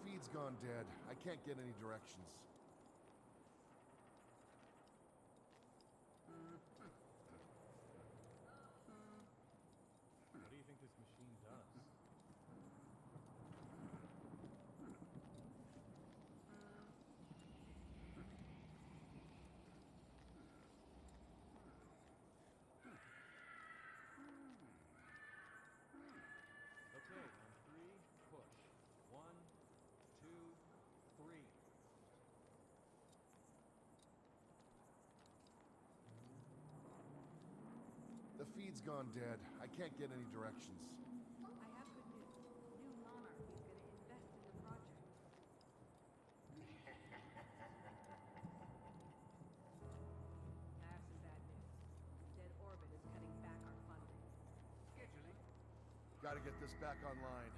feed's gone dead. I can't get any directions. What do you think this machine does? Okay, on three, push. 1, 2, 3. The feed's gone dead. I can't get any directions. I have good news. New Monarch is going to invest in the project. I have some bad news. Dead Orbit is cutting back our funding. Scheduling. Gotta get this back online.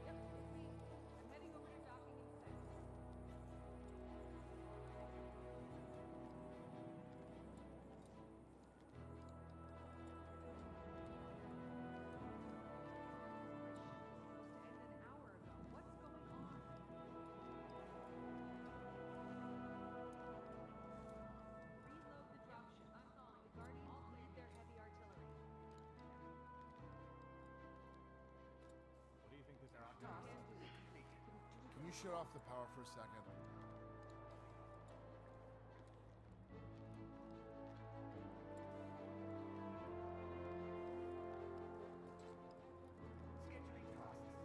Yep, it's me. I'm heading over to docking in seconds. Supposed to end an hour ago. What's going on? Reload the dropship. I'm calling. The Guardians need their heavy artillery. What do you think this machine Task does? completed. Can you shut off the power for a second? Scheduling tasks.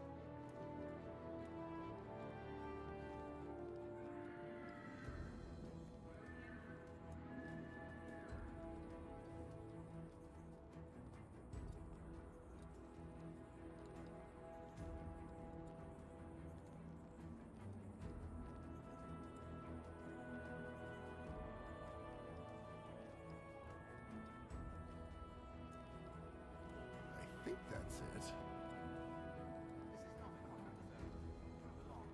I think that's it. This is not combat zone. Move along.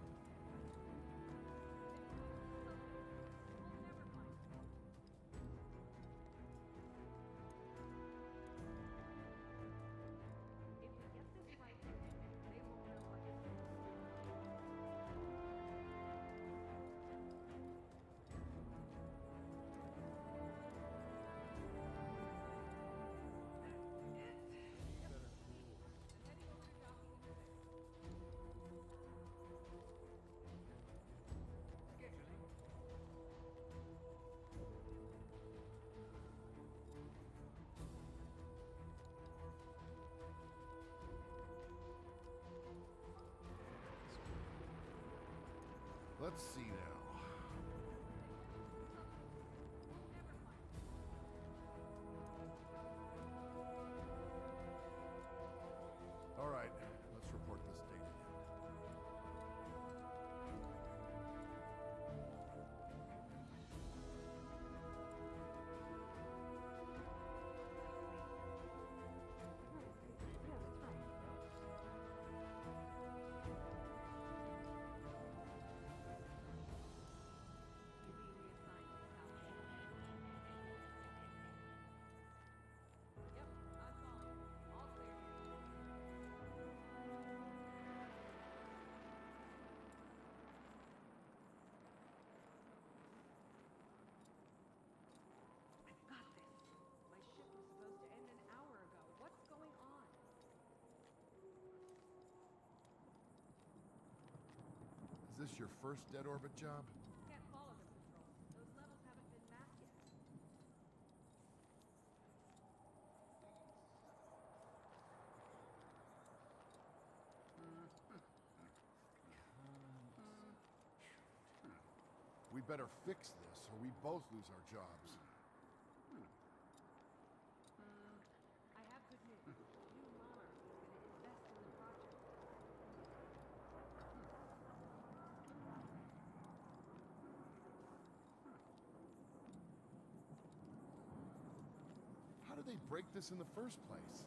We'll never find them. If we get this right, they won't know what hit them. Better cool. I'm heading over to docking in seconds. Scheduling. Let's see now. We'll never find them. All right, let's report this data in. Yeah, that's right. You're being reassigned to South Shore. Yep, I'm calling. All clear. I've got this. My ship was supposed to end an hour ago. What's going on? Is this your first dead orbit job? Can't follow them, Patrol. Those levels haven't been mapped yet. We better fix this or we both lose our jobs. I have good news. New Monarch is going to invest in the project. How did they break this in the first place?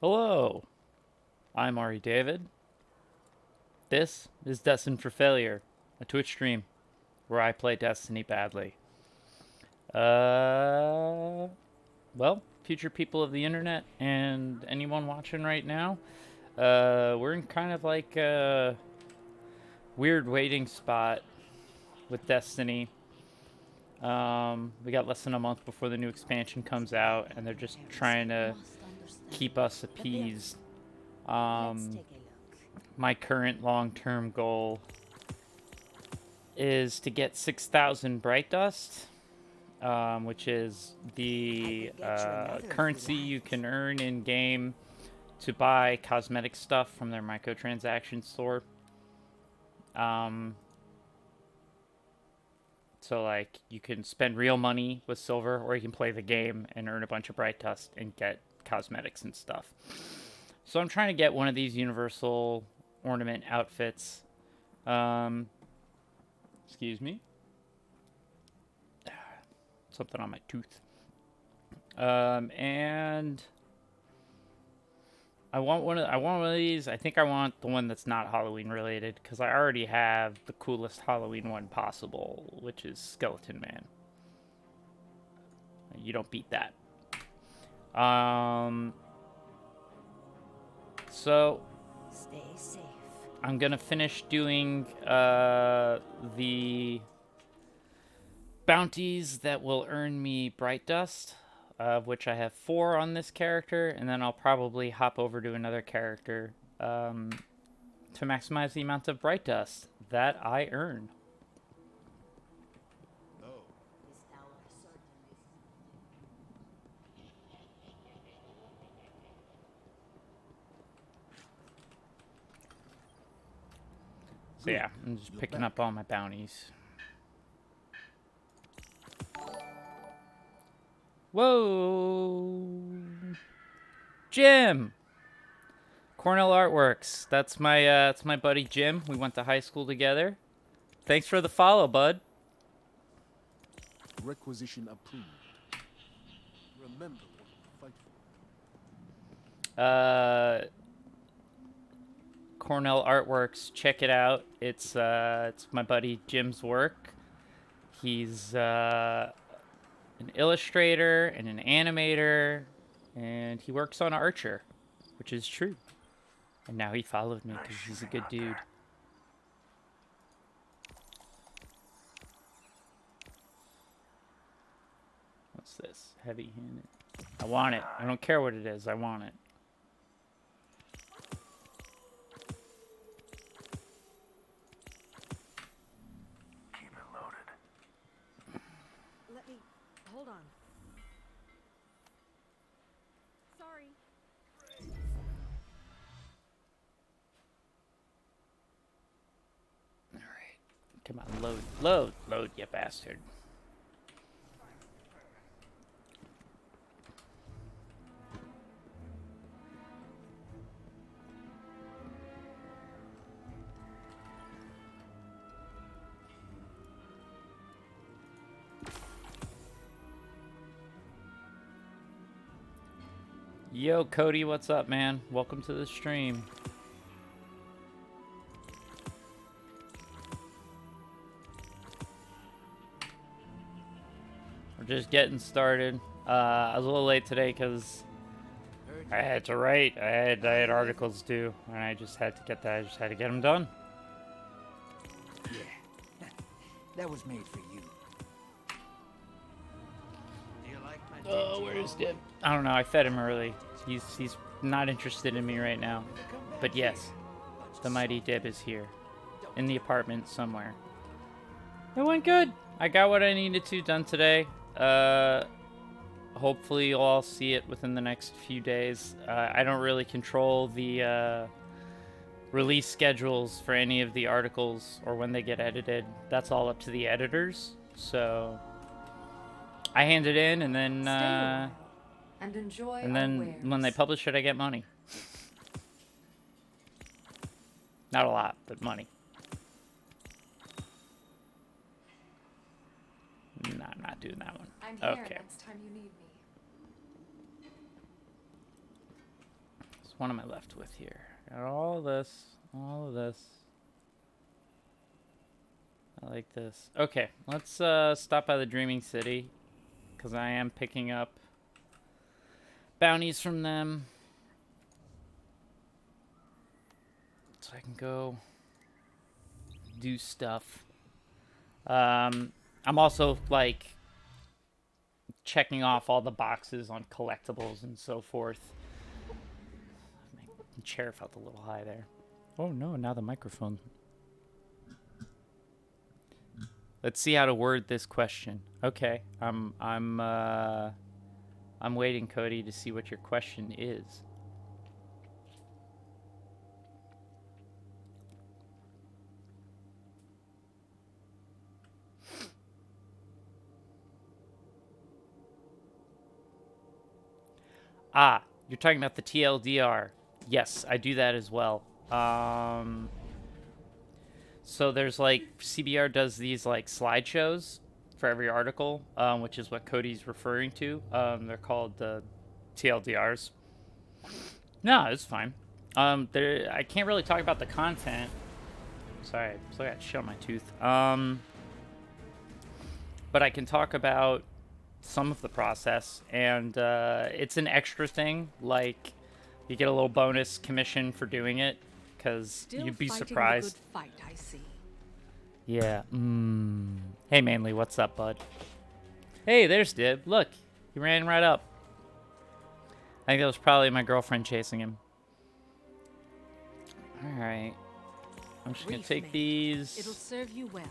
Hello, I'm Ari David. This is Destined for Failure, a Twitch stream where I play Destiny badly. Well, future people of the internet and anyone watching right now, we're in kind of like a weird waiting spot with Destiny. We got less than a month before the new expansion comes out, and they're just trying to keep us appeased. My current long-term goal is to get 6,000 Bright Dust, which is the currency you can earn in-game to buy cosmetic stuff from their microtransaction store. So, like, you can spend real money with silver, or you can play the game and earn a bunch of Bright Dust and get cosmetics and stuff. So I'm trying to get one of these universal ornament outfits. Excuse me. Something on my tooth. And I want one of these. I think I want the one that's not Halloween related, because I already have the coolest Halloween one possible, which is Skeleton Man. You don't beat that. So Stay safe. I'm gonna finish doing the bounties that will earn me Bright Dust, of which I have 4 on this character, and then I'll probably hop over to another character to maximize the amount of Bright Dust that I earn. So yeah, I'm just picking up all my bounties. Whoa! Jim! Cornell Artworks. That's my buddy Jim. We went to high school together. Thanks for the follow, bud. Requisition approved. Remember what you fight for. Cornell Artworks. Check it out. It's my buddy Jim's work. He's an illustrator and an animator, and he works on Archer, which is true. And now he followed me because he's a good dude. What's this? Heavy-handed. I want it. I don't care what it is. I want it. Keep it loaded. Let me... Hold on. Sorry. Alright. Come on, load. Load. Load, you bastard. Yo, Cody, what's up, man? Welcome to the stream. We're just getting started. I was a little late today because I had to write. I had articles due, and I just had to get that. I just had to get them done. Yeah, that was made for you. Do you like my Oh, where's Dib? I don't know. I fed him early. He's not interested in me right now. But yes, the mighty Dib is here, in the apartment somewhere. It went good. I got what I needed to done today. Hopefully you'll all see it within the next few days. I don't really control the release schedules for any of the articles or when they get edited. That's all up to the editors. So I hand it in, and then And enjoy and then when they publish it, I get money. Not a lot, but money. No, I'm not doing that one. I'm here Okay. next time you need me. what am I left with here? Got all of this. All of this. I like this. Okay, let's stop by the Dreaming City, because I am picking up bounties from them. So I can go do stuff. I'm also, like, checking off all the boxes on collectibles and so forth. My chair felt a little high there. Oh no, now the microphone. Let's see how to word this question. Okay, I'm waiting, Cody, to see what your question is. Ah, you're talking about the TLDR. Yes, I do that as well. So there's like, CBR does these like slideshows for every article, which is what Cody's referring to. They're called the TLDRs. No, it's fine. I can't really talk about the content. Sorry, I still got shit on my tooth. But I can talk about some of the process, and it's an extra thing. Like, you get a little bonus commission for doing it, because you'd be surprised. Good fight, I see. Yeah. Hey, Manly, what's up, bud? Hey, there's Dib. Look, he ran right up. I think that was probably my girlfriend chasing him. All right. I'm just gonna take these. It'll serve you well.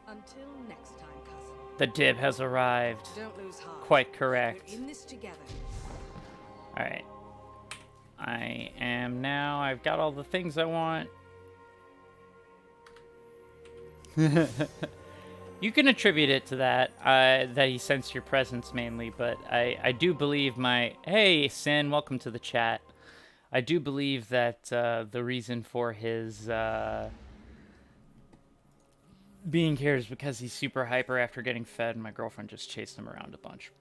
Until next time, cousin. The Dib has arrived. Don't lose heart. Quite correct. We're in this together. All right. I am now. I've got all the things I want. You can attribute it to that, that he sensed your presence mainly, but I do believe my... Hey, Sin, welcome to the chat. I do believe that the reason for his being here is because he's super hyper after getting fed, and my girlfriend just chased him around a bunch.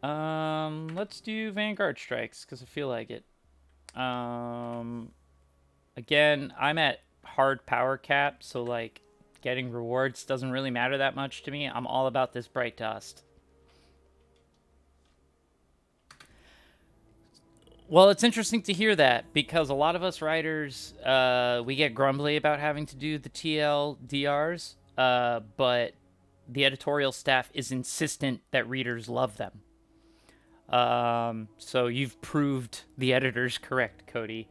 Let's do Vanguard Strikes, because I feel like it. Again, I'm at hard power cap, so, like, getting rewards doesn't really matter that much to me. I'm all about this bright dust. Well, it's interesting to hear that, because a lot of us writers, we get grumbly about having to do the TLDRs, but the editorial staff is insistent that readers love them. So you've proved the editors correct, Cody,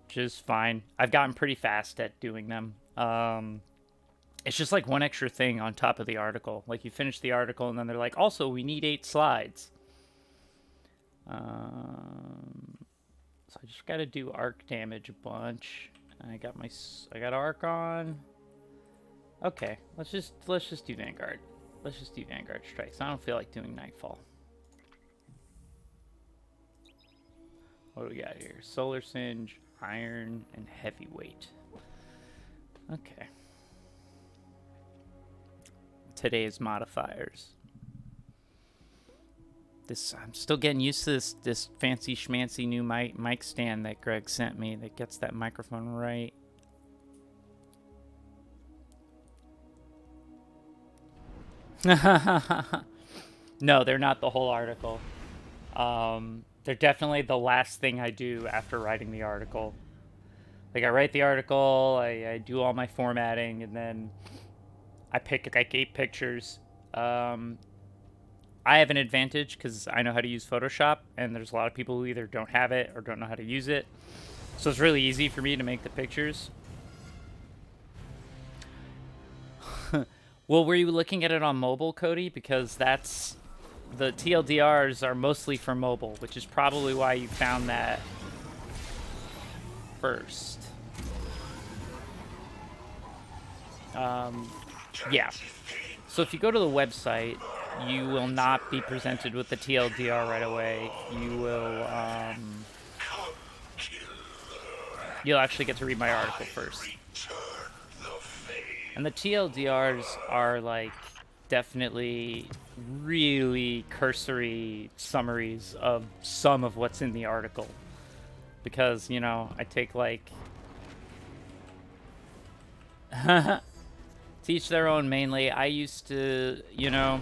which is fine. I've gotten pretty fast at doing them. It's just like one extra thing on top of the article. Like, you finish the article and then they're like, also, we need 8 slides. So I just got to do arc damage a bunch. I got arc on. Okay, let's just do Vanguard. Let's just do Vanguard Strikes. I don't feel like doing Nightfall. What do we got here? Solar Singe, Iron, and Heavyweight. Okay. Today's modifiers. I'm still getting used to this fancy schmancy new mic stand that Greg sent me that gets that microphone right. No, they're not the whole article. They're definitely the last thing I do after writing the article. Like, I write the article, I do all my formatting, and then I pick like 8 pictures. I have an advantage because I know how to use Photoshop, and there's a lot of people who either don't have it or don't know how to use it. So it's really easy for me to make the pictures. Well, were you looking at it on mobile, Cody? Because that's... The TLDRs are mostly for mobile, which is probably why you found that first. Yeah. So if you go to the website, you will not be presented with the TLDR right away. You will, you'll actually get to read my article first. And the TLDRs are like definitely really cursory summaries of some of what's in the article. Because, you know, I take like... Teach their own mainly. I used to, you know...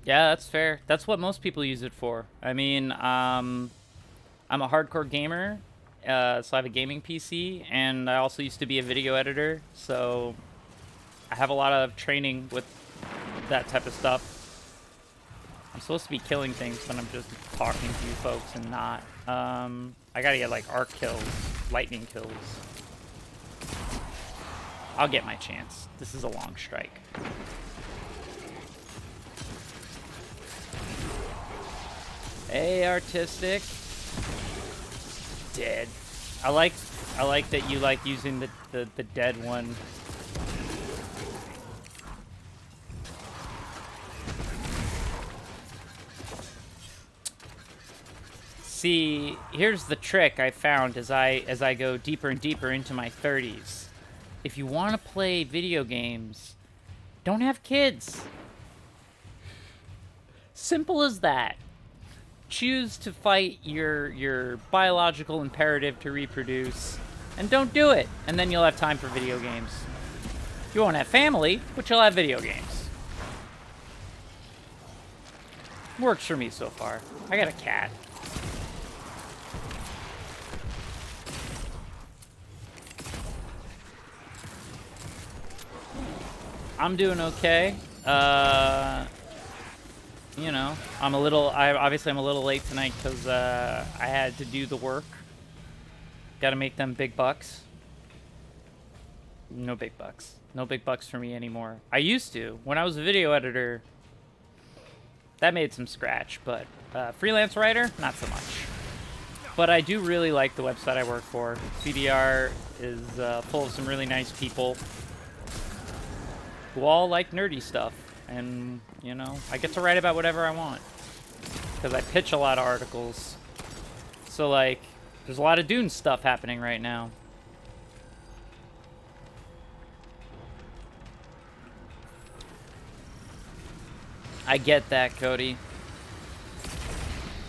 Yeah, that's fair. That's what most people use it for. I mean, I'm a hardcore gamer, so I have a gaming PC, and I also used to be a video editor, so I have a lot of training with that type of stuff. I'm supposed to be killing things, but I'm just talking to you folks and not. I gotta get, like, arc kills, lightning kills. I'll get my chance. This is a long strike. Hey, artistic. Dead. I like that you like using the dead one. See, here's the trick I found as I go deeper and deeper into my 30s. If you want to play video games, don't have kids. Simple as that. Choose to fight your biological imperative to reproduce, and don't do it, and then you'll have time for video games. You won't have family, but you'll have video games. Works for me so far. I got a cat. I'm doing okay. You know, I'm a little late tonight because I had to do the work. Got to make them big bucks. No big bucks. No big bucks for me anymore. I used to. When I was a video editor, that made some scratch, but freelance writer, not so much. But I do really like the website I work for. CBR is full of some really nice people who all like nerdy stuff. And, you know, I get to write about whatever I want. Because I pitch a lot of articles. So, like, there's a lot of Dune stuff happening right now. I get that, Cody.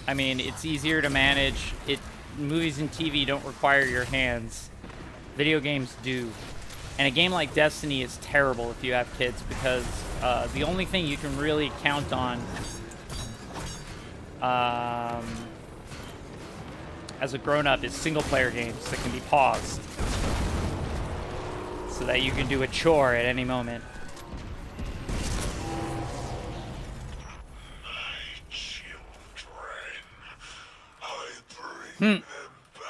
I mean, it's easier to manage. Movies and TV don't require your hands. Video games do. And a game like Destiny is terrible if you have kids, because the only thing you can really count on as a grown-up is single-player games that can be paused so that you can do a chore at any moment. My children, I bring them back.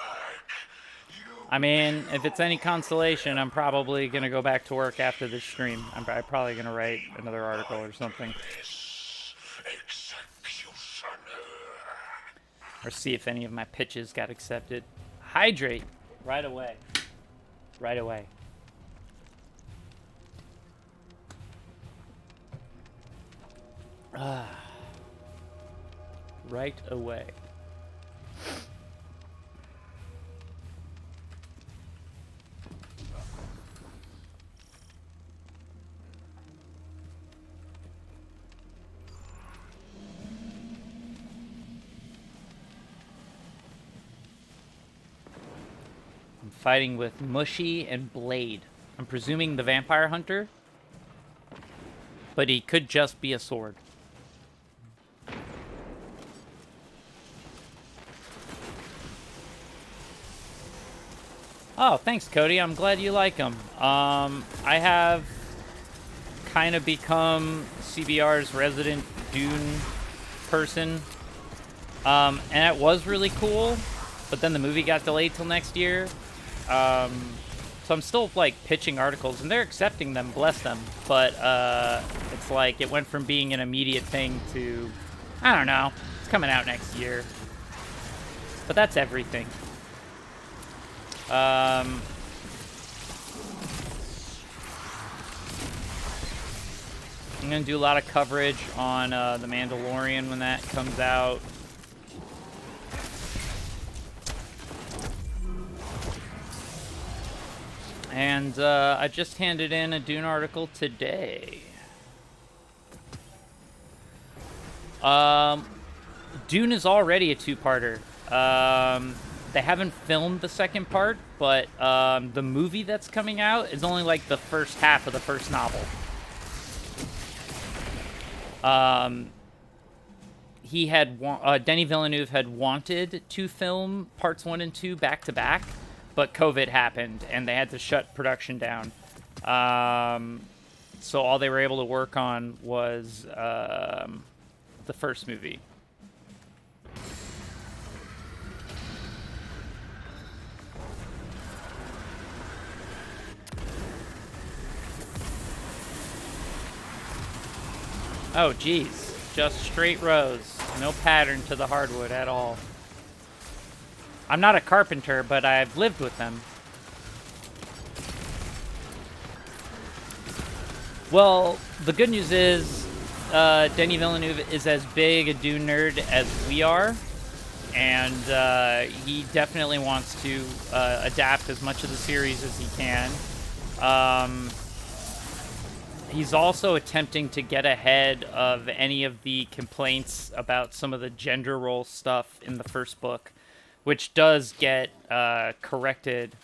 I mean, if it's any consolation, I'm probably going to go back to work after this stream. I'm probably going to write another article or something. Or see if any of my pitches got accepted. Hydrate. Right away. Right away. Right away. Fighting with Mushy and Blade. I'm presuming the vampire hunter, but he could just be a sword. Oh, thanks, Cody. I'm glad you like him. I have kind of become CBR's resident Dune person, and it was really cool, but then the movie got delayed till next year. So I'm still, like, pitching articles, and they're accepting them, bless them. But, it's like, it went from being an immediate thing to, I don't know, it's coming out next year. But that's everything. I'm gonna do a lot of coverage on, The Mandalorian when that comes out. And I just handed in a Dune article today. Dune is already a two-parter. They haven't filmed the second part, but the movie that's coming out is only like the first half of the first novel. Denis Villeneuve had wanted to film parts 1 and 2 back to back, but COVID happened and they had to shut production down. So all they were able to work on was the first movie. Oh, geez. Just straight rows. No pattern to the hardwood at all. I'm not a carpenter, but I've lived with them. Well, the good news is Denis Villeneuve is as big a Dune nerd as we are. And he definitely wants to adapt as much of the series as he can. He's also attempting to get ahead of any of the complaints about some of the gender role stuff in the first book, which does get corrected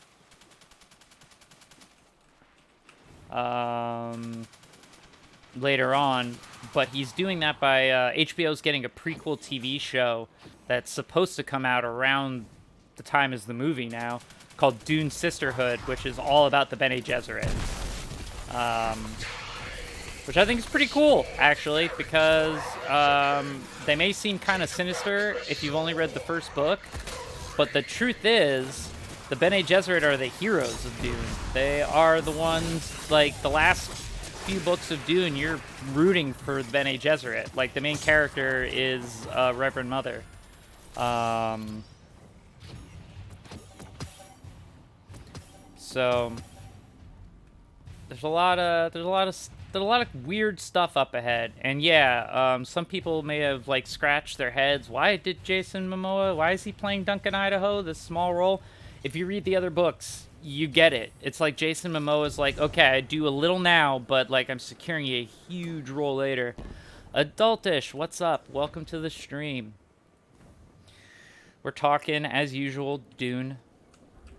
later on. But he's doing that by HBO's getting a prequel TV show that's supposed to come out around the time as the movie now, called Dune Sisterhood, which is all about the Bene Gesserit. Which I think is pretty cool, actually, because they may seem kind of sinister if you've only read the first book, but the truth is, the Bene Gesserit are the heroes of Dune. They are the ones, like, the last few books of Dune, you're rooting for the Bene Gesserit. Like, the main character is Reverend Mother. So there's a lot of weird stuff up ahead, and yeah, some people may have like scratched their heads. Why did Jason Momoa? Why is he playing Duncan Idaho, this small role? If you read the other books, you get it. It's like Jason Momoa is like, okay, I do a little now, but like I'm securing a huge role later. Adultish, what's up? Welcome to the stream. We're talking as usual Dune,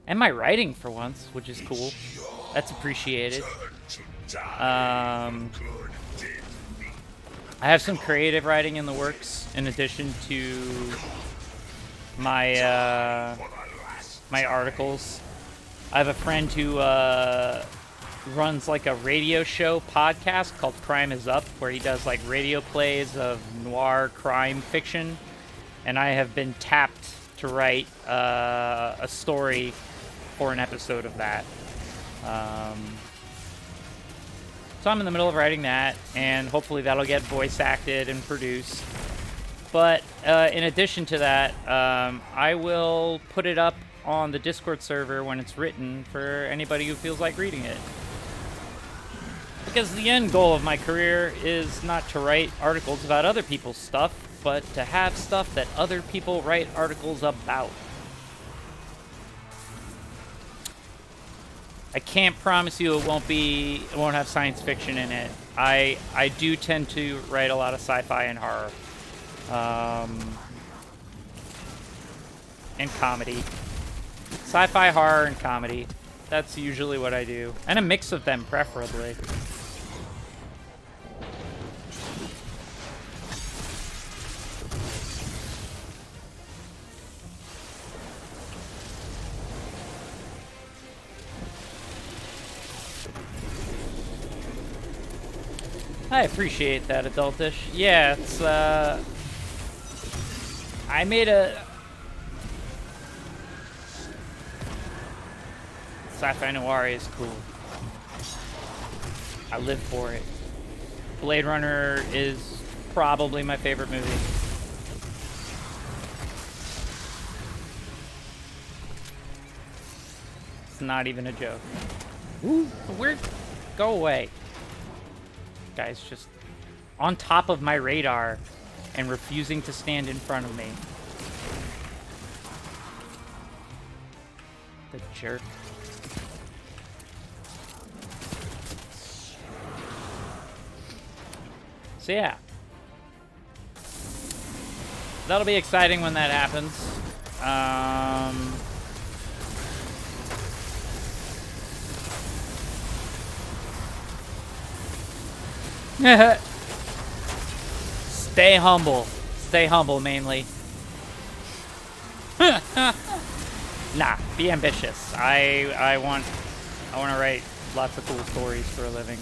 and my writing for once, which is cool. That's appreciated. I have some creative writing in the works in addition to my my articles. I have a friend who runs like a radio show podcast called Crime Is Up, where he does like radio plays of noir crime fiction, and I have been tapped to write a story for an episode of that. So I'm in the middle of writing that, and hopefully that'll get voice acted and produced. But in addition to that, I will put it up on the Discord server when it's written for anybody who feels like reading it. Because the end goal of my career is not to write articles about other people's stuff, but to have stuff that other people write articles about. I can't promise you it won't have science fiction in it. I do tend to write a lot of sci-fi and horror. And comedy. Sci-fi, horror, and comedy. That's usually what I do. And a mix of them, preferably. I appreciate that, Adultish. Yeah, it's, I made a... Sci-fi noir is cool. I live for it. Blade Runner is probably my favorite movie. It's not even a joke. Ooh, where? Go away. Guy's just on top of my radar and refusing to stand in front of me. The jerk. So yeah. That'll be exciting when that happens. Stay humble. Stay humble, mainly. Nah, be ambitious. I want to write lots of cool stories for a living.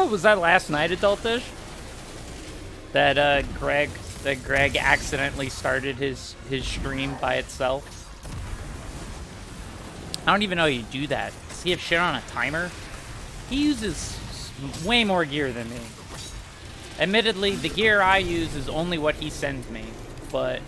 Was that last night, Adultish? That Greg accidentally started his stream by itself. I don't even know you do that. Does he have shit on a timer? He uses way more gear than me. Admittedly, the gear I use is only what he sends me, but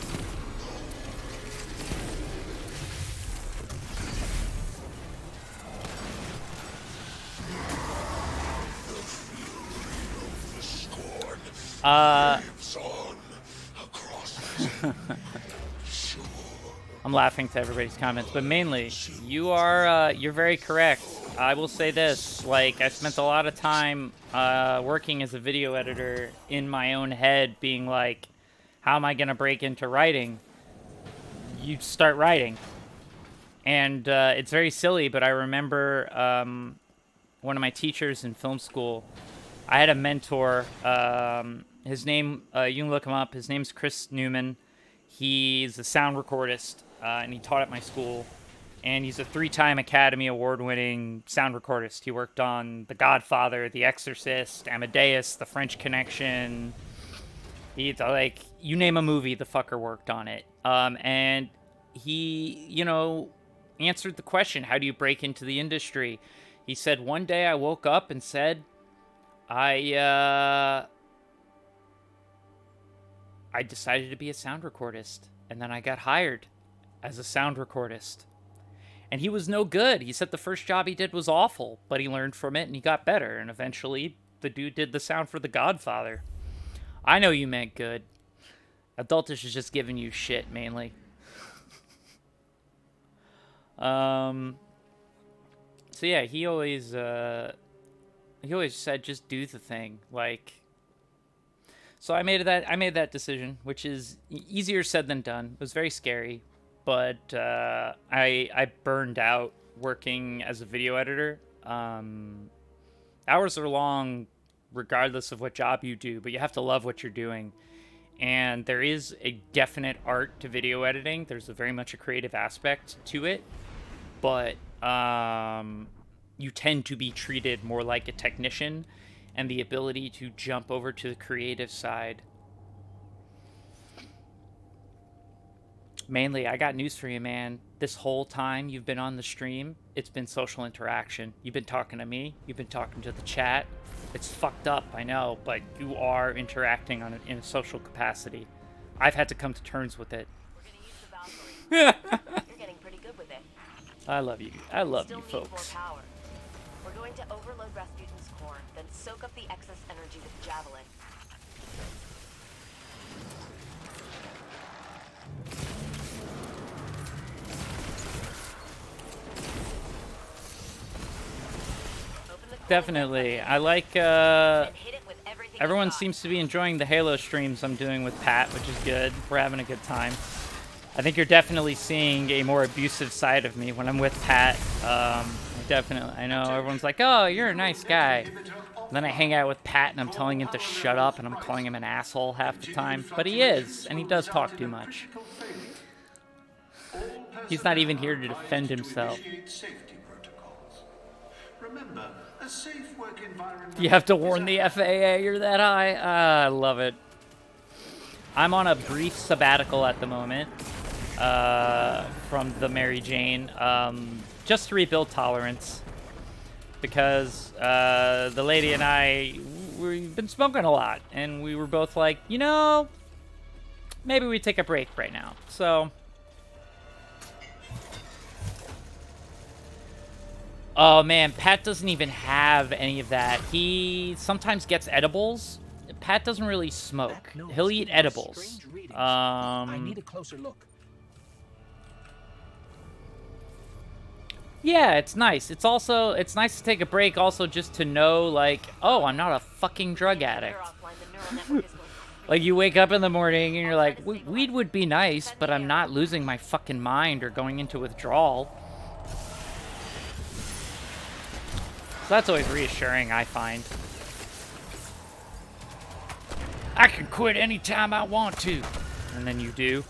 I'm laughing to everybody's comments, but mainly, you're very correct. I will say this, like, I spent a lot of time working as a video editor in my own head, being like, how am I going to break into writing? You start writing. And it's very silly, but I remember one of my teachers in film school, I had a mentor, his name, you can look him up, his name's Chris Newman. He's a sound recordist, and he taught at my school. And he's a 3-time Academy Award-winning sound recordist. He worked on The Godfather, The Exorcist, Amadeus, The French Connection. He's like, you name a movie, the fucker worked on it. And he, you know, answered the question, how do you break into the industry? He said, one day I woke up and said, I decided to be a sound recordist, and then I got hired as a sound recordist. And he was no good. He said the first job he did was awful, but he learned from it and he got better, and eventually the dude did the sound for The Godfather. I know you meant good. Adultish is just giving you shit, mainly. So yeah, he always said just do the thing, like. So I made that decision, which is easier said than done. It was very scary, but I burned out working as a video editor. Hours are long, regardless of what job you do, but you have to love what you're doing. And there is a definite art to video editing. There's very much a creative aspect to it, but you tend to be treated more like a technician, and the ability to jump over to the creative side. Mainly, I got news for you, man. This whole time you've been on the stream, it's been social interaction. You've been talking to me, you've been talking to the chat. It's fucked up, I know, but you are interacting in a social capacity. I've had to come to terms with it. We're gonna use the Valkyrie. You're getting pretty good with it. I love you. I love Still you, need more folks. power. We're going to overload Rasputin's core, then soak up the excess energy with Javelin. Open the core Definitely. I like, and hit it with everything you've everyone got. seems to be enjoying the Halo streams I'm doing with Pat, which is good. We're having a good time. I think you're definitely seeing a more abusive side of me when I'm with Pat. I know everyone's like, oh, you're a nice guy. And then I hang out with Pat and I'm telling him to shut up and I'm calling him an asshole half the time. But he is, and he does talk too much. He's not even here to defend himself. You have to warn the FAA you're that high? I love it. I'm on a brief sabbatical at the moment from the Mary Jane, just to rebuild tolerance, because the lady and I, we've been smoking a lot, and we were both like, you know, maybe we take a break right now. So, oh man, Pat doesn't even have any of that. He sometimes gets edibles. Pat doesn't really smoke. He'll eat edibles. I need a closer look. Yeah, it's nice. It's nice to take a break also just to know, like, oh, I'm not a fucking drug addict. Like, you wake up in the morning and you're like, weed would be nice, but I'm not losing my fucking mind or going into withdrawal. So that's always reassuring, I find. I can quit anytime I want to. And then you do.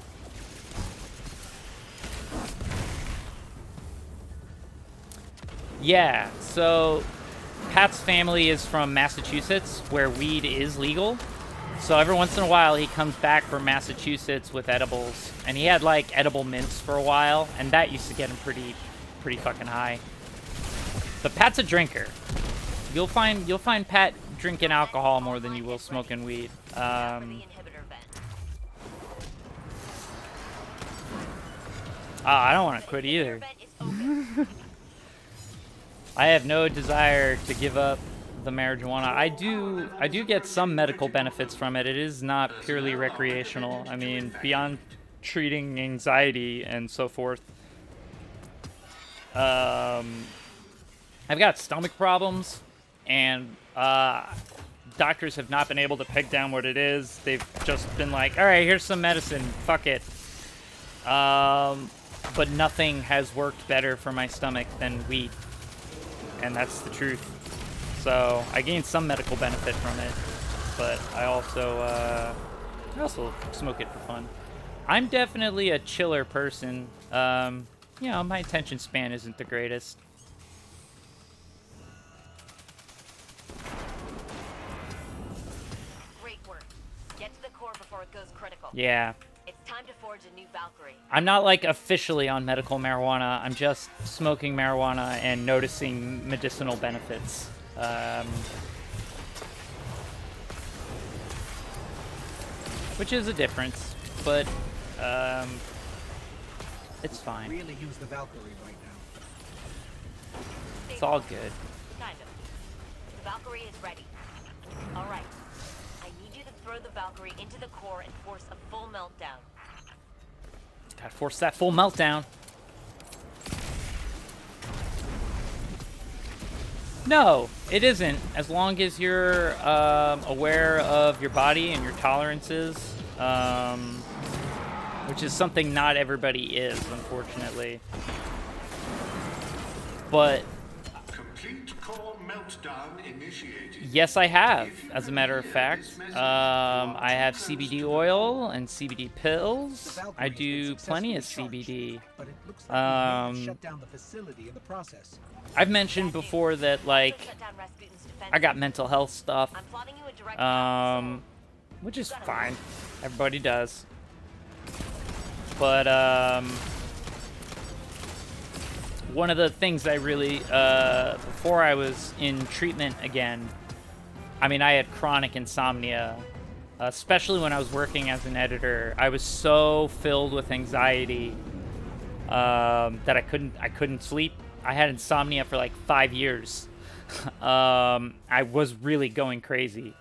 Yeah, so Pat's family is from Massachusetts, where weed is legal. So every once in a while, he comes back from Massachusetts with edibles, and he had like edible mints for a while, and that used to get him pretty fucking high. But Pat's a drinker. You'll find Pat drinking alcohol more than you will smoking weed. I don't want to quit either. I have no desire to give up the marijuana. I do get some medical benefits from it. It is not purely recreational. I mean, beyond treating anxiety and so forth. I've got stomach problems, and doctors have not been able to peg down what it is. They've just been like, all right, here's some medicine, fuck it. But nothing has worked better for my stomach than weed. And that's the truth. So I gained some medical benefit from it, but I also smoke it for fun. I'm definitely a chiller person. You know, my attention span isn't the greatest. Great work. Get to the core before it goes critical. Yeah. It's time to forge a new Valkyrie. I'm not, like, officially on medical marijuana. I'm just smoking marijuana and noticing medicinal benefits. Which is a difference, but it's fine. Really use the Valkyrie right now. It's all good. Kind of. The Valkyrie is ready. All right. I need you to throw the Valkyrie into the core and force a full meltdown. Gotta force that full meltdown. No, it isn't. As long as you're aware of your body and your tolerances, which is something not everybody is, unfortunately. But Complete core meltdown initiated. yes, I have, as a matter of fact. I have CBD oil and CBD pills. I do plenty of CBD. But it looks like we may have shut down the facility in the process. I've mentioned before that, like, Shut down Rasputin's defenses. I got mental health stuff, I'm plotting you a direct path. which is fine. Everybody does. But, one of the things I really, before I was in treatment again, I mean, I had chronic insomnia, especially when I was working as an editor. I was so filled with anxiety that I couldn't sleep. I had insomnia for like 5 years. I was really going crazy.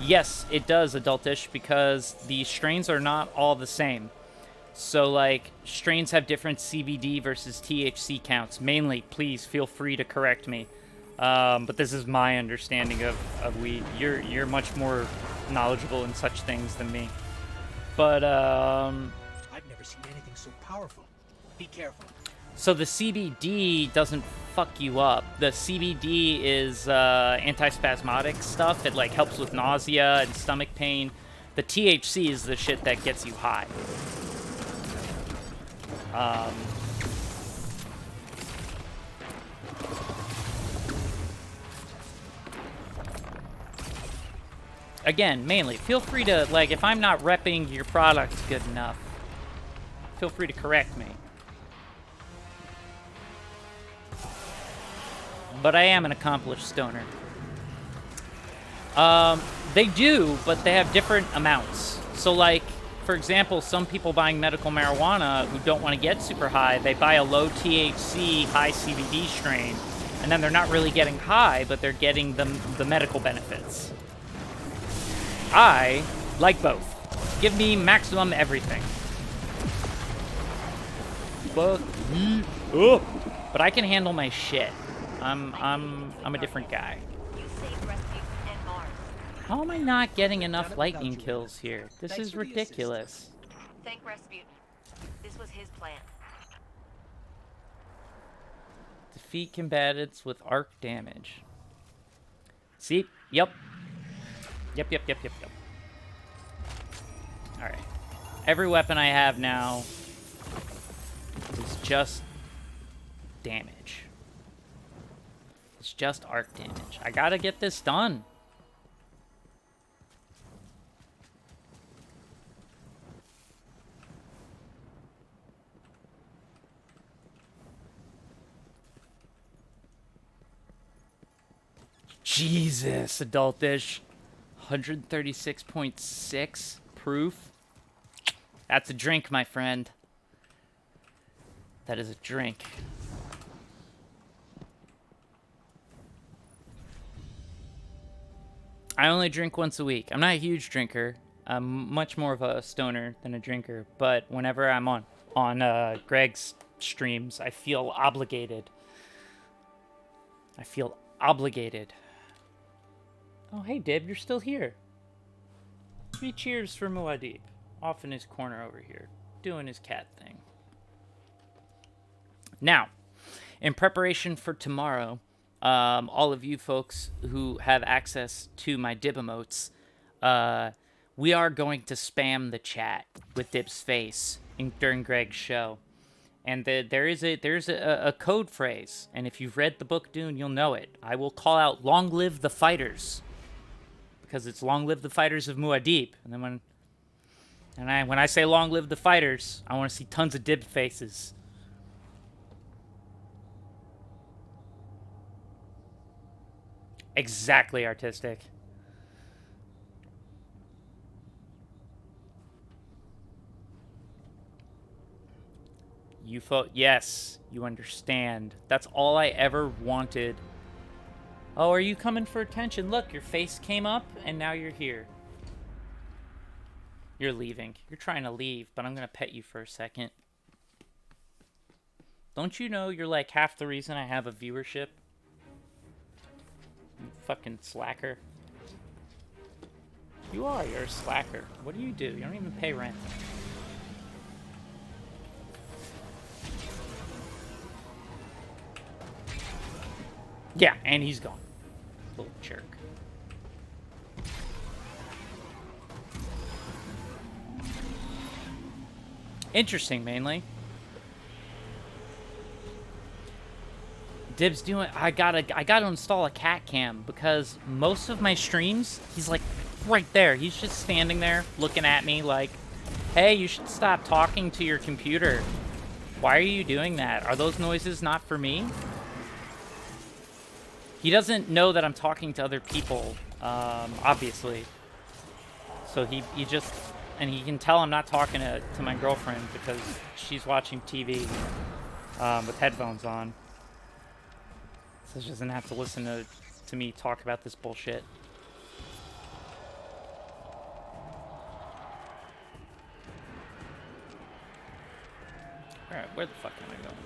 Yes, it does, Adultish, because the strains are not all the same. So, like, strains have different CBD versus THC counts. Mainly, please feel free to correct me. But this is my understanding of weed. You're much more knowledgeable in such things than me. But, I've never seen anything so powerful. Be careful. so the CBD doesn't fuck you up. The CBD is antispasmodic stuff. It, like, helps with nausea and stomach pain. The THC is the shit that gets you high. Again, mainly, feel free to, like, if I'm not repping your product good enough, feel free to correct me. but I am an accomplished stoner. They do, but they have different amounts. So, like, for example, some people buying medical marijuana who don't want to get super high, they buy a low THC, high CBD strain, and then they're not really getting high, but they're getting the medical benefits. I like both. Give me maximum everything. Fuck me up. But I can handle my shit. I'm a different guy. You saved Rasputin and Mars. How am I not getting enough lightning kills here? This is ridiculous. Thank Rasputin. This was his plan. Defeat combatants with arc damage. See? Yep. Yep. Alright. Every weapon I have now is just damage. It's just arc damage. I gotta get this done. Jesus, adultish. 136.6 proof. That's a drink, my friend. That is a drink. I only drink once a week. I'm not a huge drinker. I'm much more of a stoner than a drinker. But whenever I'm on Greg's streams, I feel obligated. I feel obligated. Oh, hey, Dib, you're still here. 3 cheers for Muad'Dib. Off in his corner over here, doing his cat thing. Now, in preparation for tomorrow, all of you folks who have access to my Dib emotes, we are going to spam the chat with Dib's face during Greg's show. And there's a code phrase, and if you've read the book Dune, you'll know it. I will call out "Long live the fighters," because it's "Long live the fighters of Muad'Dib." And then when I say "Long live the fighters," I want to see tons of Dib faces. Exactly artistic. Yes, you understand. That's all I ever wanted. Oh, are you coming for attention? Look, your face came up, and now you're here. You're leaving. You're trying to leave, but I'm gonna pet you for a second. Don't you know you're like half the reason I have a viewership? You fucking slacker. You're a slacker. What do? You don't even pay rent. Yeah, and he's gone. Little jerk. Interesting, mainly. Dib's doing. I gotta install a cat cam because most of my streams, he's like right there. He's just standing there looking at me like, "Hey, you should stop talking to your computer. Why are you doing that? Are those noises not for me?" He doesn't know that I'm talking to other people, obviously. So he just, and he can tell I'm not talking to my girlfriend because she's watching TV with headphones on. So she doesn't have to listen to me talk about this bullshit. Alright, where the fuck am I going?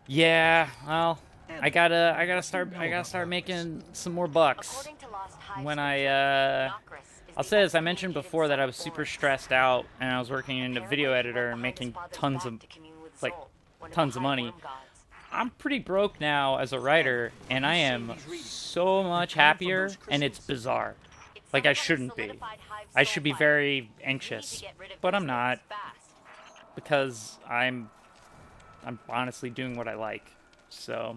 Yeah, well, I gotta start making some more bucks. When I'll say this, I mentioned before that I was super stressed out and I was working in a video editor and making tons of money. I'm pretty broke now as a writer, and I am so much happier, and it's bizarre. Like, I shouldn't be. I should be very anxious, but I'm not, because I'm honestly doing what I like, so.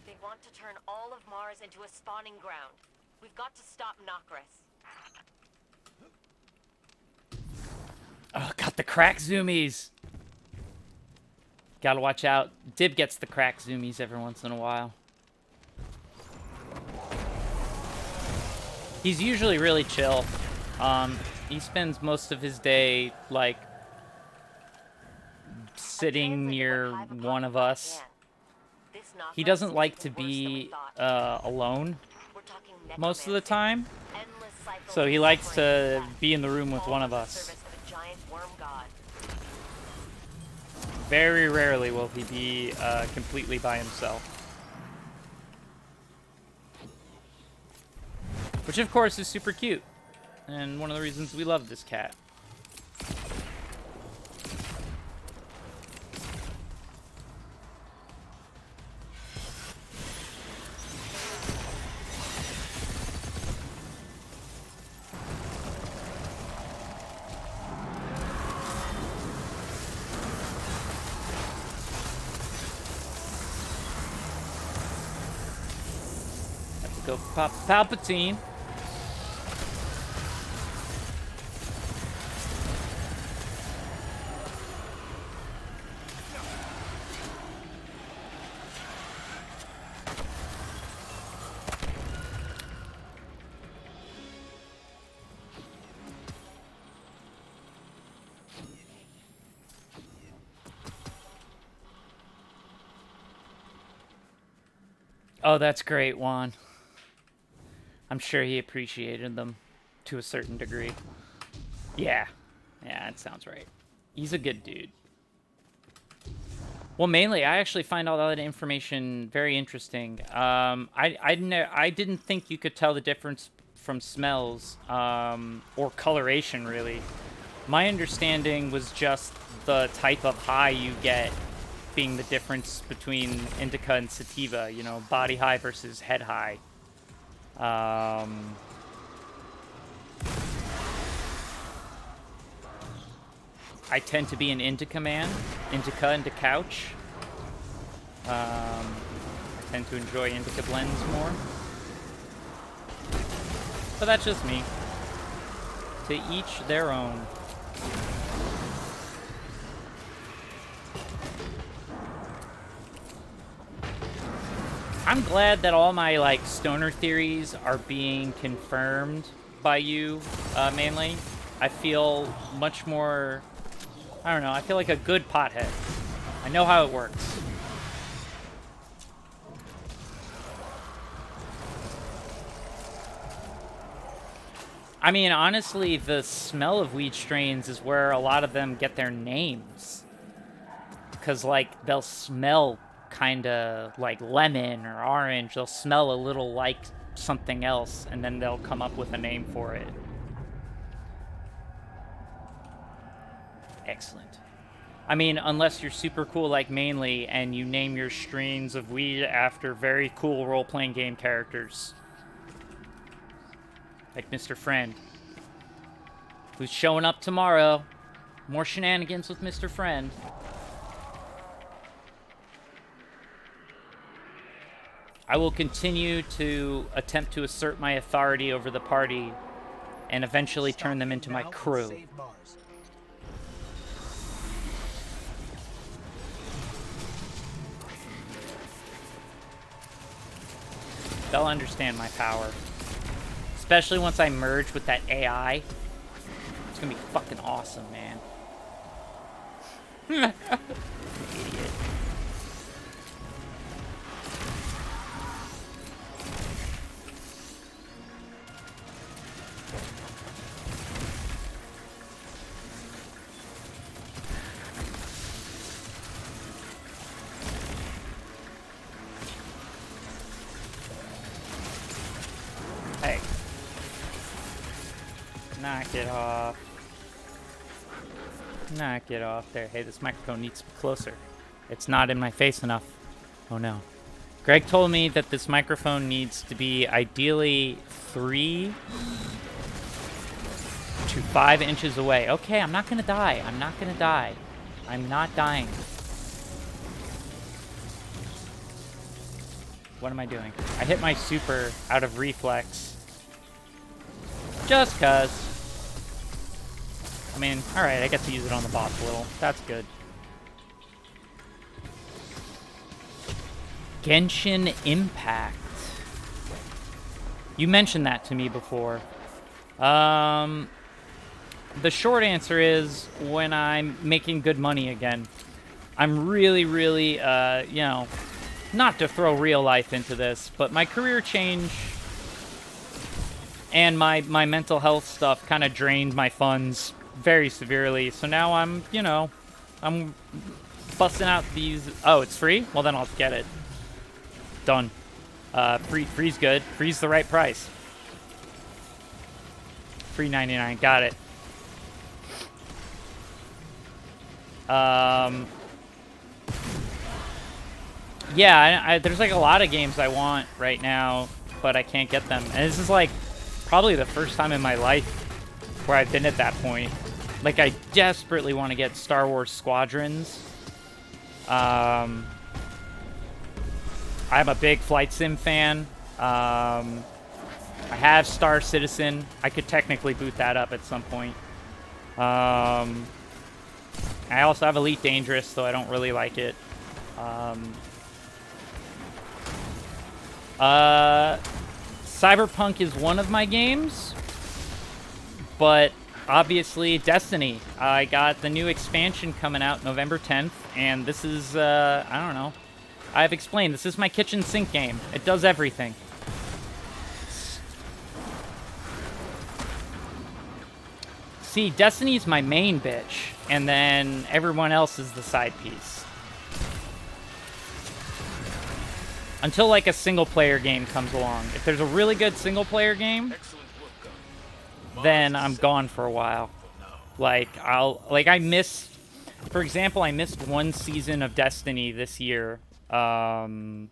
They want to turn all of Mars into a spawning ground. We've got to stop Nokris. Oh, got the crack zoomies. Gotta watch out. Dib gets the crack zoomies every once in a while. He's usually really chill. He spends most of his day, like, sitting near one of us. He doesn't like to be alone most of the time. So he likes to be in the room with one of us. Very rarely will he be completely by himself. Which, of course, is super cute. And one of the reasons we love this cat. Have to go pop Palpatine. Oh, that's great, Juan. I'm sure he appreciated them to a certain degree. Yeah. Yeah, that sounds right. He's a good dude. Well, mainly, I actually find all that information very interesting. I didn't think you could tell the difference from smells or coloration, really. My understanding was just the type of high you get being the difference between indica and sativa, you know, body high versus head high. I tend to be an indica man, indica couch. I tend to enjoy indica blends more. But that's just me. To each their own. I'm glad that all my, like, stoner theories are being confirmed by you, mainly. I feel much more, I don't know, I feel like a good pothead. I know how it works. I mean, honestly, the smell of weed strains is where a lot of them get their names. Because, like, they'll smell kind of like lemon or orange. They'll smell a little like something else, and then they'll come up with a name for it. Excellent. I mean, unless you're super cool like Mainly, and you name your strains of weed after very cool role-playing game characters. Like Mr. Friend, who's showing up tomorrow. More shenanigans with Mr. Friend. I will continue to attempt to assert my authority over the party and eventually turn them into my crew. They'll understand my power. Especially once I merge with that AI. It's gonna be fucking awesome, man. Idiot. Hey. Knock it off. Knock it off there. Hey, this microphone needs to be closer. It's not in my face enough. Oh no. Greg told me that this microphone needs to be ideally 3 to 5 inches away. Okay, I'm not gonna die. I'm not gonna die. I'm not dying. What am I doing? I hit my super out of reflex. Just cuz. I mean, alright, I get to use it on the boss a little. That's good. Genshin Impact. You mentioned that to me before. The short answer is when I'm making good money again. I'm really, really, you know, not to throw real life into this, but my career change and my mental health stuff kind of drained my funds very severely. So now I'm, you know, I'm busting out these. Oh, it's free? Well, then I'll get it. Done. Free's good. Free's the right price. Free 99. Got it. Yeah, there's like a lot of games I want right now, but I can't get them. And this is like probably the first time in my life where I've been at that point. Like, I desperately want to get Star Wars Squadrons. I'm a big Flight Sim fan. I have Star Citizen. I could technically boot that up at some point. I also have Elite Dangerous, though I don't really like it. Cyberpunk is one of my games, but obviously Destiny. I got the new expansion coming out November 10th, and this is, I don't know. I've explained, this is my kitchen sink game. It does everything. See, Destiny's my main bitch, and then everyone else is the side piece. Until, like, a single-player game comes along. If there's a really good single-player game, then I'm gone for a while. Like, I missed... For example, I missed one season of Destiny this year, because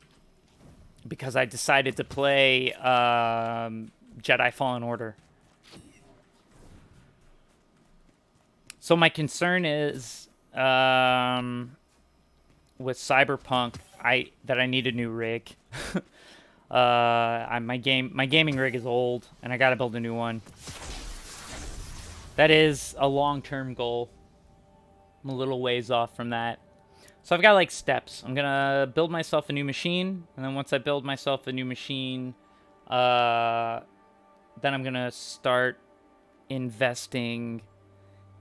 I decided to play, Jedi Fallen Order. So my concern is, with Cyberpunk, that I need a new rig. My gaming rig is old, and I gotta build a new one. That is a long-term goal. I'm a little ways off from that. So I've got, like, steps. I'm gonna build myself a new machine, and then once I build myself a new machine, then I'm gonna start investing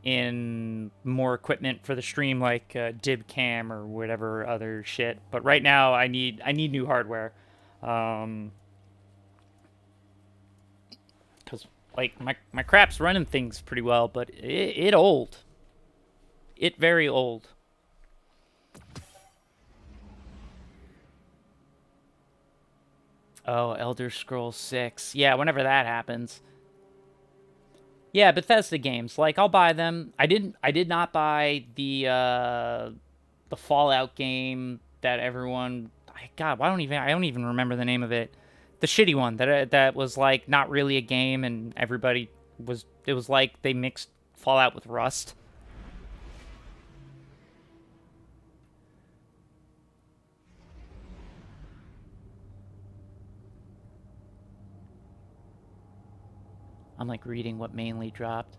in more equipment for the stream, like dib cam or whatever other shit. But right now, I need new hardware, because like my crap's running things pretty well, but it old. It very old. Oh, Elder Scrolls 6. Yeah, whenever that happens. Yeah, Bethesda games. Like, I'll buy them. I did not buy the Fallout game that everyone... God, I don't even remember the name of it. The shitty one that was, like, not really a game, and everybody was... It was like they mixed Fallout with Rust. I'm, like, reading what mainly dropped.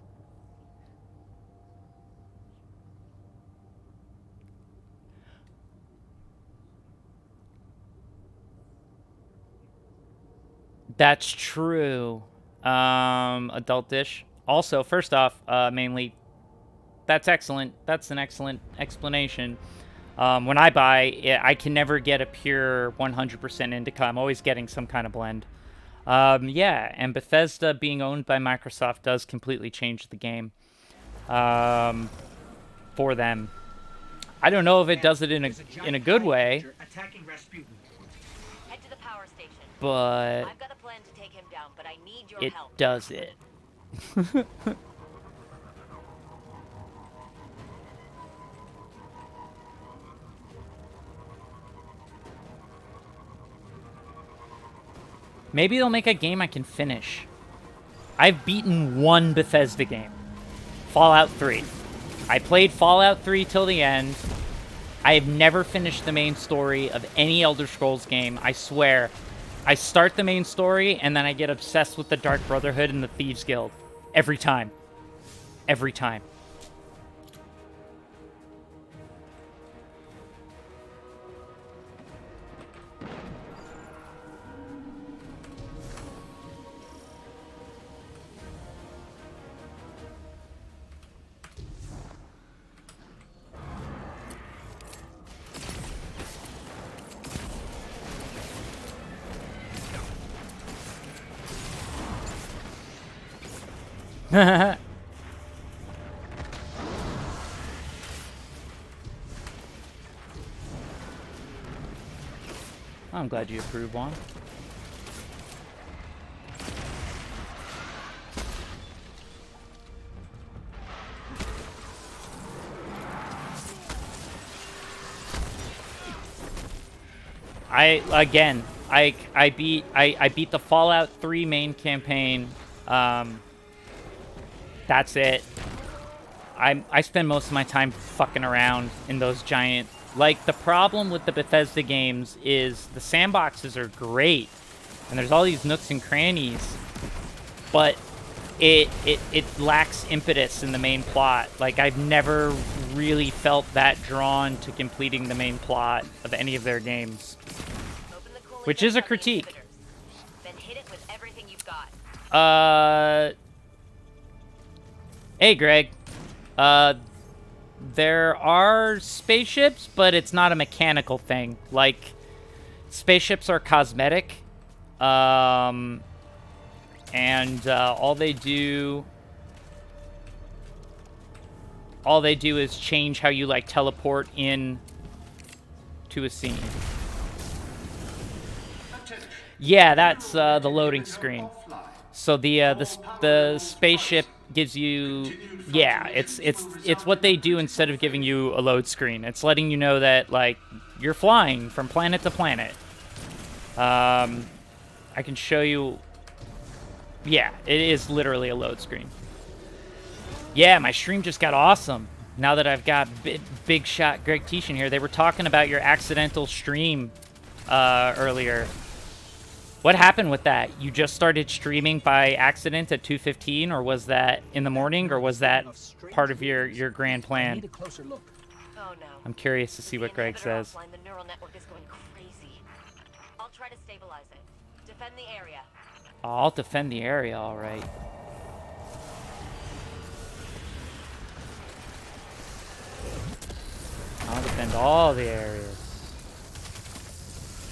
That's true. Adult Dish. Also, first off, mainly, that's excellent. That's an excellent explanation. When I buy, I can never get a pure 100% indica. I'm always getting some kind of blend. Yeah, and Bethesda being owned by Microsoft does completely change the game for them. I don't know if it does it in a good way, Head to the power station. but I've got a plan to take him down, but I need your it help. does it. Maybe they'll make a game I can finish. I've beaten one Bethesda game. Fallout 3. I played Fallout 3 till the end. I have never finished the main story of any Elder Scrolls game, I swear. I start the main story, and then I get obsessed with the Dark Brotherhood and the Thieves Guild. Every time. Every time. I'm glad you approve, Juan. I beat the Fallout 3 main campaign. That's it. I spend most of my time fucking around in those giant... Like, the problem with the Bethesda games is the sandboxes are great, and there's all these nooks and crannies, but it lacks impetus in the main plot. Like, I've never really felt that drawn to completing the main plot of any of their games. Which is a critique. Then hit it with everything you've got. Hey, Greg. There are spaceships, but it's not a mechanical thing. Like, spaceships are cosmetic. And all they do is change how you, like, teleport in to a scene. Yeah, that's the loading screen. So the spaceship gives you, yeah, it's what they do instead of giving you a load screen. It's letting you know that, like, you're flying from planet to planet. I can show you. Yeah, it is literally a load screen. Yeah, my stream just got awesome. Now that I've got big shot Greg Tishan here, they were talking about your accidental stream earlier. What happened with that? You just started streaming by accident at 2:15, or was that in the morning, or was that part of your grand plan? Need a closer look. Oh no. I'm curious to see what Greg says. Offline, the neural network is going crazy. I'll try to stabilize it. Defend the area. I'll defend the area, all right. I'll defend all the areas.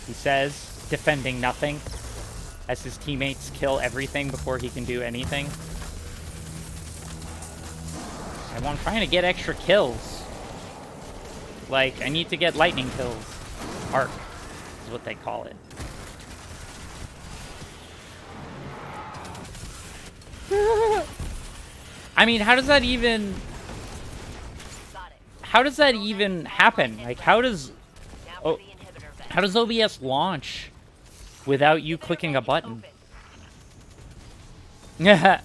He says, defending nothing, as his teammates kill everything before he can do anything. I'm trying to get extra kills. Like, I need to get lightning kills. Arc is what they call it. I mean, how does that even... How does that even happen? Like, how does OBS launch without you clicking a button? Yeah,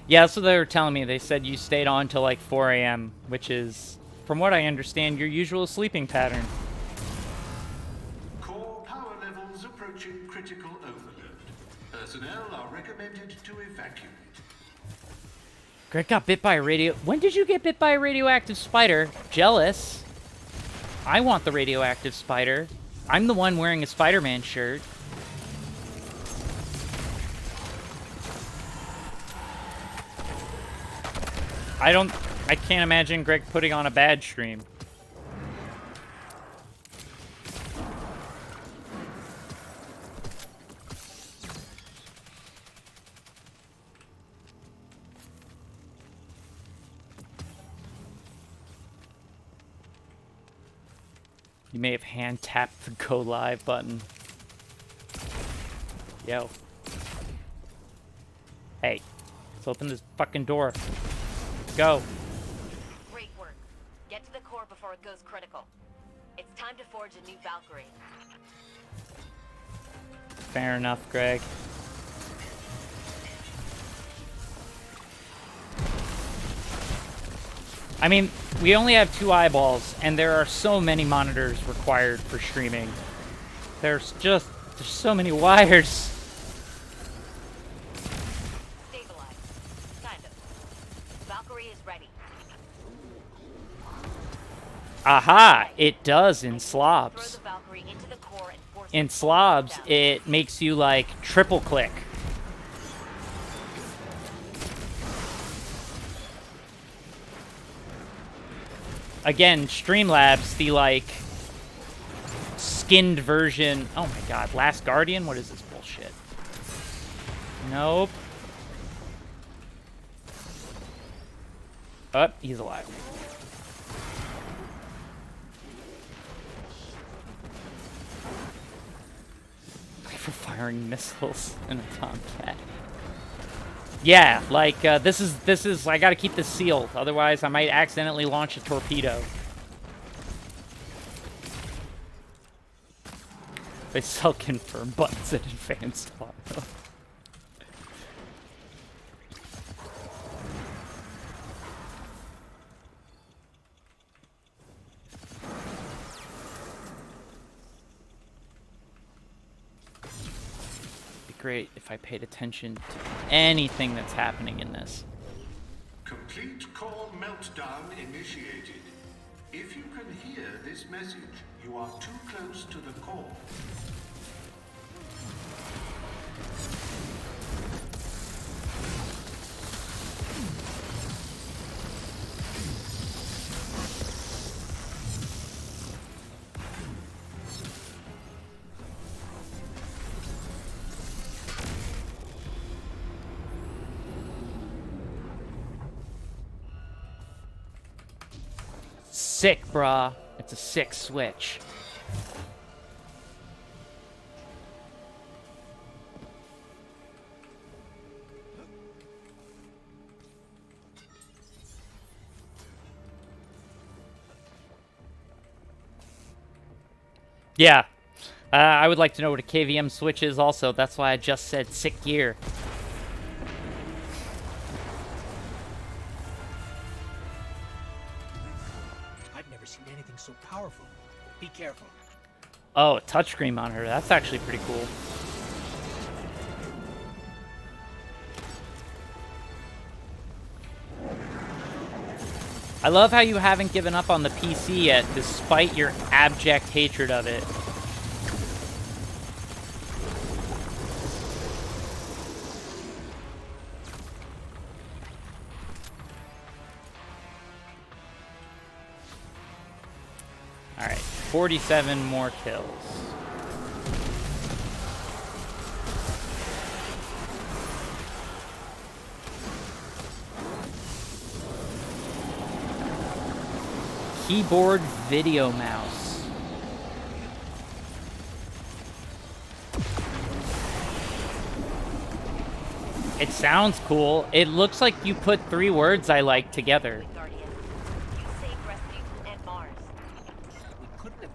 that's what they were telling me. They said you stayed on till like 4 a.m., which is, from what I understand, your usual sleeping pattern. Core power levels approaching critical overload. Personnel are recommended to evacuate. Greg got bit by a radio... When did you get bit by a radioactive spider? Jealous. I want the radioactive spider. I'm the one wearing a Spider-Man shirt. I can't imagine Greg putting on a bad stream. You may have hand-tapped the go live button. Yo. Hey, let's open this fucking door. Go. Great work. Get to the core before it goes critical. It's time to forge a new Valkyrie. Fair enough, Greg. I mean, we only have 2 eyeballs, and there are so many monitors required for streaming. There's so many wires. Stabilize. Kind of. Valkyrie is ready. Aha! It does in Throw slobs. the Valkyrie into the core and force In it slobs, down. it makes you, like, triple click. Again, Streamlabs, the, like, skinned version. Oh my god, Last Guardian? What is this bullshit? Nope. Oh, he's alive. For firing missiles in a Tomcat. Yeah, like, this is, I gotta keep this sealed, otherwise I might accidentally launch a torpedo. They sell confirm buttons at advanced auto. Great if I paid attention to anything that's happening in this. Complete core meltdown initiated. If you can hear this message, you are too close to the core. Sick, brah. It's a sick switch. Yeah. I would like to know what a KVM switch is also. That's why I just said sick gear. Seen anything so powerful. Be careful. Oh, a touchscreen monitor. That's actually pretty cool. I love how you haven't given up on the PC yet, despite your abject hatred of it. Alright, 47 more kills. Keyboard video mouse. It sounds cool. It looks like you put 3 words I like together.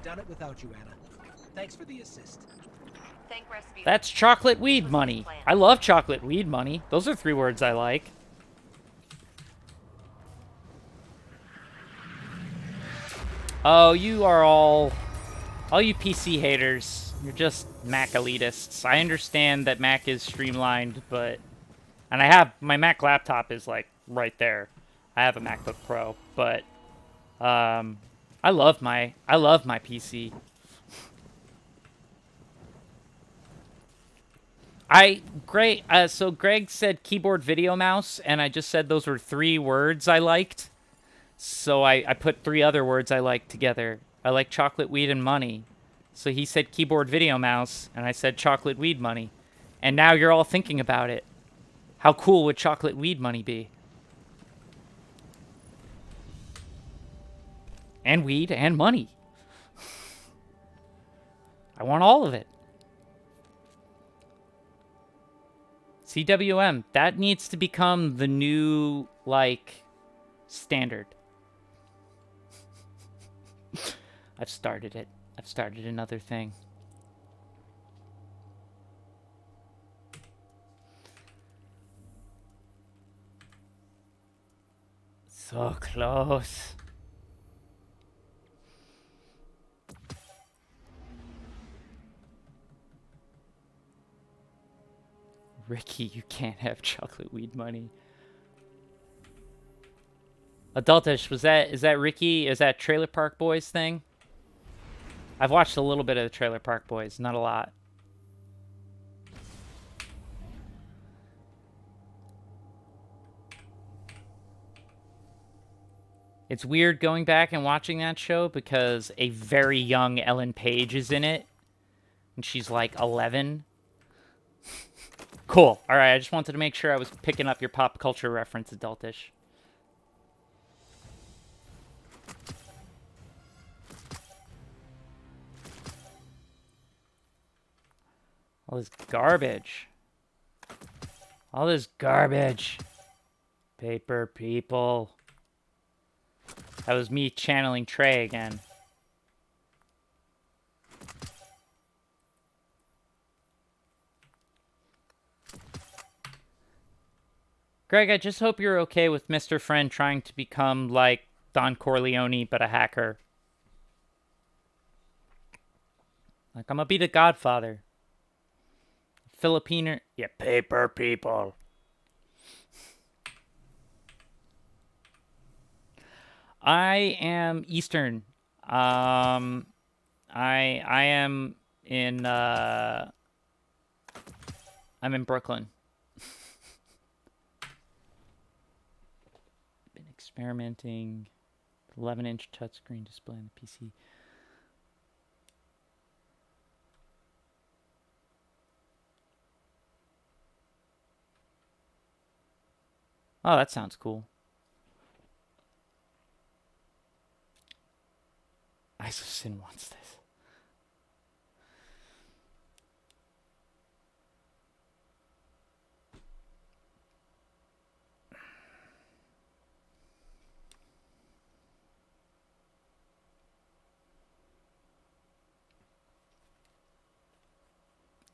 Done it without you, Anna. Thanks for the assist. That's chocolate weed money. I love chocolate weed money. Those are 3 words I like. Oh, you are all you PC haters. You're just Mac elitists. I understand that Mac is streamlined, but and I have my Mac laptop is like right there. I have a MacBook Pro, but I love my PC. So Greg said keyboard video mouse, and I just said those were 3 words I liked. So I put 3 other words I liked together. I like chocolate, weed, and money. So he said keyboard video mouse, and I said chocolate, weed, money. And now you're all thinking about it. How cool would chocolate, weed, money be? And weed and money. I want all of it. CWM, that needs to become the new, like, standard. I've started it. I've started another thing. So close. Ricky, you can't have chocolate weed money. Adultish, is that Ricky? Is that Trailer Park Boys thing? I've watched a little bit of the Trailer Park Boys, not a lot. It's weird going back and watching that show because a very young Ellen Page is in it. And she's like 11. Cool. Alright, I just wanted to make sure I was picking up your pop culture reference, Adultish. All this garbage. All this garbage. Paper people. That was me channeling Trey again. Greg, I just hope you're okay with Mr. Friend trying to become like Don Corleone, but a hacker. Like, I'm gonna be the Godfather. Filipino. Yeah, paper people. I am Eastern. I am in I'm in Brooklyn. Been experimenting. 11-inch touchscreen display on the PC. Oh, that sounds cool. Isosin wants this.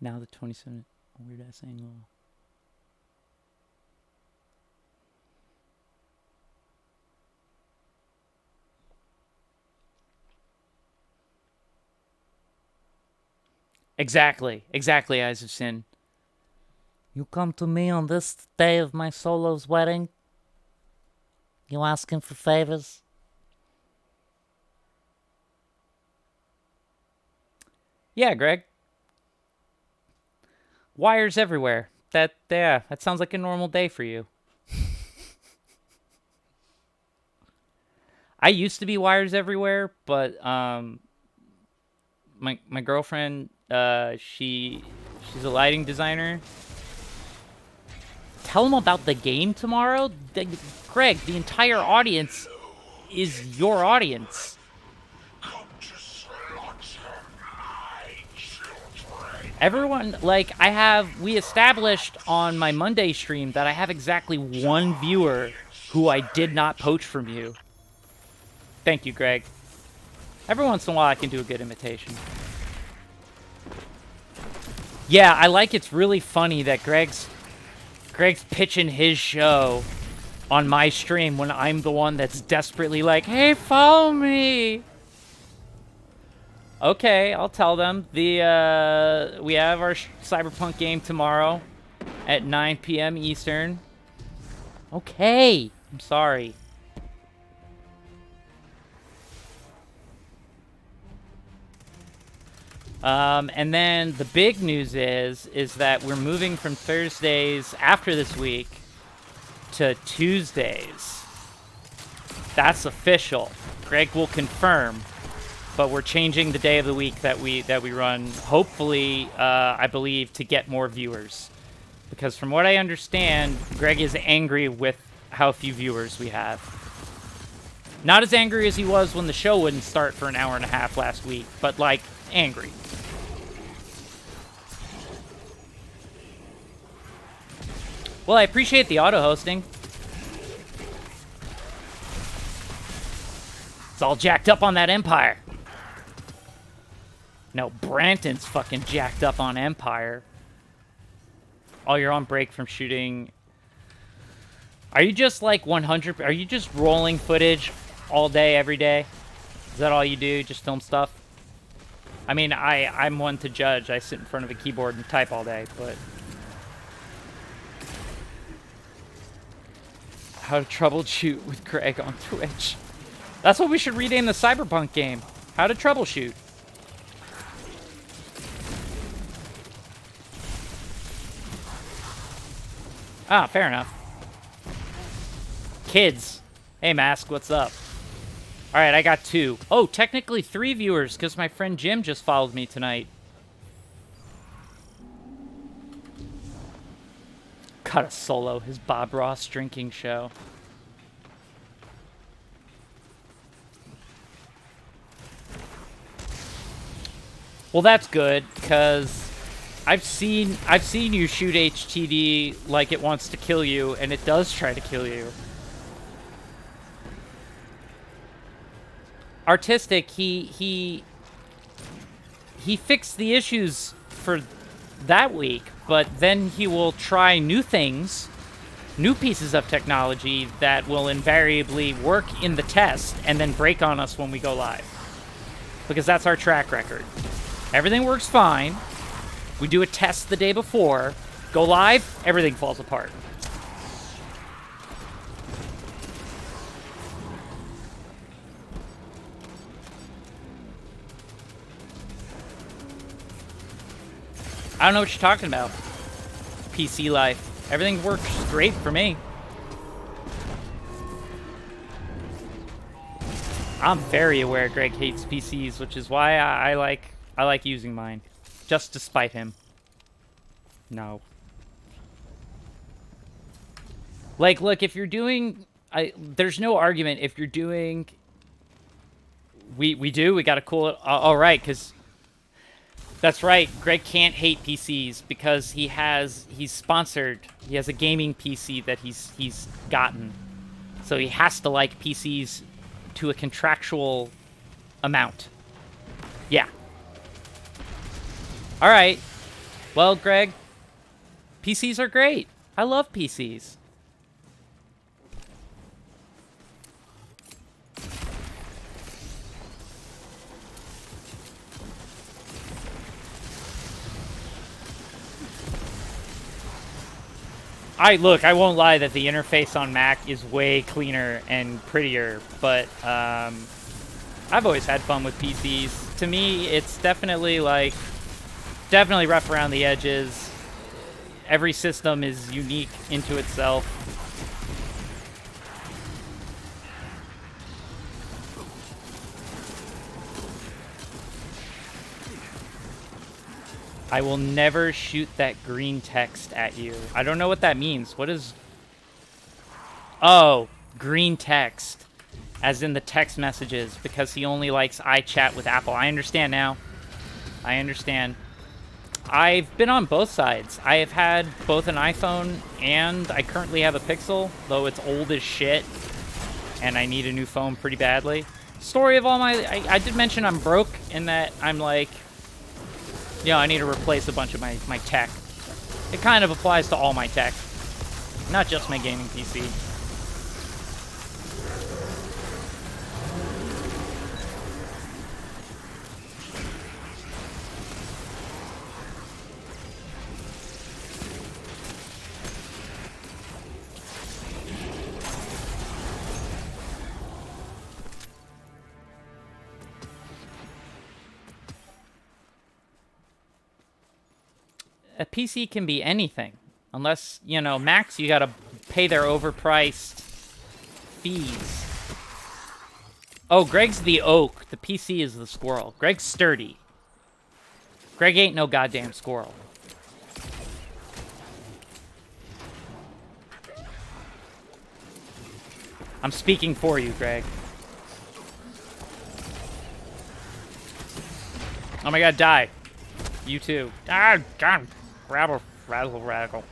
Now the 27 weird ass angle. Exactly, Eyes of Sin. You come to me on this day of my solo's wedding? You asking for favors? Yeah, Greg. Wires everywhere. That sounds like a normal day for you. I used to be wires everywhere, but my girlfriend, she's a lighting designer. Tell them about the game tomorrow. Greg, the entire audience is your audience. Everyone, like, we established on my Monday stream that I have exactly one viewer who I did not poach from you. Thank you, Greg. Every once in a while I can do a good imitation. Yeah, I like it's really funny that Greg's pitching his show on my stream when I'm the one that's desperately like, hey, follow me. Okay, I'll tell them. We have our Cyberpunk game tomorrow at 9 p.m. Eastern. Okay, I'm sorry. And then the big news is that we're moving from Thursdays after this week to Tuesdays. That's official. Greg will confirm. But we're changing the day of the week that we run, hopefully, I believe, to get more viewers. Because from what I understand, Greg is angry with how few viewers we have. Not as angry as he was when the show wouldn't start for an hour and a half last week, but, like, angry. Well, I appreciate the auto-hosting. It's all jacked up on that Empire. No, Branton's fucking jacked up on Empire. Oh, you're on break from shooting. Are you just like 100? Are you just rolling footage all day, every day? Is that all you do? Just film stuff? I mean, I'm one to judge. I sit in front of a keyboard and type all day, but... How to troubleshoot with Greg on Twitch. That's what we should rename the Cyberpunk game. How to troubleshoot. Ah, fair enough. Kids. Hey, Mask, what's up? Alright, I got 2. Oh, technically 3 viewers, because my friend Jim just followed me tonight. Got a solo, his Bob Ross drinking show. Well, that's good, because I've seen you shoot HTD like it wants to kill you, and it does try to kill you. Artistic, he fixed the issues for that week, but then he will try new things, new pieces of technology that will invariably work in the test and then break on us when we go live. Because that's our track record. Everything works fine. We do a test the day before, go live, everything falls apart. I don't know what you're talking about. PC life. Everything works great for me. I'm very aware Greg hates PCs, which is why I like using mine. Just to spite him. No. Like, look, if you're doing... there's no argument if you're doing... We gotta cool it... all right, because... That's right, Greg can't hate PCs because he's sponsored. He has a gaming PC that he's gotten. So he has to like PCs to a contractual amount. Yeah. All right. Well, Greg, PCs are great. I love PCs. I won't lie that the interface on Mac is way cleaner and prettier, but I've always had fun with PCs. To me, it's definitely rough around the edges. Every system is unique into itself. I will never shoot that green text at you. I don't know what that means. What is... Oh, green text. As in the text messages, because he only likes iChat with Apple. I understand now. I understand. I've been on both sides. I have had both an iPhone and I currently have a Pixel, though it's old as shit. And I need a new phone pretty badly. Story of all my... I did mention I'm broke in that I'm like... Yeah, I need to replace a bunch of my tech. It kind of applies to all my tech. Not just my gaming PC. A PC can be anything. Unless, you know, Macs, you gotta pay their overpriced fees. Oh, Greg's the oak. The PC is the squirrel. Greg's sturdy. Greg ain't no goddamn squirrel. I'm speaking for you, Greg. Oh my god, die. You too. Ah, God. Razzle, radical.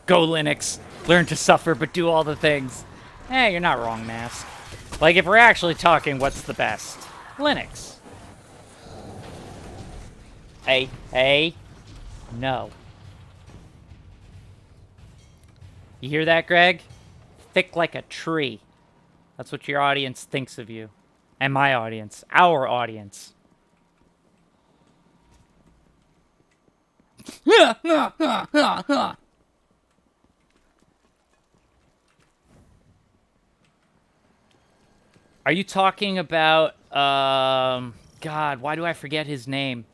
Go Linux. Learn to suffer, but do all the things. Eh, you're not wrong, Mask. Like, if we're actually talking what's the best, Linux. Hey. No. You hear that, Greg? Thick like a tree. That's what your audience thinks of you. And my audience. Our audience. Are you talking about, God, why do I forget his name?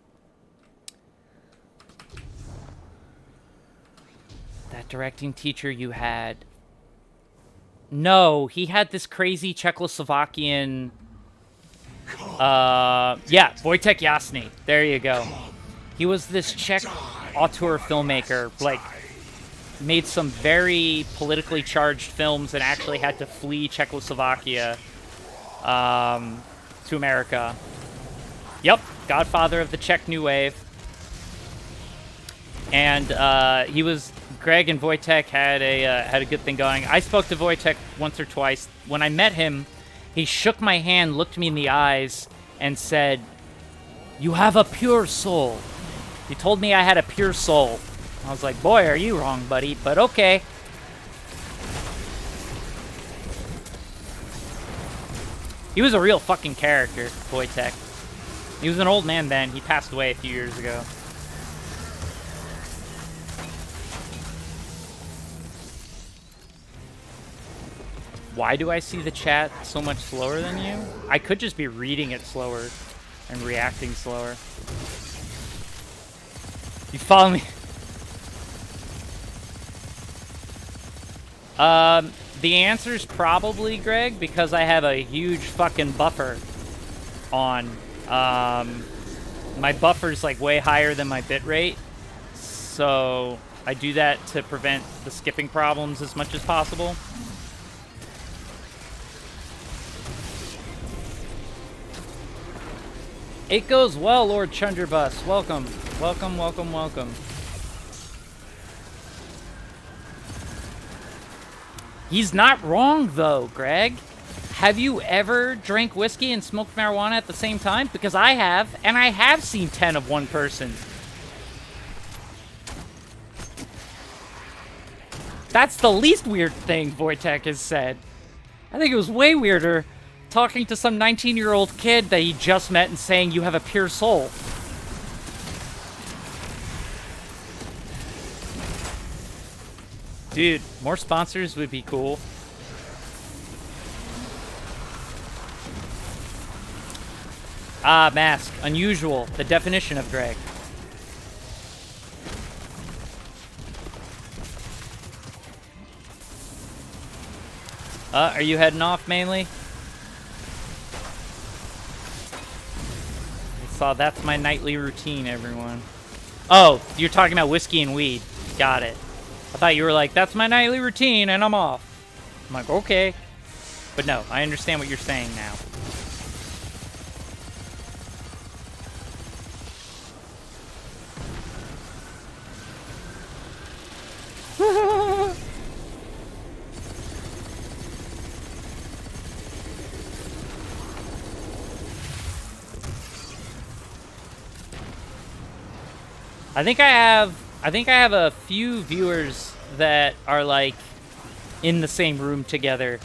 That directing teacher you had. No, he had this crazy Czechoslovakian... yeah, Wojtek Jasny. There you go. He was this Czech auteur filmmaker, like, made some very politically charged films and actually had to flee Czechoslovakia to America. Yep, godfather of the Czech New Wave. And Greg and Wojtek had a good thing going. I spoke to Wojtek once or twice. When I met him, he shook my hand, looked me in the eyes, and said, "You have a pure soul." He told me I had a pure soul. I was like, boy, are you wrong, buddy, but okay. He was a real fucking character, Wojtek. He was an old man then. He passed away a few years ago. Why do I see the chat so much slower than you? I could just be reading it slower and reacting slower. You follow me? The answer's probably, Greg, because I have a huge fucking buffer on. My buffer's like way higher than my bitrate, so I do that to prevent the skipping problems as much as possible. It goes well, Lord Chunderbus. Welcome. Welcome, welcome, welcome. He's not wrong, though, Greg. Have you ever drank whiskey and smoked marijuana at the same time? Because I have, and I have seen 10 of one person. That's the least weird thing Wojtek has said. I think it was way weirder talking to some 19-year-old kid that he just met and saying you have a pure soul. Dude, more sponsors would be cool. Ah, mask. Unusual. The definition of Greg. Are you heading off mainly? I saw that's my nightly routine, everyone. Oh, you're talking about whiskey and weed. Got it. I thought you were like, that's my nightly routine and I'm off. I'm like, okay. But no, I understand what you're saying now. I think I have a few viewers that are like in the same room together.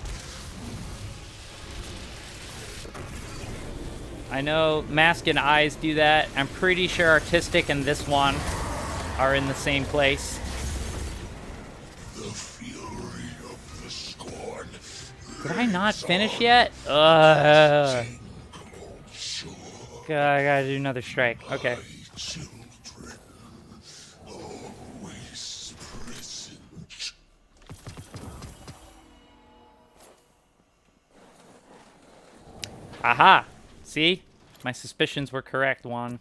I know Mask and Eyes do that. I'm pretty sure Artistic and this one are in the same place. The fury of the scorn. Did I not finish yet? God, I gotta do another strike. Okay. Aha! See? My suspicions were correct, Juan.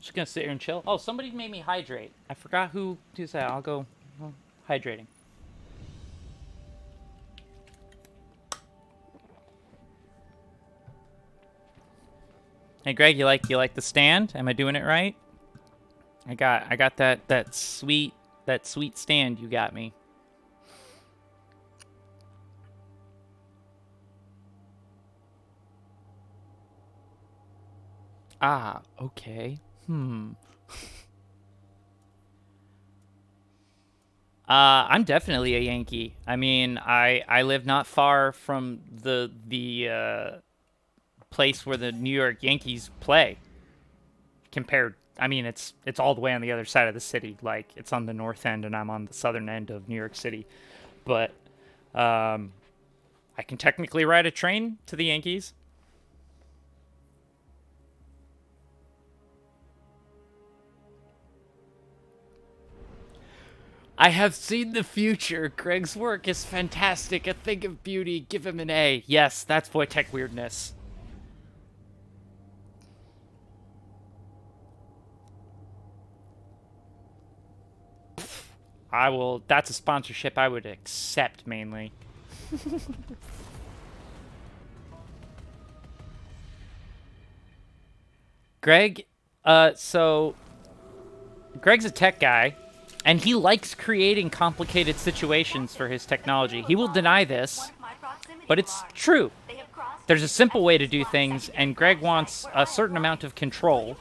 Just gonna sit here and chill. Oh, somebody made me hydrate. I forgot who did that. I'll go hydrating. Hey Greg, you like the stand? Am I doing it right? I got that sweet stand you got me. Ah, okay. I'm definitely a Yankee. I mean, I live not far from the place where the New York Yankees play. Compared, I mean, it's all the way on the other side of the city. Like, it's on the north end and I'm on the southern end of New York City. But I can technically ride a train to the Yankees. I have seen the future. Greg's work is fantastic. A thing of beauty. Give him an A. Yes, that's Wojtek weirdness. I will. That's a sponsorship I would accept mainly. Greg, so Greg's a tech guy, and he likes creating complicated situations for his technology. He will deny this, but it's true. There's a simple way to do things, and Greg wants a certain amount of control,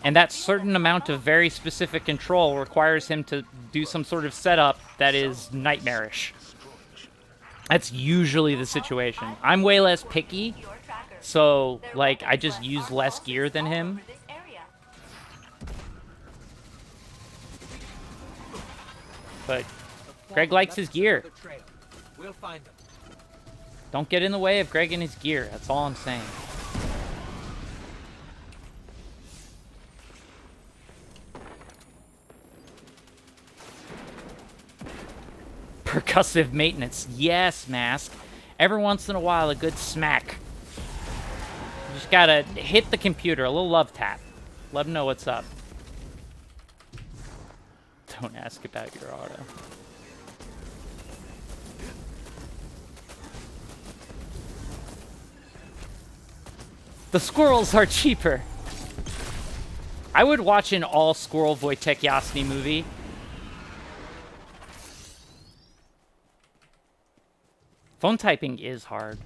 and that certain amount of very specific control requires him to do some sort of setup that is nightmarish. That's usually the situation. I'm way less picky, so, like, I just use less gear than him. But Greg likes his gear. We'll find them. Don't get in the way of Greg and his gear. That's all I'm saying. Percussive maintenance. Yes, Mask. Every once in a while, a good smack. You just gotta hit the computer. A little love tap. Let him know what's up. Don't ask about your auto. The squirrels are cheaper. I would watch an all-squirrel Wojtek Jasny movie. Phone typing is hard.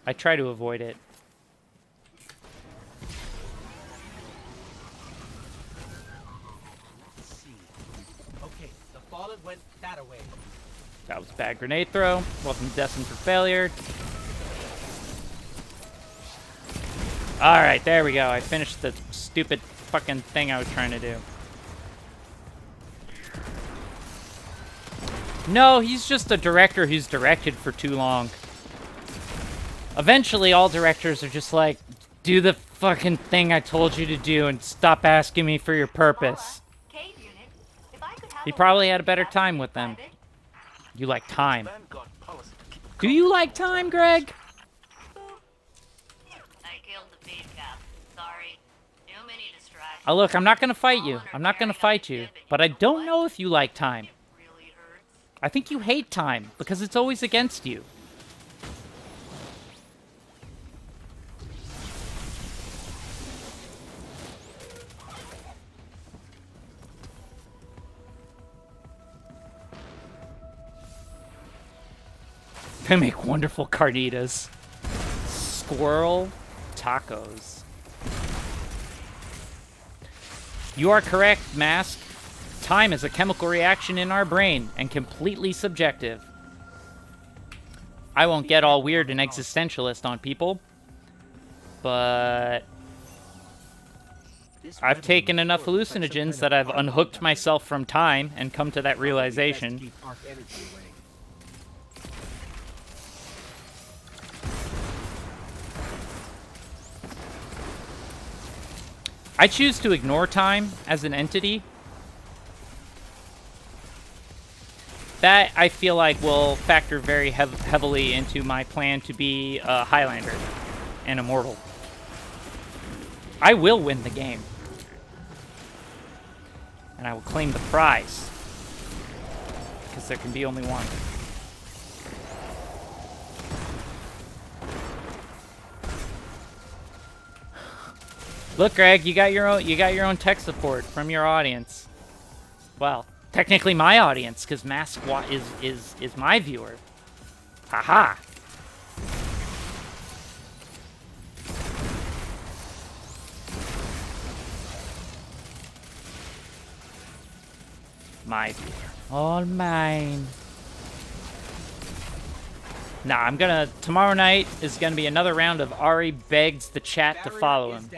I try to avoid it. Let's see. Okay, the fallen went that away. That was a bad grenade throw. Wasn't destined for failure. Alright, there we go. I finished the stupid fucking thing I was trying to do. No, he's just a director who's directed for too long. Eventually, all directors are just like, do the fucking thing I told you to do and stop asking me for your purpose. He probably had a better time with them. You like time. Do you like time, Greg? Oh, look, I'm not going to fight you. I'm not going to fight you. But I don't know if you like time. I think you hate time, because it's always against you. They make wonderful carnitas. Squirrel tacos. You are correct, Mask. Time is a chemical reaction in our brain, and completely subjective. I won't get all weird and existentialist on people, but I've taken enough hallucinogens that I've unhooked myself from time and come to that realization. I choose to ignore time as an entity. That, I feel like, will factor very heavily into my plan to be a Highlander and immortal. I will win the game. And I will claim the prize. Because there can be only one. Look, Greg, you got your own tech support from your audience. Well, technically my audience, because Mask is my viewer. Haha. My viewer. All mine. Nah, I'm gonna... Tomorrow night is gonna be another round of Ari begs the chat to follow him.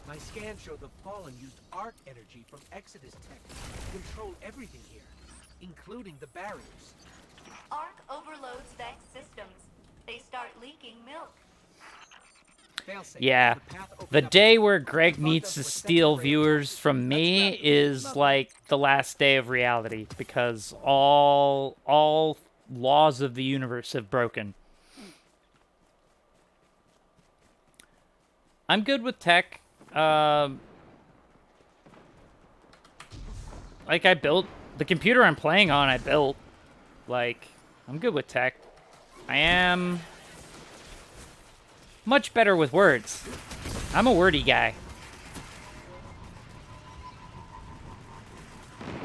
My scan showed the Fallen used arc energy from Exodus tech to control everything here, including the barriers. Arc overloads Vex systems. They start leaking milk. Failsafe. Yeah. The path opened The up day ahead. where Greg Bugged needs us to with steal second viewers from me is like the last day of reality, because all laws of the universe have broken. I'm good with tech. Like, I built the computer I'm playing on. I built. Like, I'm good with tech. I am much better with words. I'm a wordy guy.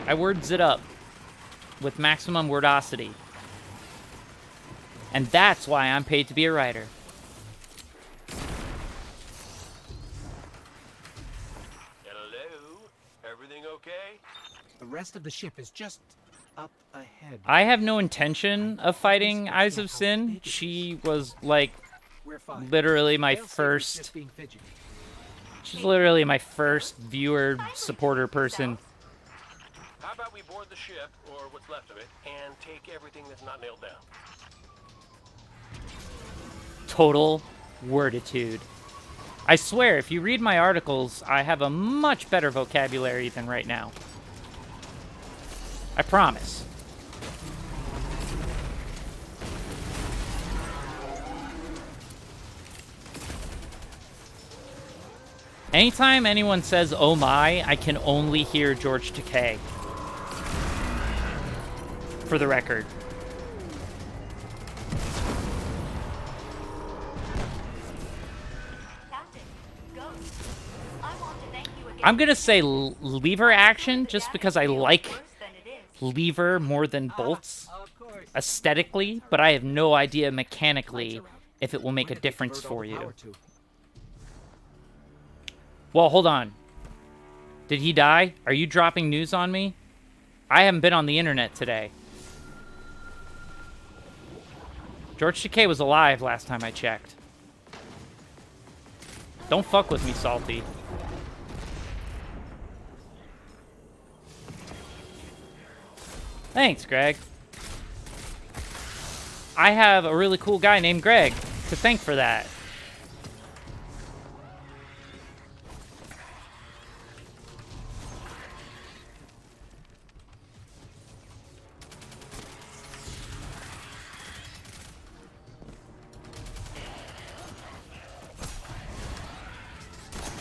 I words it up with maximum wordosity. And that's why I'm paid to be a writer. Hello? Everything okay? The rest of the ship is just up ahead. I have no intention of fighting Eyes of Sin. She was, like, We're fine. literally my Failsafe was first... just being fidgety. She's literally my first viewer, supporter person. How about we board the ship, or what's left of it, and take everything that's not nailed down? Total worditude. I swear, if you read my articles, I have a much better vocabulary than right now. I promise. Anytime anyone says, oh my, I can only hear George Takei. For the record. Captain, Ghost, I want to thank you again. I'm gonna say lever action just because I like Worse than it is. lever more than bolts Of course. aesthetically, but I have no idea mechanically if it will make a Where did they difference divert all for the you. power to? Well, hold on. Did he die? Are you dropping news on me? I haven't been on the internet today. George Takei was alive last time I checked. Don't fuck with me, Salty. Thanks, Greg. I have a really cool guy named Greg to thank for that.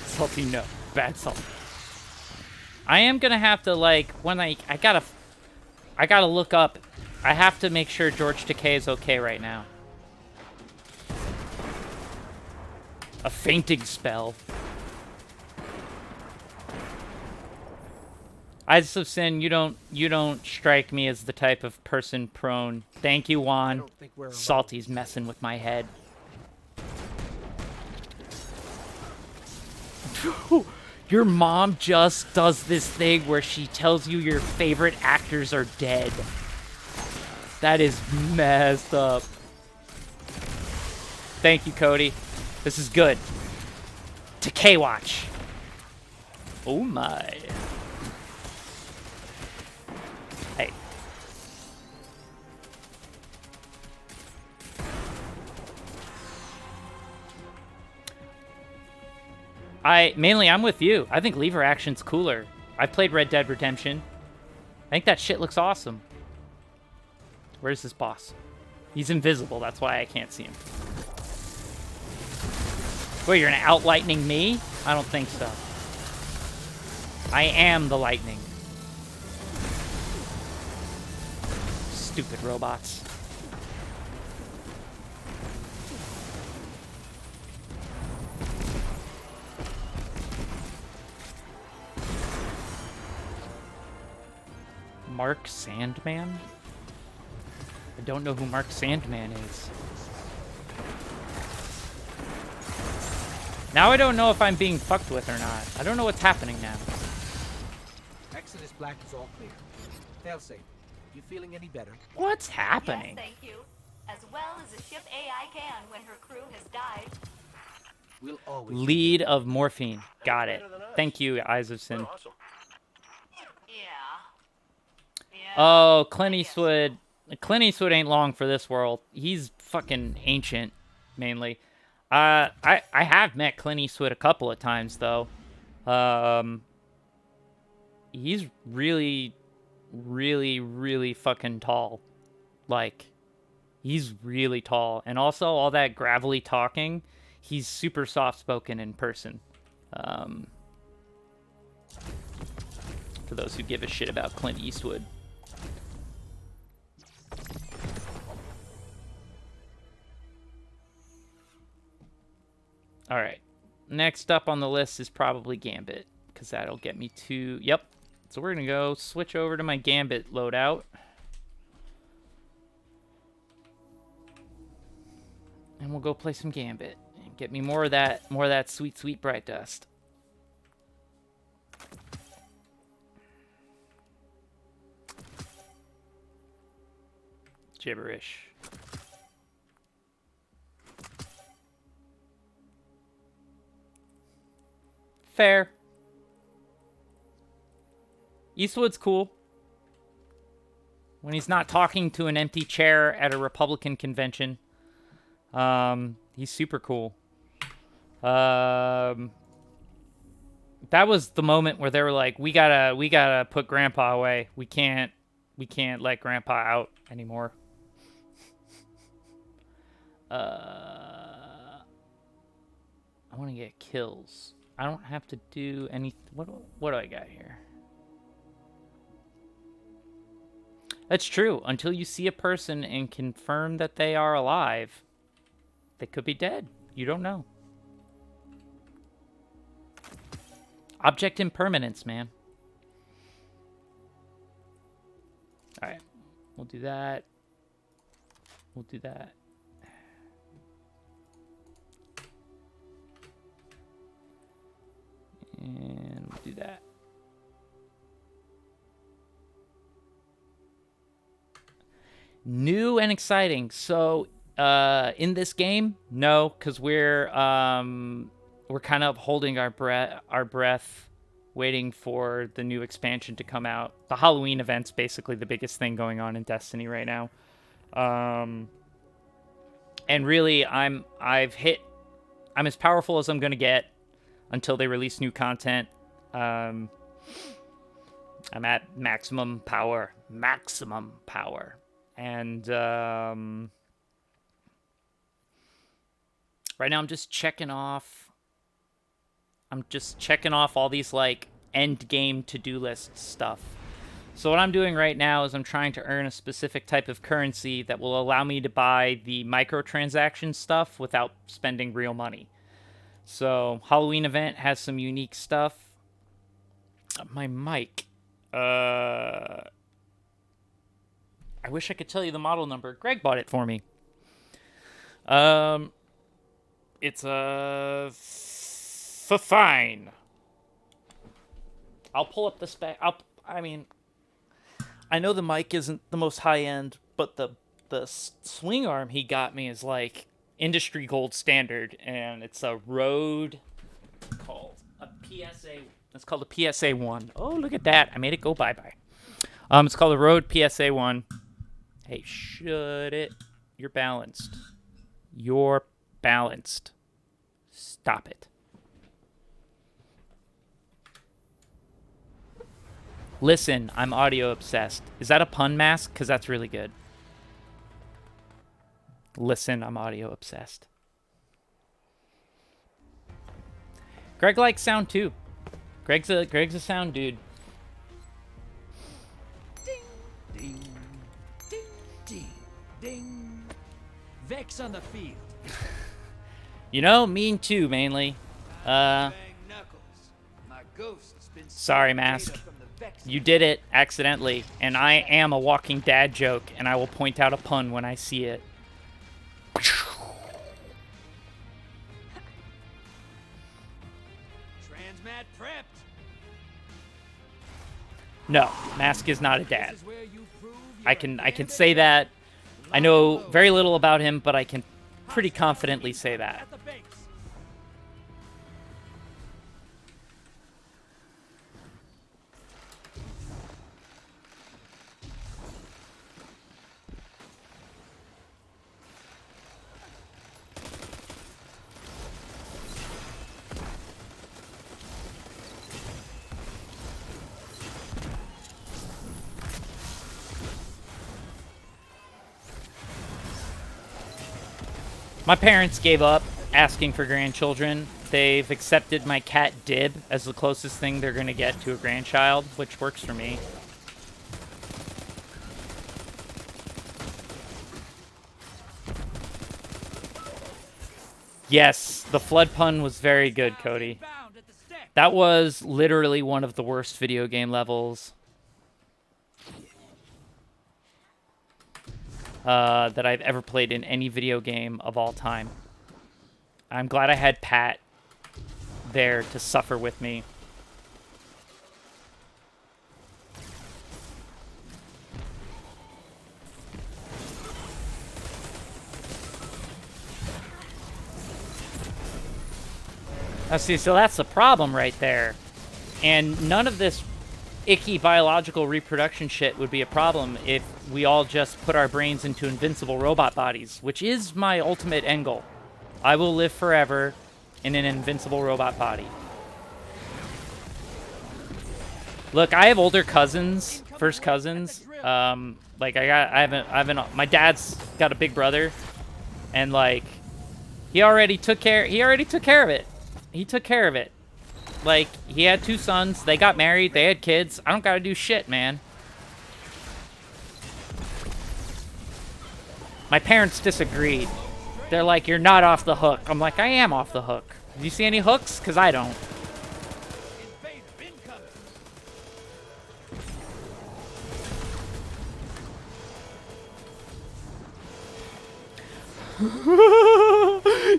Salty, no. Bad Salty. I am gonna have to, like, when I gotta look up. I have to make sure George Takei is okay right now. A fainting spell. Eyes of Sin, you don't strike me as the type of person prone. Thank you, I Juan. don't think we're alone. Salty's messing with my head. Your mom just does this thing where she tells you your favorite actors are dead. That is messed up. Thank you, Cody. This is good. Takei Watch. Oh my. Hey. I'm with you. I think lever action's cooler. I played Red Dead Redemption. I think that shit looks awesome. Where's this boss? He's invisible, that's why I can't see him. Wait, you're gonna out-lightning me? I don't think so. I am the lightning. Stupid robots. Mark Sandman? I don't know who Mark Sandman is. Now I don't know if I'm being fucked with or not. I don't know what's happening now. Exodus Black is all clear. Failsafe, you feeling any better? What's happening? Yes, thank you. As well as a ship AI can when her crew has died. We'll always Lead of morphine. Got it. Thank you, Eyes of Sin. Awesome. Yeah. Oh, Clint Eastwood. Clint Eastwood ain't long for this world. He's fucking ancient, mainly. I have met Clint Eastwood a couple of times though. He's really, really, really fucking tall. Like, he's really tall, and also all that gravelly talking. He's super soft-spoken in person. For those who give a shit about Clint Eastwood. Alright. Next up on the list is probably Gambit, because that'll get me to... Yep. So we're going to go switch over to my Gambit loadout. And we'll go play some Gambit. And get me more of that sweet, sweet bright dust. Gibberish. Fair. Eastwood's cool. When he's not talking to an empty chair at a Republican convention. He's super cool. That was the moment where they were like, we gotta put Grandpa away. We can't let Grandpa out anymore. I want to get kills. I don't have to do any... What do I got here? That's true. Until you see a person and confirm that they are alive, they could be dead. You don't know. Object impermanence, man. Alright. We'll do that. We'll do that. And we'll do that. New and exciting. So, in this game, no, because we're kind of holding our breath, waiting for the new expansion to come out. The Halloween event's basically the biggest thing going on in Destiny right now. And really, I'm as powerful as I'm gonna get until they release new content. I'm at maximum power. And right now I'm just checking off all these like end game to-do list stuff. So what I'm doing right now is I'm trying to earn a specific type of currency that will allow me to buy the microtransaction stuff without spending real money. So Halloween event has some unique stuff. My mic. I wish I could tell you the model number. Greg bought it for me. It's a fine. I'll pull up the spec. I know the mic isn't the most high end, but the swing arm he got me is like industry gold standard, and it's a Rode called a PSA. It's called a PSA 1. Oh, look at that! I made it go bye-bye. It's called a Rode PSA 1. Hey, shut it. You're balanced. You're balanced. Stop it. Listen, I'm audio obsessed. Is that a pun mask? Because that's really good. Listen, I'm audio obsessed. Greg likes sound too. Greg's a sound dude. Ding, ding, ding, ding. Vex on the field. You know, mean too, mainly. Sorry, Mask. You did it accidentally, and I am a walking dad joke, and I will point out a pun when I see it. Transmat prepped. No, Mask is not a dad. I can say that. I know very little about him, but I can pretty confidently say that. My parents gave up asking for grandchildren. They've accepted my cat Dib as the closest thing they're going to get to a grandchild, which works for me. Yes, the flood pun was very good, Cody. That was literally one of the worst video game levels that I've ever played in any video game of all time. I'm glad I had Pat there to suffer with me. Now see, so that's the problem right there. And none of this icky biological reproduction shit would be a problem if we all just put our brains into invincible robot bodies, which is my ultimate end goal. I will live forever in an invincible robot body. Look, I have older cousins, first cousins. Like I haven't. My dad's got a big brother, and like, he already took care of it. He took care of it. Like, he had 2 sons. They got married. They had kids. I don't gotta do shit, man. My parents disagreed. They're like, you're not off the hook. I'm like, I am off the hook. Do you see any hooks? Because I don't.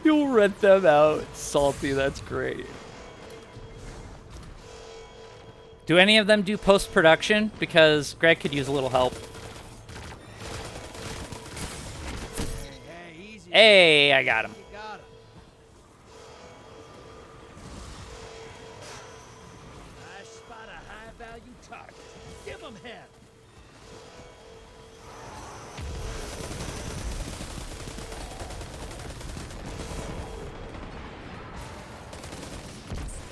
You'll rent them out. Salty, that's great. Do any of them do post-production? Because Greg could use a little help. Hey, I got him. I spot a high-value target. Give him hell.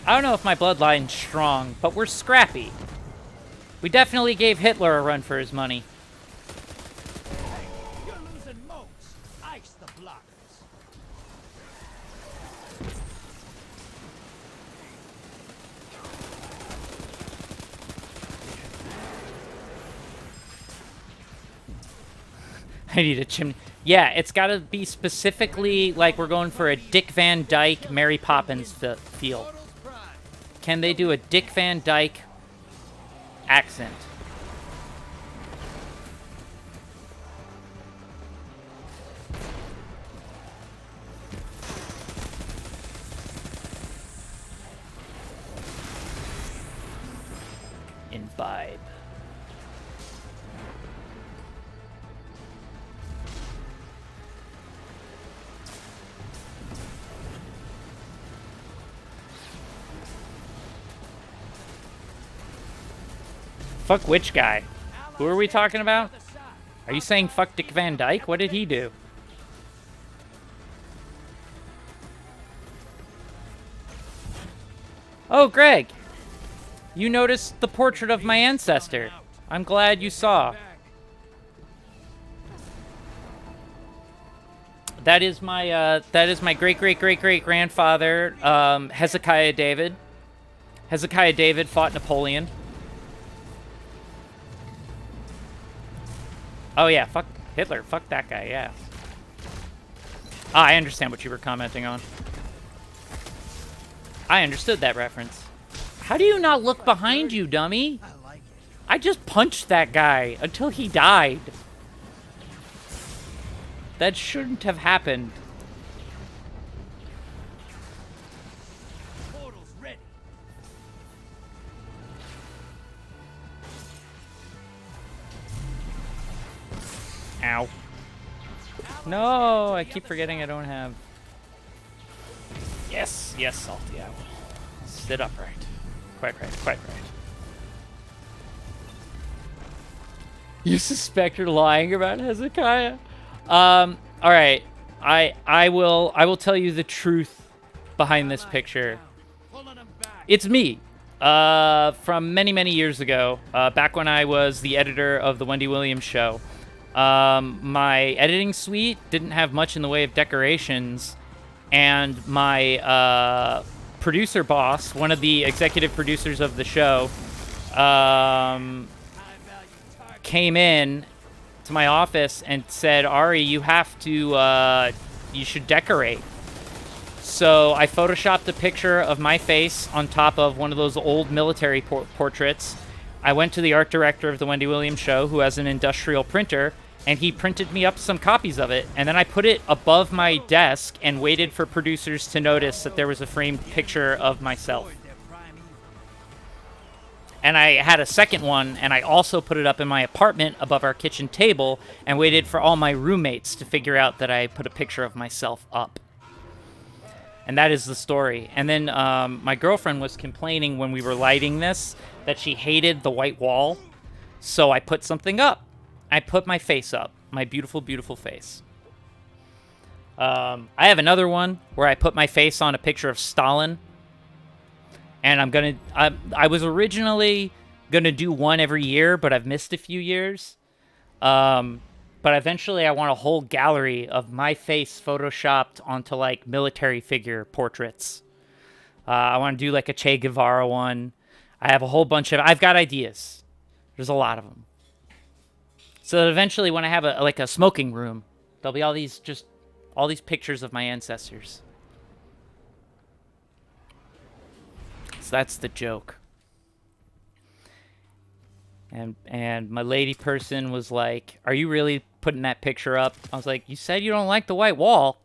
I don't know if my bloodline's strong, but we're scrappy. We definitely gave Hitler a run for his money. Hey, you're losing motes. Ice the blockers. I need a chimney. Yeah, it's got to be specifically like we're going for a Dick Van Dyke, Mary Poppins feel. Can they do a Dick Van Dyke accent? Imbibe. Fuck which guy? Who are we talking about? Are you saying fuck Dick Van Dyke? What did he do? Oh, Greg! You noticed the portrait of my ancestor. I'm glad you saw. That is my great grandfather, Hezekiah David. Hezekiah David fought Napoleon. Oh yeah, fuck Hitler. Fuck that guy, yeah. Ah, I understand what you were commenting on. I understood that reference. How do you not look behind you, dummy? I just punched that guy until he died. That shouldn't have happened. Portal's ready. Ow. No, I keep forgetting I don't have... Yes, yes, Salty, I will. Sit upright. Quite right, quite right. You suspect you're lying about Hezekiah? Alright. I will tell you the truth behind this picture. It's me. From many, many years ago, back when I was the editor of the Wendy Williams show. My editing suite didn't have much in the way of decorations, and my producer boss, one of the executive producers of the show, came in to my office and said, Ari, you have to, you should decorate. So I photoshopped a picture of my face on top of one of those old military portraits. I went to the art director of the Wendy Williams show, who has an industrial printer, and he printed me up some copies of it. And then I put it above my desk and waited for producers to notice that there was a framed picture of myself. And I had a second one, and I also put it up in my apartment above our kitchen table and waited for all my roommates to figure out that I put a picture of myself up. And that is the story. And then my girlfriend was complaining when we were lighting this that she hated the white wall. So I put something up. I put my face up. My beautiful, beautiful face. I have another one where I put my face on a picture of Stalin. And I was originally going to do one every year, but I've missed a few years. But eventually I want a whole gallery of my face photoshopped onto, like, military figure portraits. I want to do, like, a Che Guevara one. I have a whole bunch of... I've got ideas. There's a lot of them. So that eventually when I have a smoking room, there'll be all these pictures of my ancestors. So that's the joke. And my lady person was like, are you really putting that picture up? I was like, you said you don't like the white wall.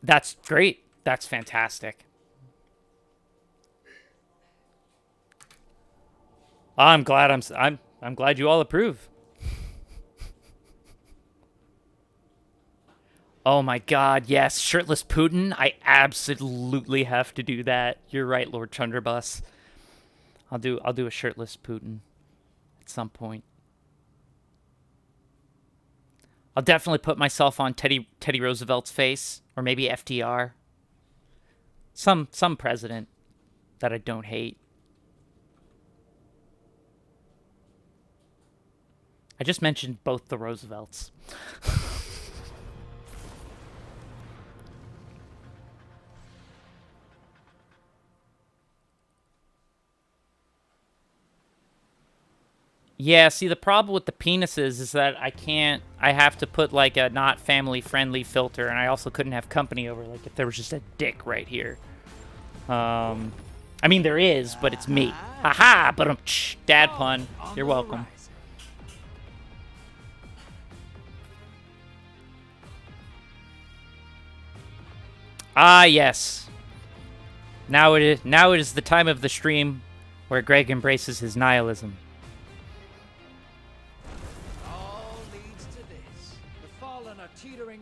That's great. That's fantastic. I'm glad I'm glad you all approve. Oh my god, yes, shirtless Putin. I absolutely have to do that. You're right, Lord Chunderbus. I'll do a shirtless Putin at some point. I'll definitely put myself on Teddy Roosevelt's face, or maybe FDR. Some president that I don't hate. I just mentioned both the Roosevelts. Yeah, see, the problem with the penises is that I have to put, like, a not family-friendly filter, and I also couldn't have company over, like, if there was just a dick right here. I mean, there is, but it's me. Haha, but dad pun. You're welcome. Ah, yes. Now it is the time of the stream where Greg embraces his nihilism.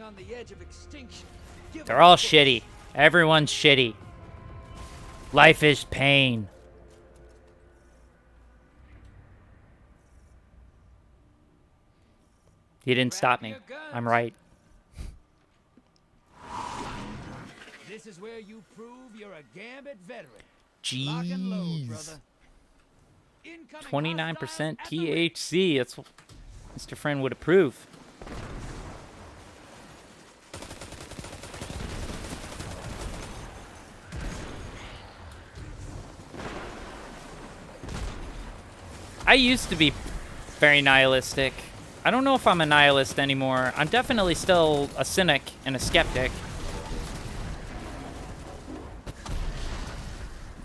On the edge of extinction. They're all shitty. Everyone's shitty. Life is pain. You didn't stop me. I'm right. This is where you prove you're a Gambit veteran. Jeez. 29% THC. That's what Mr. Friend would approve. I used to be very nihilistic. I don't know if I'm a nihilist anymore. I'm definitely still a cynic and a skeptic.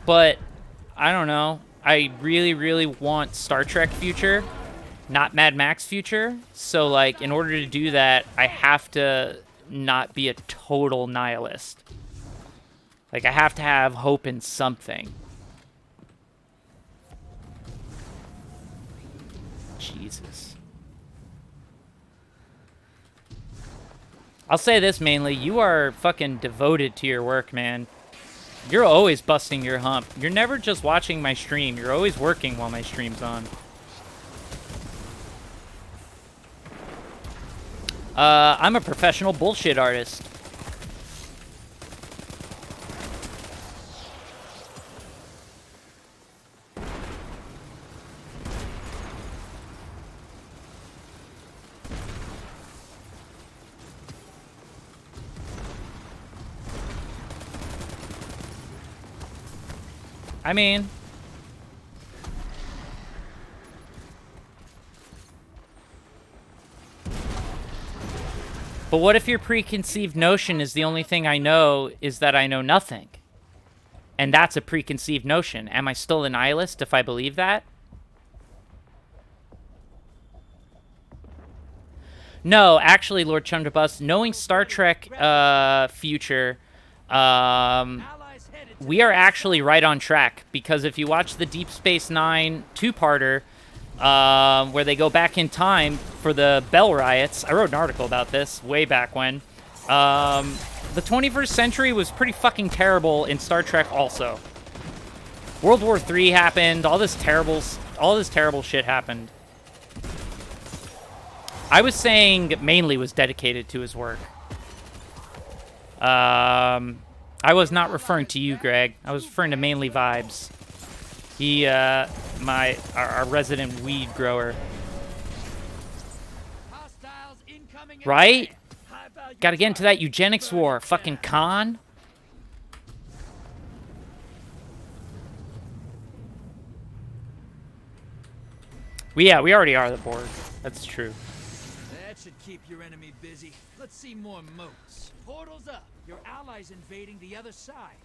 But, I don't know. I really, really want Star Trek future, not Mad Max future. So, like, in order to do that, I have to not be a total nihilist. Like, I have to have hope in something. Jesus. I'll say this mainly. You are fucking devoted to your work, man. You're always busting your hump. You're never just watching my stream. You're always working while my stream's on. I'm a professional bullshit artist. I mean... But what if your preconceived notion is the only thing I know is that I know nothing? And that's a preconceived notion. Am I still a nihilist if I believe that? No, actually, Lord Chandrabus, knowing Star Trek future, we are actually right on track. Because if you watch the Deep Space Nine two-parter, where they go back in time for the Bell riots. I wrote an article about this way back when. The 21st century was pretty fucking terrible in Star Trek also. World War III happened. All this terrible shit happened. I was saying Mainly was dedicated to his work. I was not referring to you, Greg. I was referring to Mainly Vibes. He, our resident weed grower. Right? Gotta get into that eugenics war. Fucking con. We already are the Borg. That's true. That should keep your enemy busy. Let's see more moats. Portals up. Your allies invading the other side.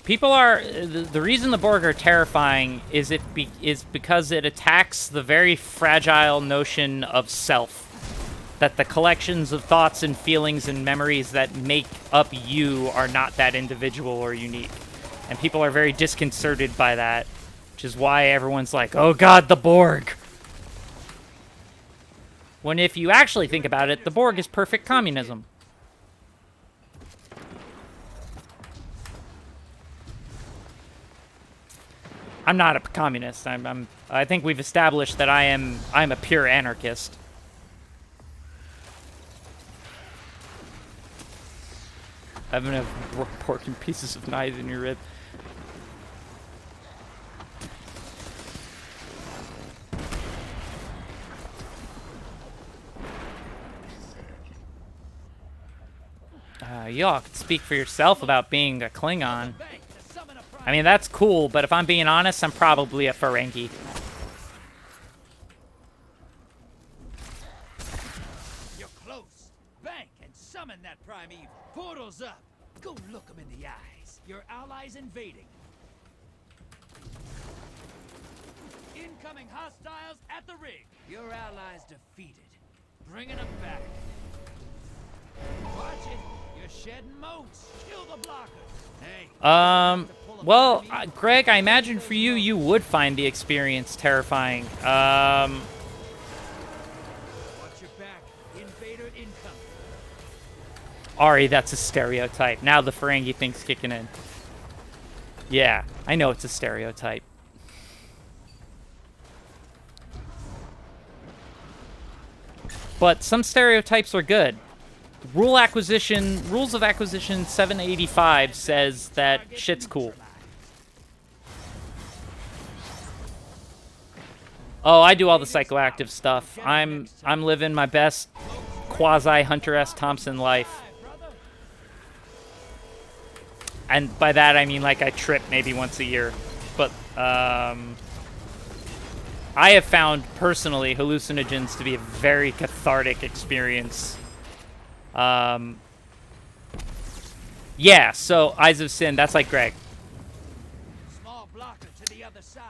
People are... The reason the Borg are terrifying is because it attacks the very fragile notion of self. That the collections of thoughts and feelings and memories that make up you are not that individual or unique. And people are very disconcerted by that. Which is why everyone's like, oh god, the Borg! When if you actually think about it, the Borg is perfect communism. I'm not a communist. I think we've established that I'm a pure anarchist. I haven't have pork and pieces of knives in your rib. Y'all can speak for yourself about being a Klingon. I mean, that's cool, but if I'm being honest, I'm probably a Ferengi. You're close. Bank and summon that primeval. Portals up. Go look them in the eyes. Your allies invading. Incoming hostiles at the rig. Your allies defeated. Bringing them back. Watch it. You're shedding moats. Kill the blockers. Hey. Well, Greg, I imagine for you, you would find the experience terrifying. Watch your back. Invader incoming. Ari, that's a stereotype. Now the Ferengi thing's kicking in. Yeah, I know it's a stereotype. But some stereotypes are good. Rules of Acquisition 785 says that shit's cool. Oh, I do all the psychoactive stuff. I'm living my best quasi Hunter S. Thompson life. And by that I mean like I trip maybe once a year. But I have found personally hallucinogens to be a very cathartic experience. Yeah, so Eyes of Sin, that's like Greg. Small blocker to the other side.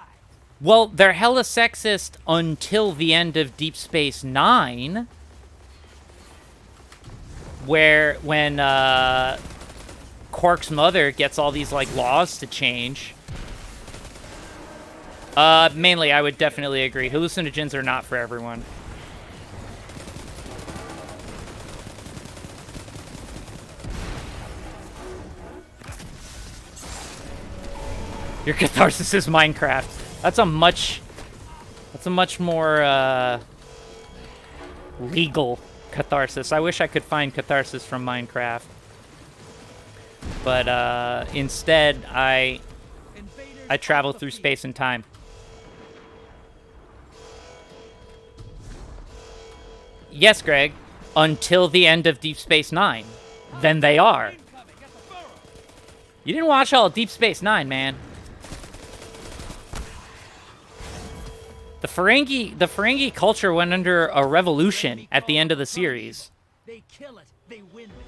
Well, they're hella sexist until the end of Deep Space Nine, when Quark's mother gets all these like laws to change. Mainly, I would definitely agree. Hallucinogens are not for everyone. Your catharsis is Minecraft. That's a much more legal catharsis. I wish I could find catharsis from Minecraft. But instead, I travel through space and time. Yes, Greg. Until the end of Deep Space Nine. Then they are. You didn't watch all of Deep Space Nine, man. The Ferengi culture went under a revolution at the end of the series. They kill it, they win this.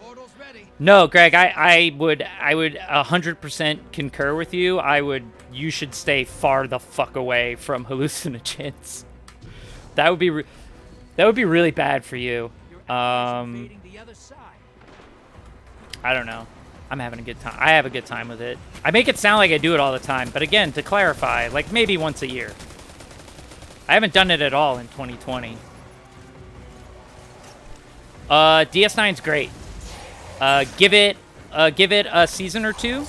Portal's ready. No, Greg, I would 100% concur with you. You should stay far the fuck away from hallucinogens. That would be really bad for you. Invading the other side. I don't know. I'm having a good time. I have a good time with it. I make it sound like I do it all the time, but again, to clarify, like maybe once a year. I haven't done it at all in 2020. DS9's great. Give it a season or two,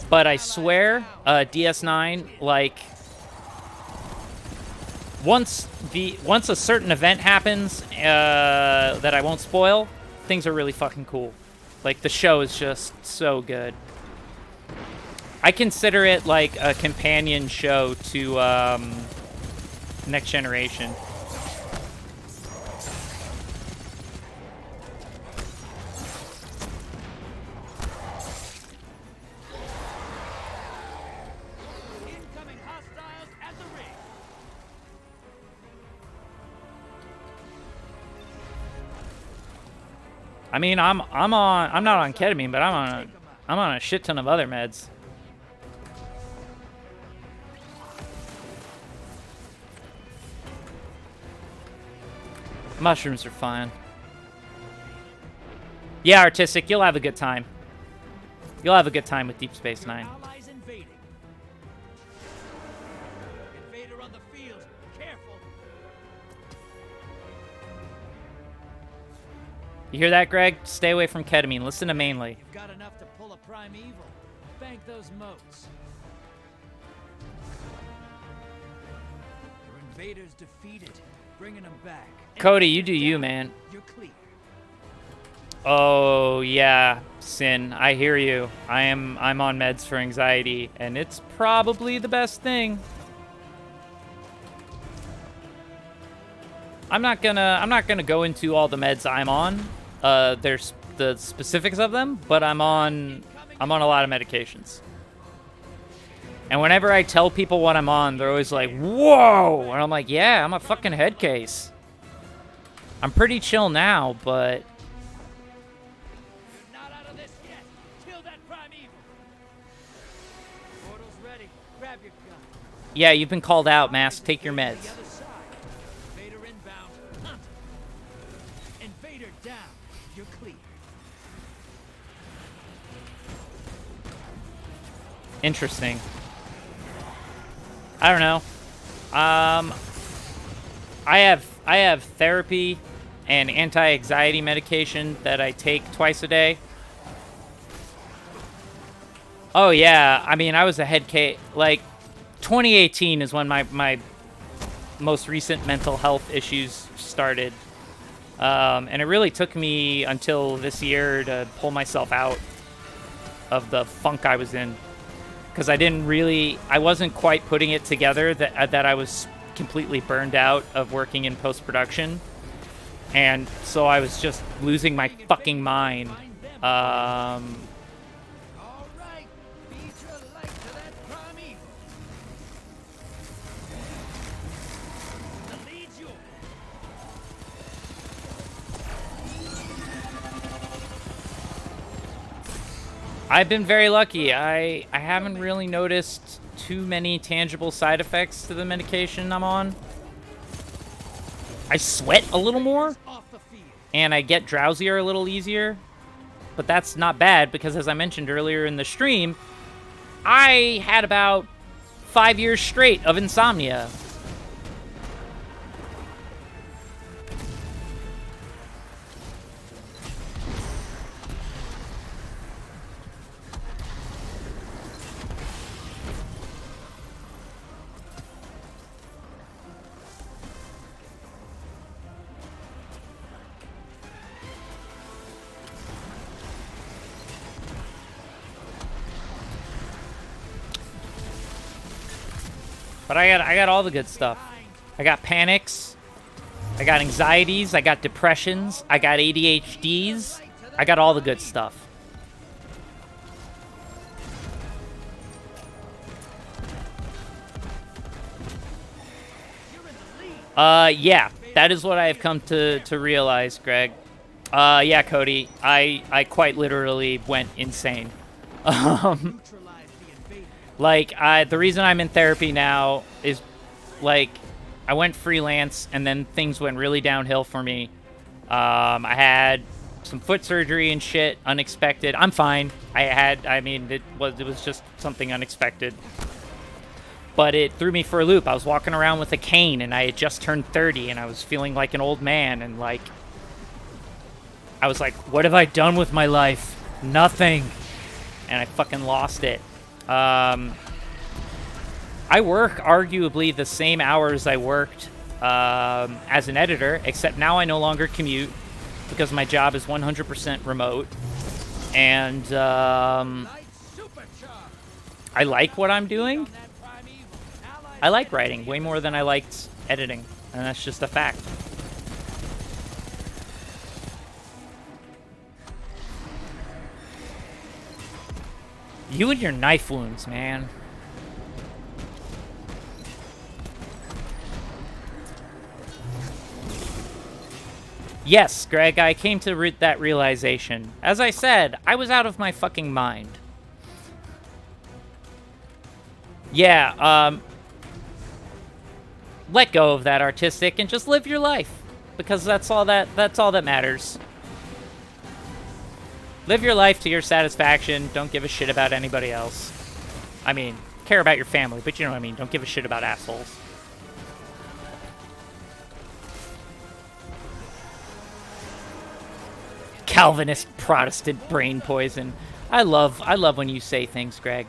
but I swear, DS9, like once a certain event happens that I won't spoil, things are really fucking cool. Like the show is just so good. I consider it like a companion show to Next Generation. Incoming hostiles at the ring. I mean, I'm not on ketamine, but I'm on a shit ton of other meds. Mushrooms are fine. Yeah, Artistic, you'll have a good time. You'll have a good time with Deep Space Nine. Allies invading. Invader on the field. Careful. You hear that, Greg? Stay away from ketamine. Listen to Mainly. You've got enough to pull a primeval. Thank those moats. Your invaders defeated. Bringing them back. Cody, you do you, man. You're clear. Oh yeah, Sin. I hear you. I'm on meds for anxiety, and it's probably the best thing. I'm not gonna go into all the meds I'm on. There's the specifics of them, but I'm on a lot of medications. And whenever I tell people what I'm on, they're always like, "Whoa!" And I'm like, "Yeah, I'm a fucking head case. I'm pretty chill now, but." You're not out of this yet. Kill that primeval. Portal's ready. Grab your gun. Yeah, you've been called out, Mask. Take your meds. The other side. Invader inbound. Hunt. Invader down. You're clear. Interesting. I don't know. I have therapy and anti-anxiety medication that I take twice a day. Oh yeah, I mean I was a head case. Like 2018 is when my most recent mental health issues started, and it really took me until this year to pull myself out of the funk I was in. Because I wasn't quite putting it together that I was completely burned out of working in post-production. And so I was just losing my fucking mind. All right. Beat your light to that primeval. The lead's yours. I've been very lucky. I haven't really noticed too many tangible side effects to the medication I'm on. I sweat a little more, and I get drowsier a little easier. But that's not bad, because as I mentioned earlier in the stream, I had about 5 years straight of insomnia. But I got all the good stuff. I got panics. I got anxieties. I got depressions. I got ADHDs. I got all the good stuff. Yeah, that is what I have come to realize, Greg. Yeah, Cody, I quite literally went insane. Like, the reason I'm in therapy now is, like, I went freelance, and then things went really downhill for me. I had some foot surgery and shit, unexpected. I'm fine. I mean, it was just something unexpected. But it threw me for a loop. I was walking around with a cane, and I had just turned 30, and I was feeling like an old man, and, like, I was like, what have I done with my life? Nothing. And I fucking lost it. I work arguably the same hours I worked as an editor, except now I no longer commute because my job is 100% remote. And I like what I'm doing. I like writing way more than I liked editing, and that's just a fact. You and your knife wounds, man. Yes, Greg, I came to that realization. As I said, I was out of my fucking mind. Yeah, let go of that artistic and just live your life, because that's all that matters. Live your life to your satisfaction. Don't give a shit about anybody else. I mean, care about your family, but you know what I mean. Don't give a shit about assholes. Calvinist Protestant brain poison. I love when you say things, Greg.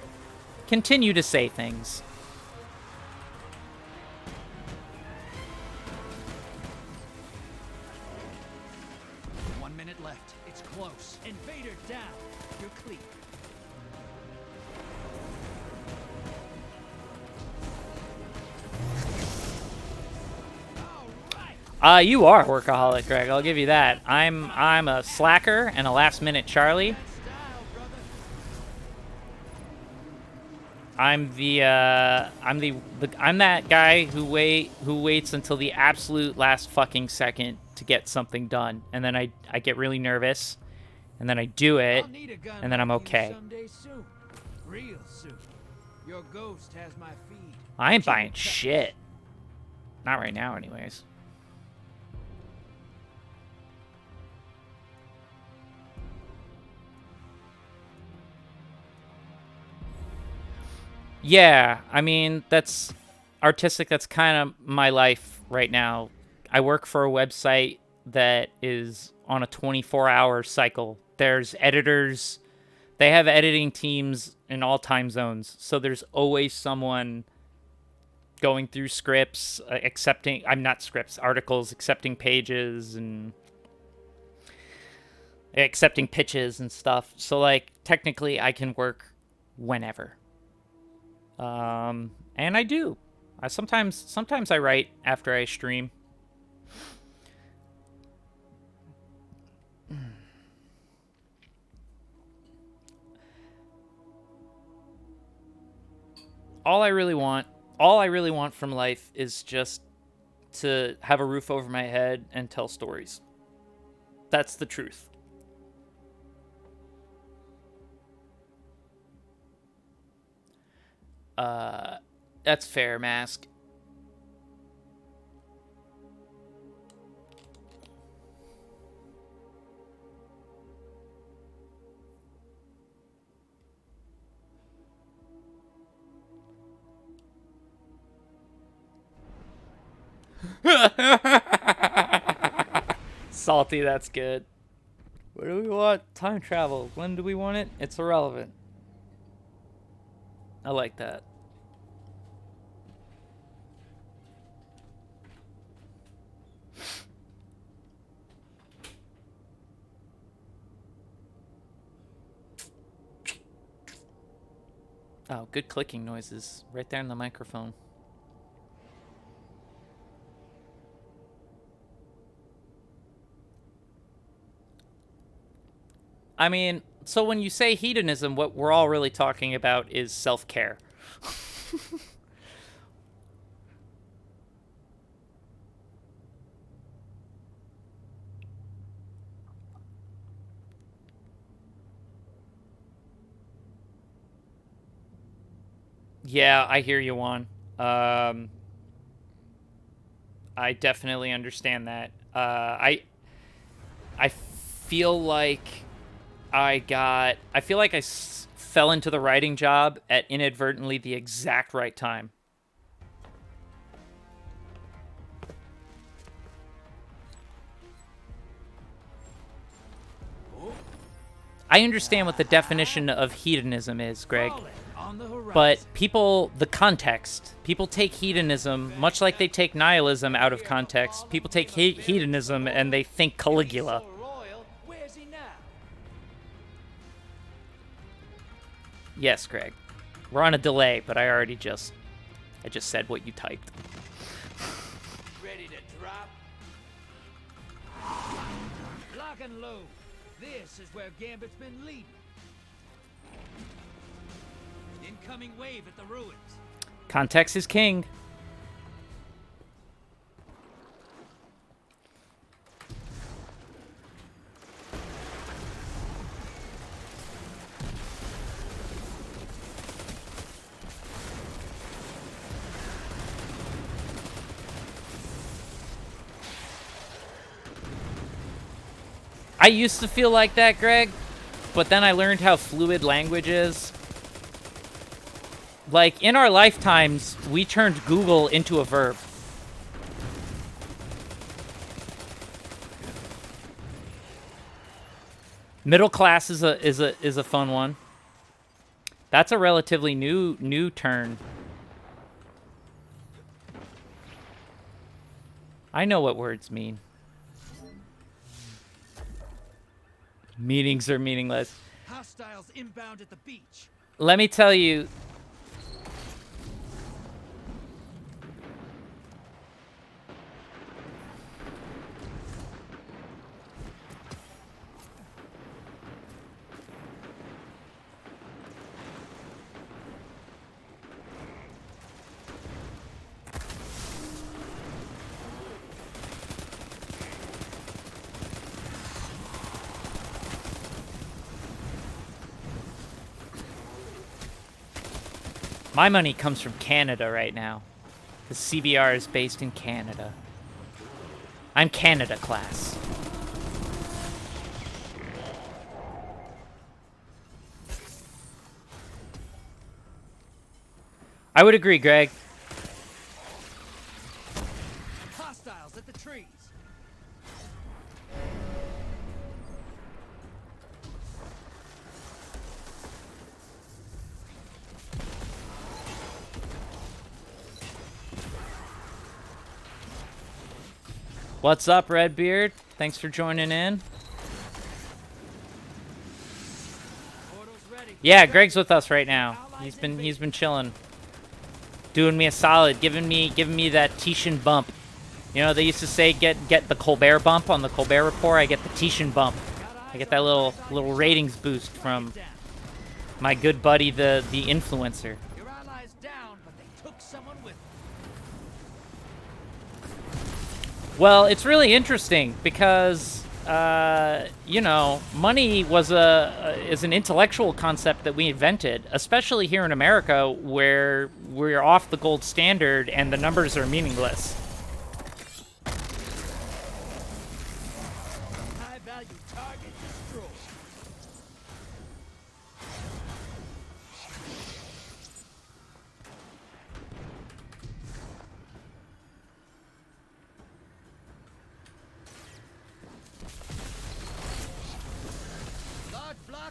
Continue to say things. You are a workaholic, Greg. I'll give you that. I'm a slacker and a last-minute Charlie. I'm that guy who waits until the absolute last fucking second to get something done, and then I get really nervous, and then I do it, and then I'm okay. Real soon. Your ghost has my feed. I ain't buying shit. Not right now, anyways. Yeah, I mean, that's artistic. That's kind of my life right now. I work for a website that is on a 24-hour cycle. There's editors. They have editing teams in all time zones. So there's always someone going through scripts, articles, accepting pages, and accepting pitches and stuff. So, like, technically I can work whenever. And I do. Sometimes I write after I stream. All I really want from life is just to have a roof over my head and tell stories. That's the truth. That's fair, Mask. Salty, that's good. Where do we want time travel? When do we want it? It's irrelevant. I like that. Oh, good clicking noises right there in the microphone. I mean, so when you say hedonism, what we're all really talking about is self-care. Yeah, I hear you, Juan. I definitely understand that. I feel like I feel like fell into the writing job at inadvertently the exact right time. I understand what the definition of hedonism is, Greg. But people, the context, people take hedonism, much like they take nihilism out of context. People take hedonism and they think Caligula. Yes, Greg. We're on a delay, but I just said what you typed. Ready to drop? Lock and load. This is where Gambit's been leading. Incoming wave at the ruins. Context is king. I used to feel like that, Greg, but then I learned how fluid language is. Like, in our lifetimes, we turned Google into a verb. Middle class is a fun one. That's a relatively new turn. I know what words mean. Meetings are meaningless. Hostiles inbound at the beach. Let me tell you. My money comes from Canada right now. The CBR is based in Canada. I'm Canada class. I would agree, Greg. Hostiles at the trees. What's up, Redbeard? Thanks for joining in. Yeah, Greg's with us right now. He's been chilling, doing me a solid, giving me that Tishan bump. You know, they used to say get the Colbert bump on the Colbert Report. I get the Tishan bump. I get that little ratings boost from my good buddy, the influencer. Your allies down, but they took someone with them. Well, it's really interesting because, you know, money is an intellectual concept that we invented, especially here in America, where we're off the gold standard and the numbers are meaningless. High-value target destroyed.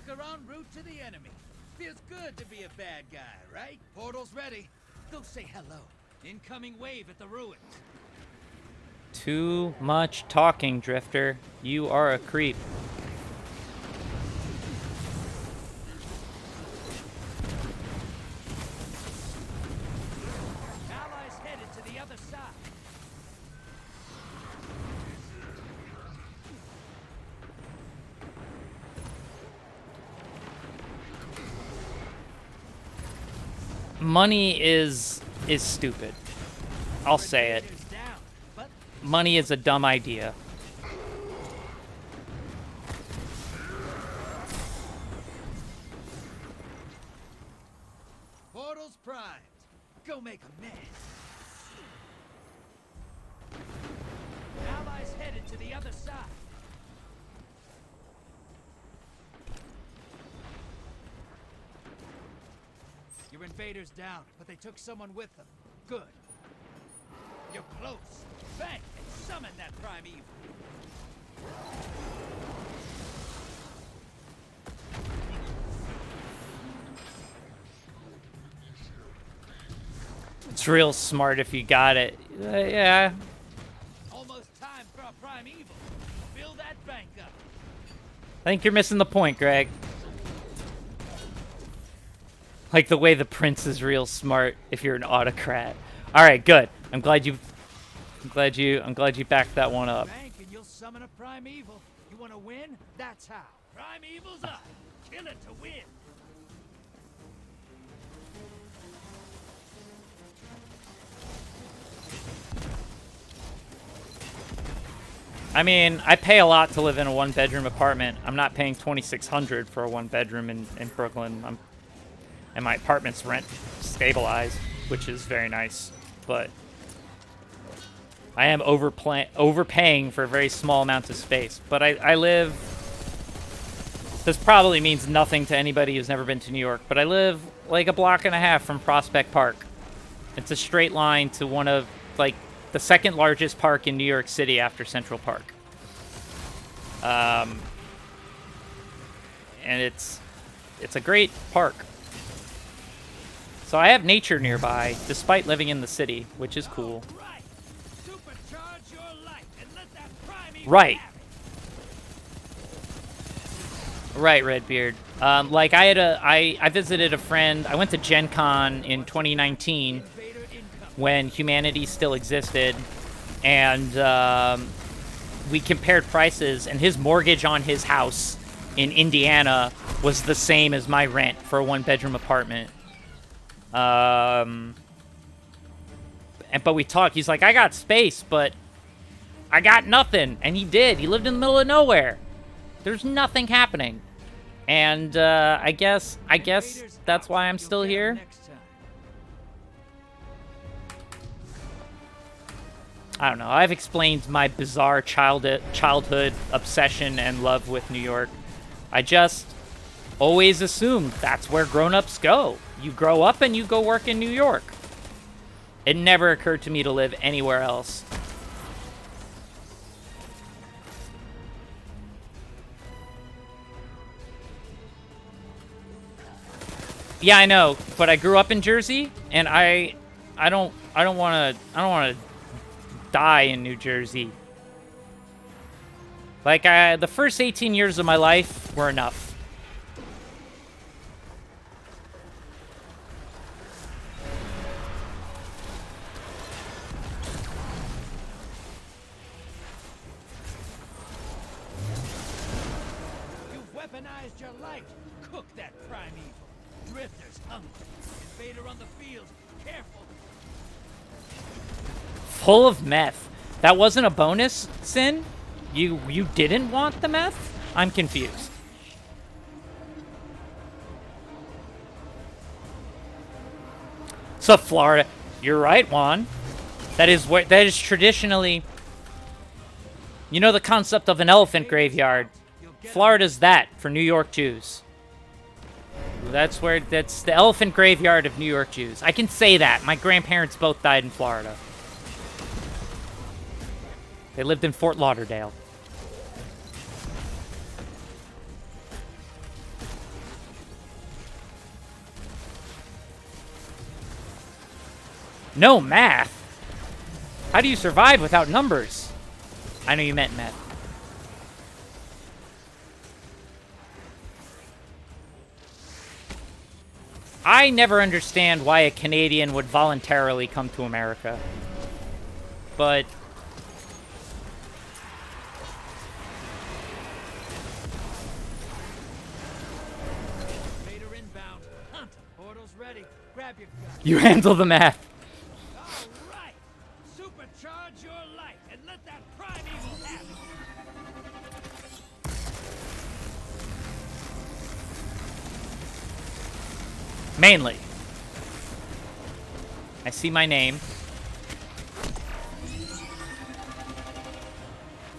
En route to the enemy. Feels good to be a bad guy, right? Portal's ready. Go say hello. Incoming wave at the ruins. Too much talking, Drifter. You are a creep. Allies headed to the other side. Money is stupid. I'll say it. Money is a dumb idea. Portal's primed. Go make a mess. Allies headed to the other side. Your invaders down, but they took someone with them. Good. You're close. Bank and summon that primeval. It's real smart if you got it. Yeah. Almost time for a primeval. Build that bank up. I think you're missing the point, Greg. Like the way the prince is real smart if you're an autocrat. All right, good. I'm glad you backed that one up. Bank and you'll summon a primeval. You want to win? That's how. Primeval's up. Kill it to win. I mean, I pay a lot to live in a one-bedroom apartment. I'm not paying $2,600 for a one-bedroom in Brooklyn. And my apartment's rent stabilized, which is very nice. But I am overpaying for a very small amount of space. But I live... This probably means nothing to anybody who's never been to New York, but I live like a block and a half from Prospect Park. It's a straight line to one of, like, the second largest park in New York City after Central Park. And it's a great park. So I have nature nearby, despite living in the city, which is cool. Right. Right, Redbeard. Like I visited a friend. I went to Gen Con in 2019 when humanity still existed, and we compared prices, and his mortgage on his house in Indiana was the same as my rent for a one-bedroom apartment. But we talked. He's like, I got space, but I got nothing. And he did. He lived in the middle of nowhere. There's nothing happening. And I guess that's why I'm still here. I don't know. I've explained my bizarre childhood obsession and love with New York. I just always assumed that's where grown-ups go. You grow up and you go work in New York. It never occurred to me to live anywhere else. Yeah, I know, but I grew up in Jersey, and I don't want to die in New Jersey. Like, the first 18 years of my life were enough. You've weaponized your light. Cook that primeval. Drifter's hungry. Invader on the field. Careful. Full of meth. That wasn't a bonus, Sin? You didn't want the meth? I'm confused. So Florida, you're right, Juan. That is traditionally, you know, the concept of an elephant graveyard. Florida's that for New York Jews. That's the elephant graveyard of New York Jews. I can say that. My grandparents both died in Florida. They lived in Fort Lauderdale. No math? How do you survive without numbers? I know you meant meth. I never understand why a Canadian would voluntarily come to America. But you handle the math. All right. Supercharge your light and let that primeval have it. Mainly. I see my name.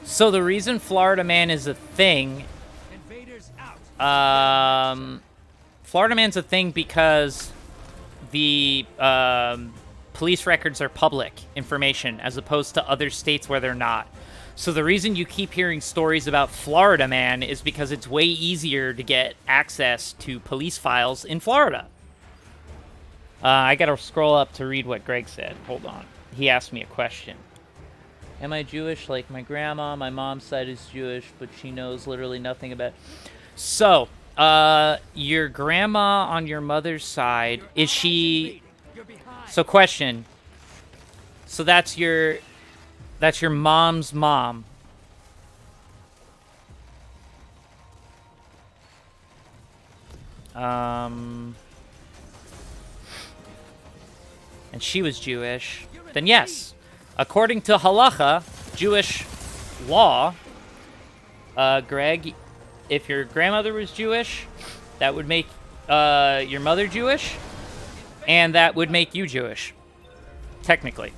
So the reason Florida Man is a thing, Florida Man's a thing because the police records are public information as opposed to other states where they're not. So the reason you keep hearing stories about Florida Man is because it's way easier to get access to police files in Florida. I gotta scroll up to read what Greg said. Hold on. He asked me a question. Am I Jewish? Like my grandma, my mom's side is Jewish, but she knows literally nothing about... So, your grandma on your mother's side, is she... So question. So that's your mom's mom. And she was Jewish. Then yes. According to halacha, Jewish law, Greg, if your grandmother was Jewish, that would make your mother Jewish, and that would make you Jewish, technically.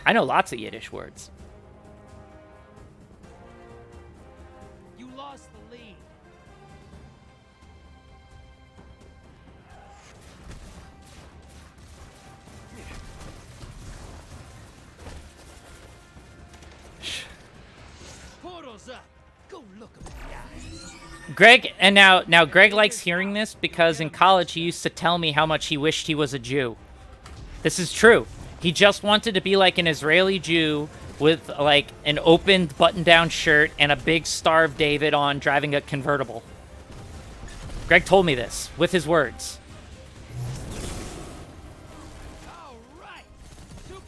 I know lots of Yiddish words. You lost the lead. Portal's up. Go look him in the eyes. Greg, and now Greg likes hearing this because in college he used to tell me how much he wished he was a Jew. This is true. He just wanted to be like an Israeli Jew with like an opened button-down shirt and a big Star of David on, driving a convertible. Greg told me this with his words.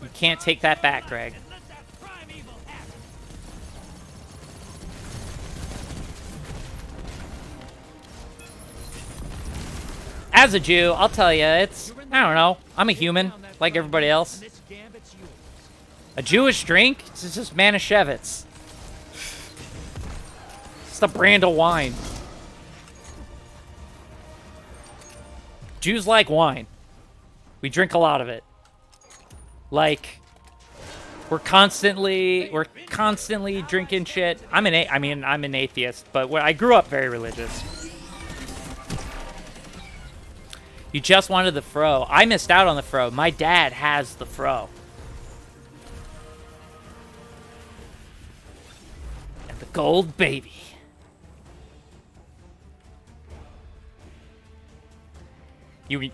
You can't take that back, Greg. As a Jew, I'll tell you, it's, I don't know, I'm a human, like everybody else. A Jewish drink? It's just Manischewitz. It's the brand of wine. Jews like wine. We drink a lot of it. Like, we're constantly drinking shit. I'm an atheist, but I grew up very religious. You just wanted the fro. I missed out on the fro. My dad has the fro. And the gold baby. You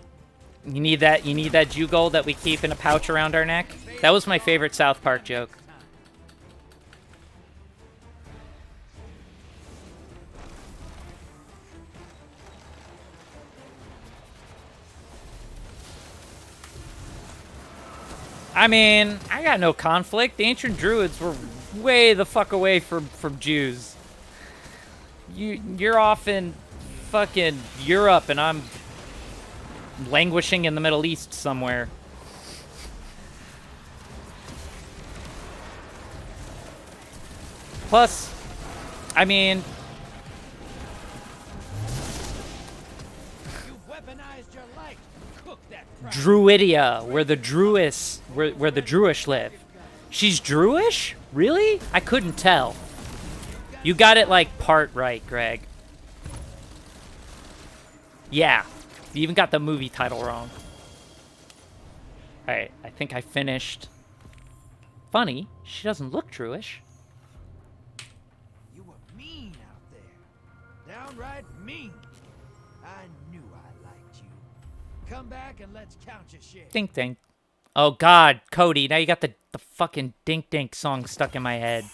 need that Jew gold that we keep in a pouch around our neck? That was my favorite South Park joke. I mean, I got no conflict. The ancient Druids were way the fuck away from Jews. You're off in fucking Europe and I'm languishing in the Middle East somewhere. Plus, I mean... Druidia, where the Druish live. She's Druish? Really? I couldn't tell. You got it like part right, Greg. Yeah. You even got the movie title wrong. Alright, I think I finished. Funny, she doesn't look Druish. You were mean out there. Downright mean. I knew I liked you. Come back and let's count your shit. Dink dink. Oh god, Cody, now you got the fucking dink dink song stuck in my head.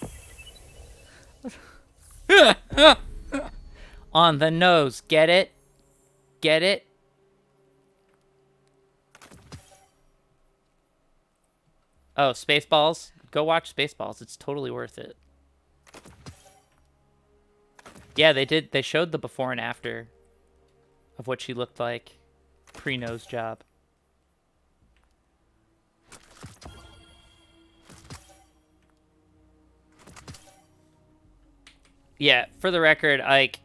On the nose, get it? Get it? Oh, Spaceballs? Go watch Spaceballs. It's totally worth it. Yeah, they did. They showed the before and after of what she looked like pre-nose job. Yeah, for the record, like,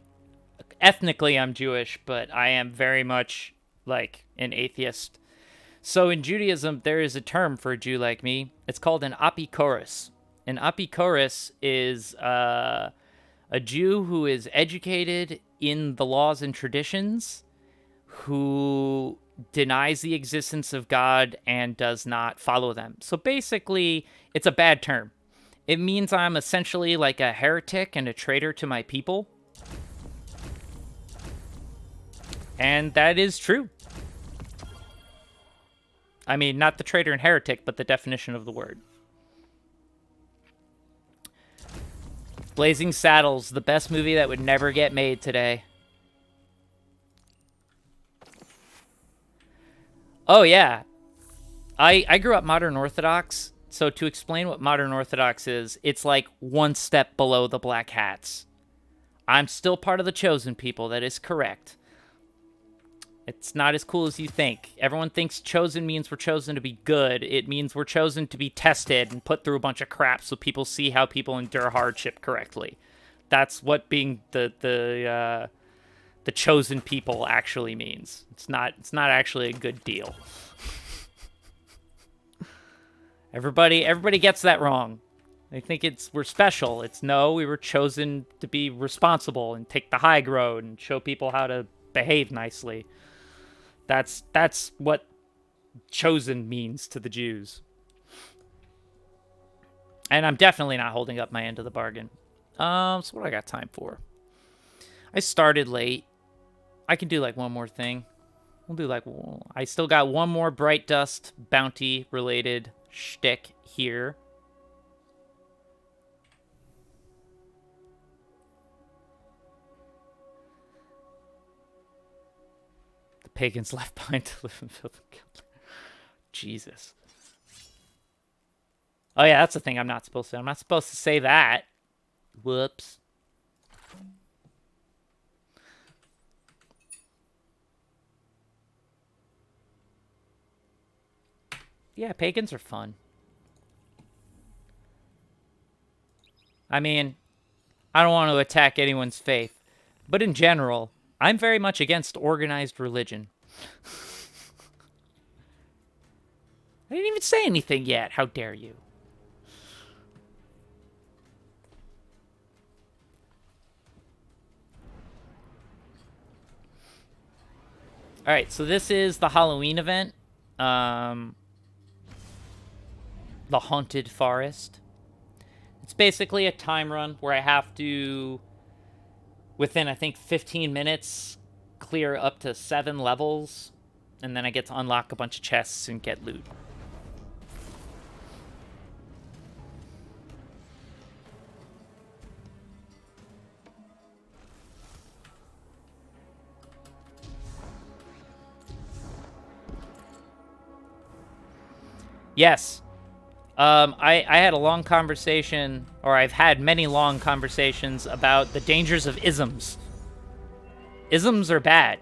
ethnically I'm Jewish, but I am very much, like, an atheist. So in Judaism, there is a term for a Jew like me. It's called an apikoros. An apikoros is a Jew who is educated in the laws and traditions, who denies the existence of God and does not follow them. So basically, it's a bad term. It means I'm essentially like a heretic and a traitor to my people. And that is true. I mean, not the traitor and heretic, but the definition of the word. Blazing Saddles, the best movie that would never get made today. Oh, yeah. I grew up modern Orthodox, so to explain what modern Orthodox is, it's like one step below the Black Hats. I'm still part of the chosen people, that is correct. It's not as cool as you think. Everyone thinks chosen means we're chosen to be good. It means we're chosen to be tested and put through a bunch of crap so people see how people endure hardship correctly. That's what being the chosen people actually means. It's not actually a good deal. Everybody gets that wrong. They think we're special. It's no, we were chosen to be responsible and take the high road and show people how to behave nicely. That's what chosen means to the Jews. And I'm definitely not holding up my end of the bargain. So what do I got time for? I started late. I can do like one more thing. We'll do like, I still got one more Bright Dust bounty related shtick here. The pagans left behind to live in filth and guilt. Jesus. Oh yeah, that's the thing I'm not supposed to. I'm not supposed to say that. Whoops. Yeah, pagans are fun. I mean, I don't want to attack anyone's faith, but in general, I'm very much against organized religion. I didn't even say anything yet. How dare you? All right, so this is the Halloween event. The Haunted Forest. It's basically a time run where I have to, within, I think, 15 minutes, clear up to 7 levels, and then I get to unlock a bunch of chests and get loot. Yes. I had a long conversation, or I've had many long conversations about the dangers of isms. Isms are bad.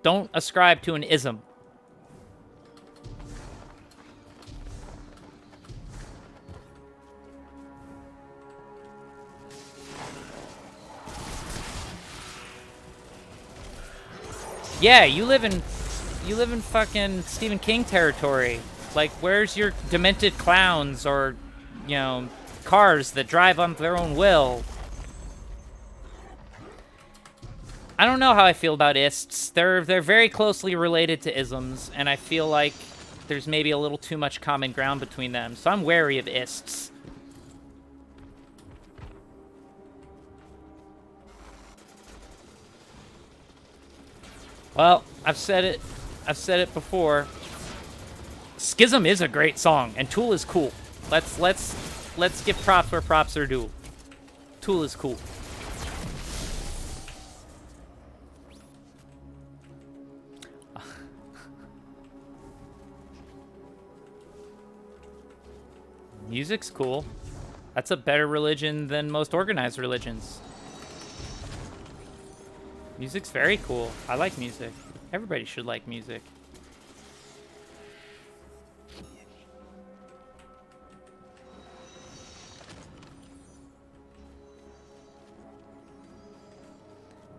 Don't ascribe to an ism. Yeah, you live in fucking Stephen King territory. Like, where's your demented clowns or, you know, cars that drive on their own will? I don't know how I feel about ists. They're very closely related to isms, and I feel like there's maybe a little too much common ground between them, so I'm wary of ists. Well, I've said it before. Schism is a great song, and Tool is cool. Let's give props where props are due. Tool is cool. Music's cool. That's a better religion than most organized religions. Music's very cool. I like music. Everybody should like music.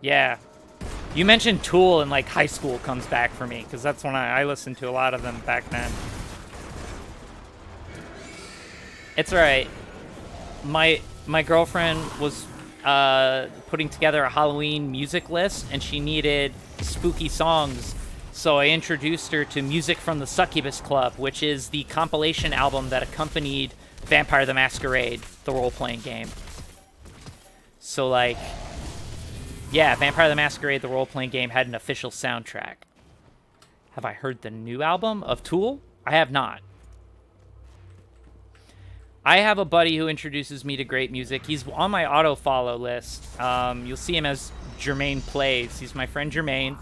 Yeah. You mentioned Tool, and like high school comes back for me because that's when I listened to a lot of them back then. It's alright. My girlfriend was putting together a Halloween music list, and she needed spooky songs. So I introduced her to Music from the Succubus Club, which is the compilation album that accompanied Vampire the Masquerade, the role-playing game. So, like, yeah, Vampire the Masquerade, the role-playing game, had an official soundtrack. Have I heard the new album of Tool? I have not. I have a buddy who introduces me to great music. He's on my auto-follow list. You'll see him as Jermaine Plays. He's my friend Jermaine.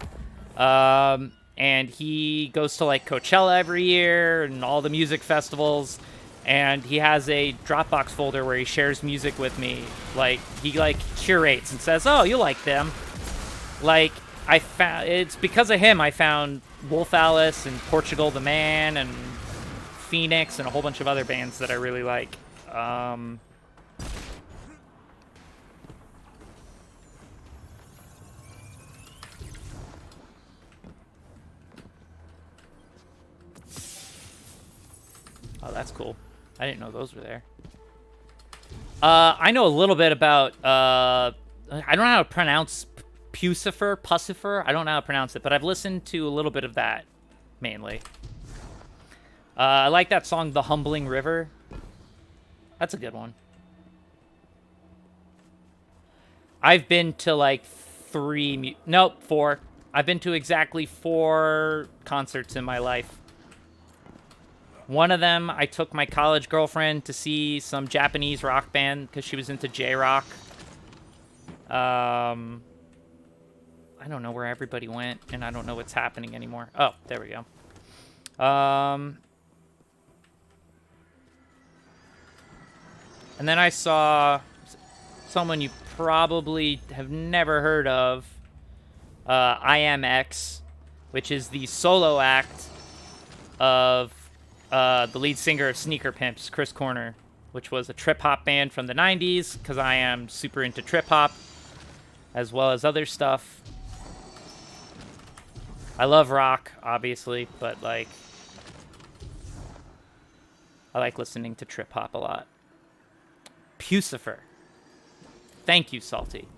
And he goes to, like, Coachella every year and all the music festivals. And he has a Dropbox folder where he shares music with me. Like, he, like, curates and says, oh, you like them. Like, it's because of him I found Wolf Alice and Portugal the Man and Phoenix and a whole bunch of other bands that I really like. Oh, that's cool. I didn't know those were there. I know a little bit about, I don't know how to pronounce Pucifer. I don't know how to pronounce it, but I've listened to a little bit of that, mainly. I like that song, The Humbling River. That's a good one. I've been to, like, 4. I've been to exactly 4 concerts in my life. One of them, I took my college girlfriend to see some Japanese rock band because she was into J-rock. I don't know where everybody went, and I don't know what's happening anymore. Oh, there we go. And then I saw someone you probably have never heard of, IMX, which is the solo act of the lead singer of Sneaker Pimps, Chris Corner, which was a trip-hop band from the 90s, because I am super into trip-hop, as well as other stuff. I love rock, obviously, but, like, I like listening to trip-hop a lot. Pucifer. Thank you, Salty.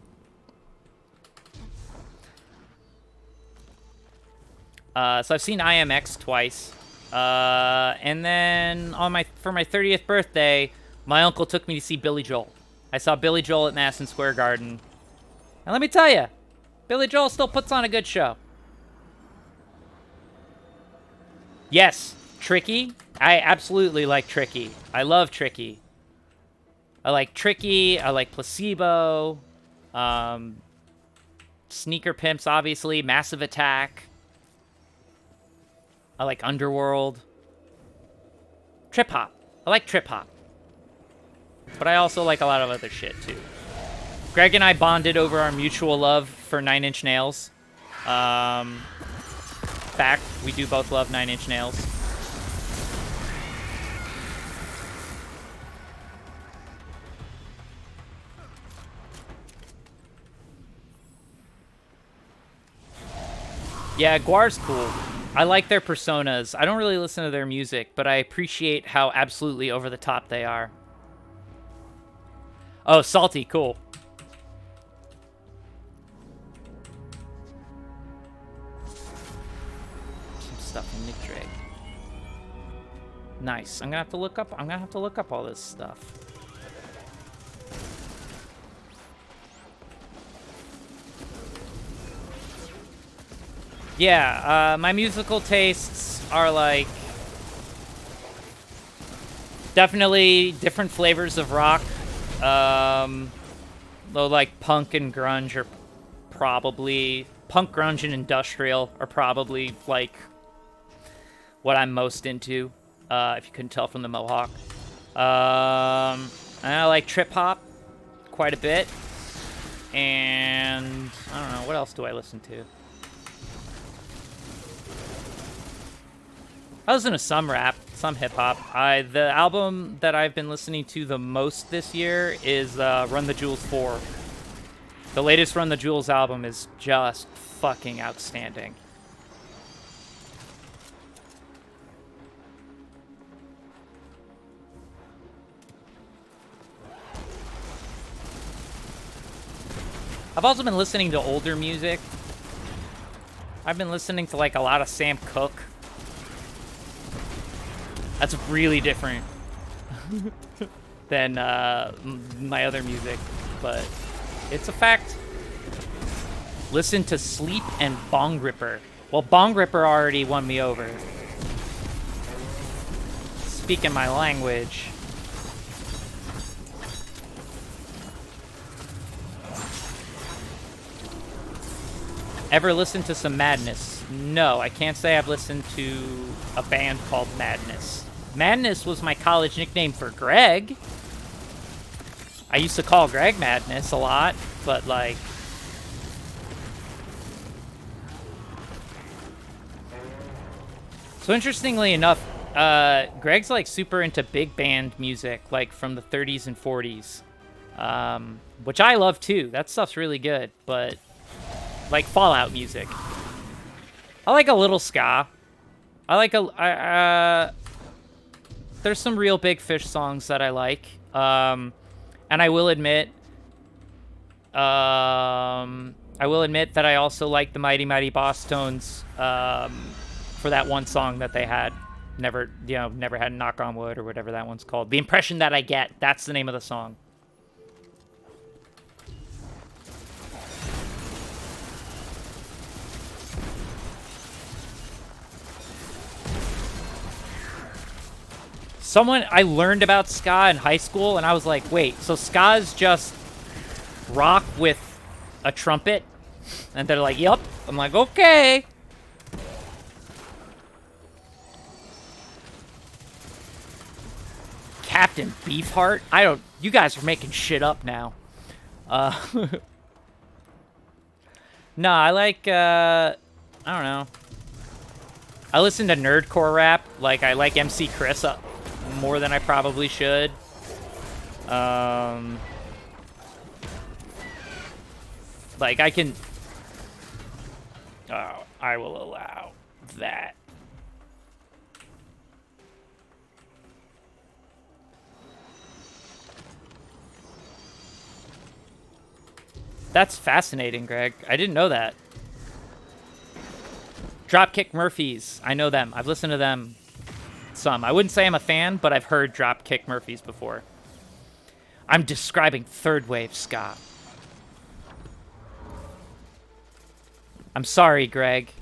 So I've seen IMX twice. And then for my 30th birthday, my uncle took me to see Billy Joel. I saw Billy Joel at Madison Square Garden. And let me tell you, Billy Joel still puts on a good show. Yes, Tricky. I absolutely like Tricky. I love Tricky. I like Tricky. I like Placebo. Sneaker Pimps, obviously. Massive Attack. I like Underworld. Trip Hop. I like Trip Hop. But I also like a lot of other shit, too. Greg and I bonded over our mutual love for 9 Inch Nails. Fact, we do both love 9 Inch Nails. Yeah, Guar's cool. I like their personas. I don't really listen to their music, but I appreciate how absolutely over the top they are. Oh, Salty, cool. Some stuff from Nick Drake. Nice. I'm gonna have to look up all this stuff. Yeah, my musical tastes are, like, definitely different flavors of rock. Though, like, punk and grunge are probably... Punk, grunge, and industrial are probably, like, what I'm most into, if you couldn't tell from the mohawk. And I like trip-hop quite a bit. And, I don't know, what else do I listen to? I listen to some rap, some hip-hop. The album that I've been listening to the most this year is Run the Jewels 4. The latest Run the Jewels album is just fucking outstanding. I've also been listening to older music. I've been listening to like a lot of Sam Cooke. That's really different than my other music, but it's a fact. Listen to Sleep and Bong Ripper. Well, Bong Ripper already won me over. Speaking my language. Ever listened to some Madness? No, I can't say I've listened to a band called Madness. Madness was my college nickname for Greg. I used to call Greg Madness a lot, but like... So interestingly enough, Greg's like super into big band music, like from the 30s and 40s. Which I love too. That stuff's really good, but... like Fallout music. I like a little ska. I like there's some real Big Fish songs that I like. And I will admit that I also like the Mighty Mighty Boss Tones for that one song that they had. Never had Knock on Wood or whatever that one's called. The Impression That I Get, that's the name of the song. I learned about ska in high school, and I was like, wait, so ska is just rock with a trumpet? And they're like, yup. I'm like, okay. Captain Beefheart? You guys are making shit up now. No, I like, I don't know. I listen to nerdcore rap. Like, I like MC Chris more than I probably should. Like, I can... Oh, I will allow that. That's fascinating, Greg. I didn't know that. Dropkick Murphys. I know them. I've listened to them some. I wouldn't say I'm a fan, but I've heard Dropkick Murphys before. I'm describing third wave ska. I'm sorry, Greg.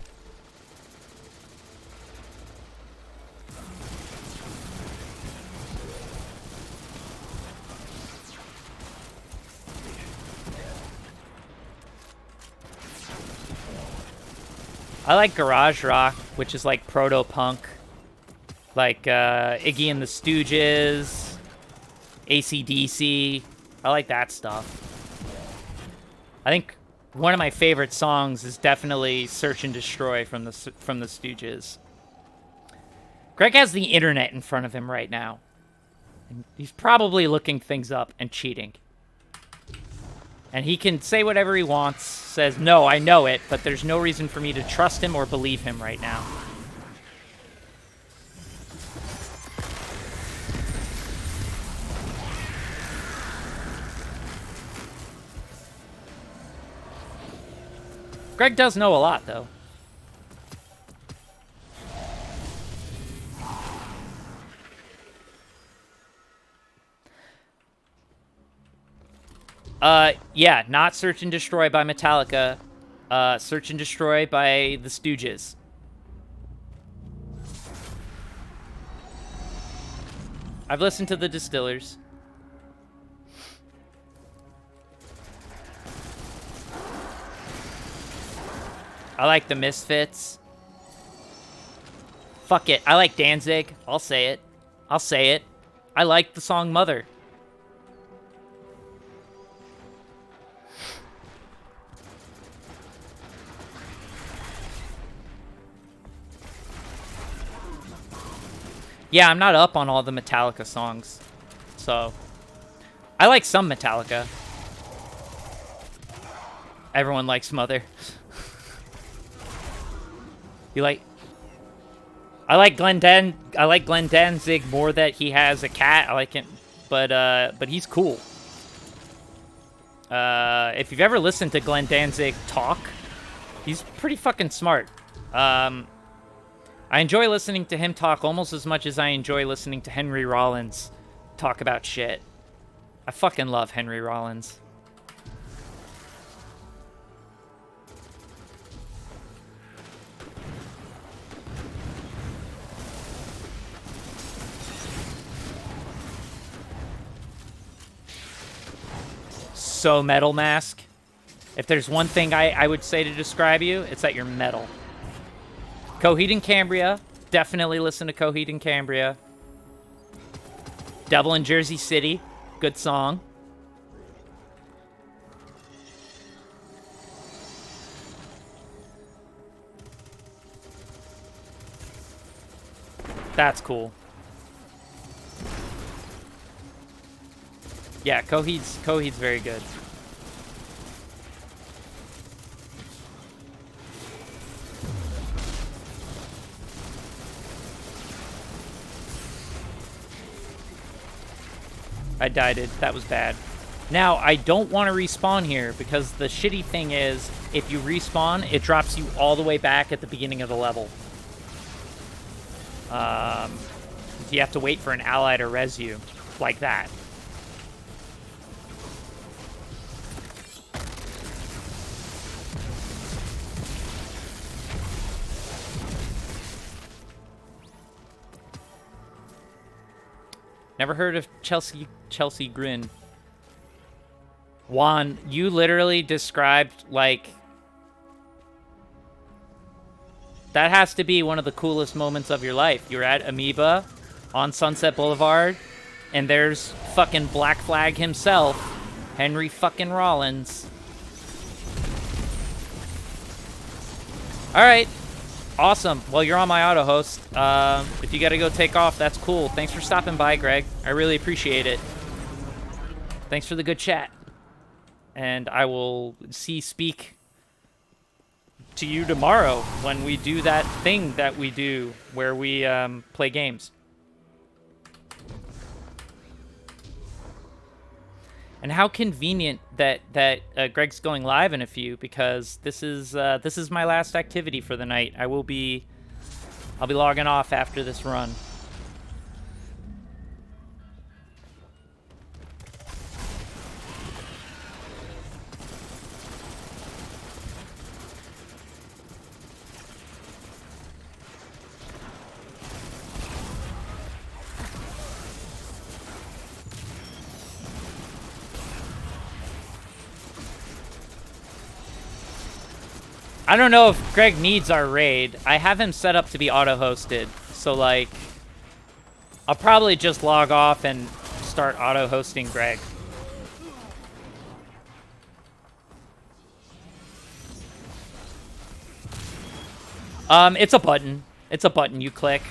I like garage rock, which is like proto-punk. Like Iggy and the Stooges, AC/DC. I like that stuff. I think one of my favorite songs is definitely Search and Destroy from the Stooges. Greg has the internet in front of him right now. And he's probably looking things up and cheating. And he can say whatever he wants, says, no, I know it, but there's no reason for me to trust him or believe him right now. Greg does know a lot, though. Yeah, not Search and Destroy by Metallica. Search and Destroy by the Stooges. I've listened to the Distillers. I like the Misfits. Fuck it. I like Danzig. I'll say it. I'll say it. I like the song Mother. Yeah, I'm not up on all the Metallica songs. So, I like some Metallica. Everyone likes Mother. You like... I like Glenn Danzig more that he has a cat. I like him, but he's cool. If you've ever listened to Glenn Danzig talk, he's pretty fucking smart. I enjoy listening to him talk almost as much as I enjoy listening to Henry Rollins talk about shit. I fucking love Henry Rollins. So metal, Mask. If there's one thing I would say to describe you, it's that you're metal. Coheed and Cambria. Definitely listen to Coheed and Cambria. Devil in Jersey City. Good song. That's cool. Yeah, Coheed's very good. I died it. That was bad. Now, I don't want to respawn here because the shitty thing is if you respawn, it drops you all the way back at the beginning of the level. You have to wait for an ally to res you like that. Never heard of Chelsea Grin. Juan, you literally described, like... That has to be one of the coolest moments of your life. You're at Amoeba on Sunset Boulevard, and there's fucking Black Flag himself, Henry fucking Rollins. Alright. Awesome. Well, you're on my auto host. If you gotta go take off, that's cool. Thanks for stopping by, Greg. I really appreciate it. Thanks for the good chat. And I will speak to you tomorrow when we do that thing that we do where we play games. And how convenient that Greg's going live in a few, because this is my last activity for the night. I'll be logging off after this run. I don't know if Greg needs our raid. I have him set up to be auto-hosted. So, like, I'll probably just log off and start auto-hosting Greg. It's a button. It's a button you click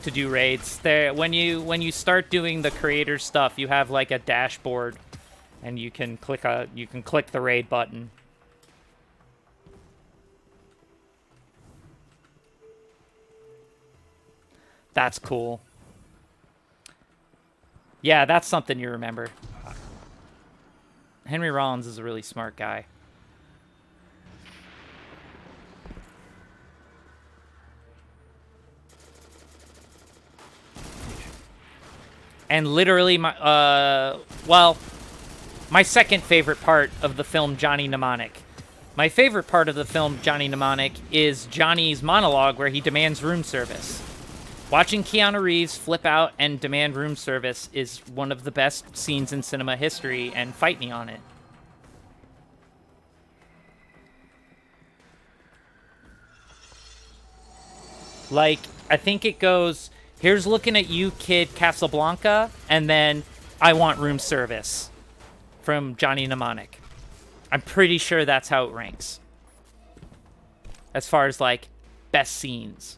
to do raids. There, when you start doing the creator stuff, you have like a dashboard, and you can click the raid button. That's cool. Yeah, that's something you remember. Henry Rollins is a really smart guy. And literally, my second favorite part of the film Johnny Mnemonic. My favorite part of the film Johnny Mnemonic is Johnny's monologue where he demands room service. Watching Keanu Reeves flip out and demand room service is one of the best scenes in cinema history, and fight me on it. Like, I think it goes, here's looking at you, kid, Casablanca, and then I want room service from Johnny Mnemonic. I'm pretty sure that's how it ranks. As far as, like, best scenes.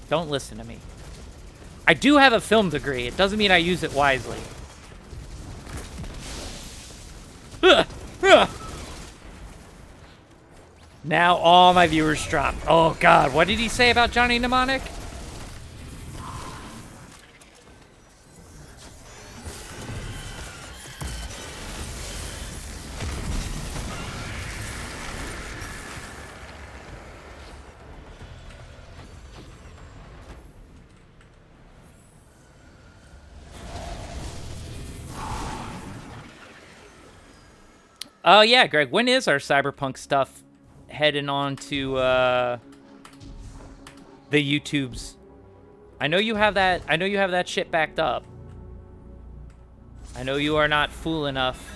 Don't listen to me. I do have a film degree. It doesn't mean I use it wisely. Now all my viewers dropped. Oh god, what did he say about Johnny Mnemonic? Oh yeah, Greg, when is our Cyberpunk stuff heading on to the YouTubes? I know you have that shit backed up. I know you are not fool enough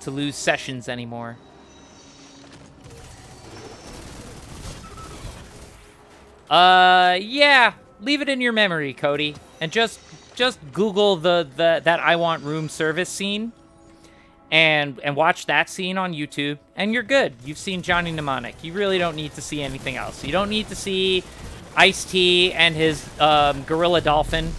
to lose sessions anymore. Yeah, leave it in your memory, Cody, and just Google the that I Want Room service scene. And watch that scene on YouTube, and you're good. You've seen Johnny Mnemonic. You really don't need to see anything else. You don't need to see Ice-T and his gorilla dolphin.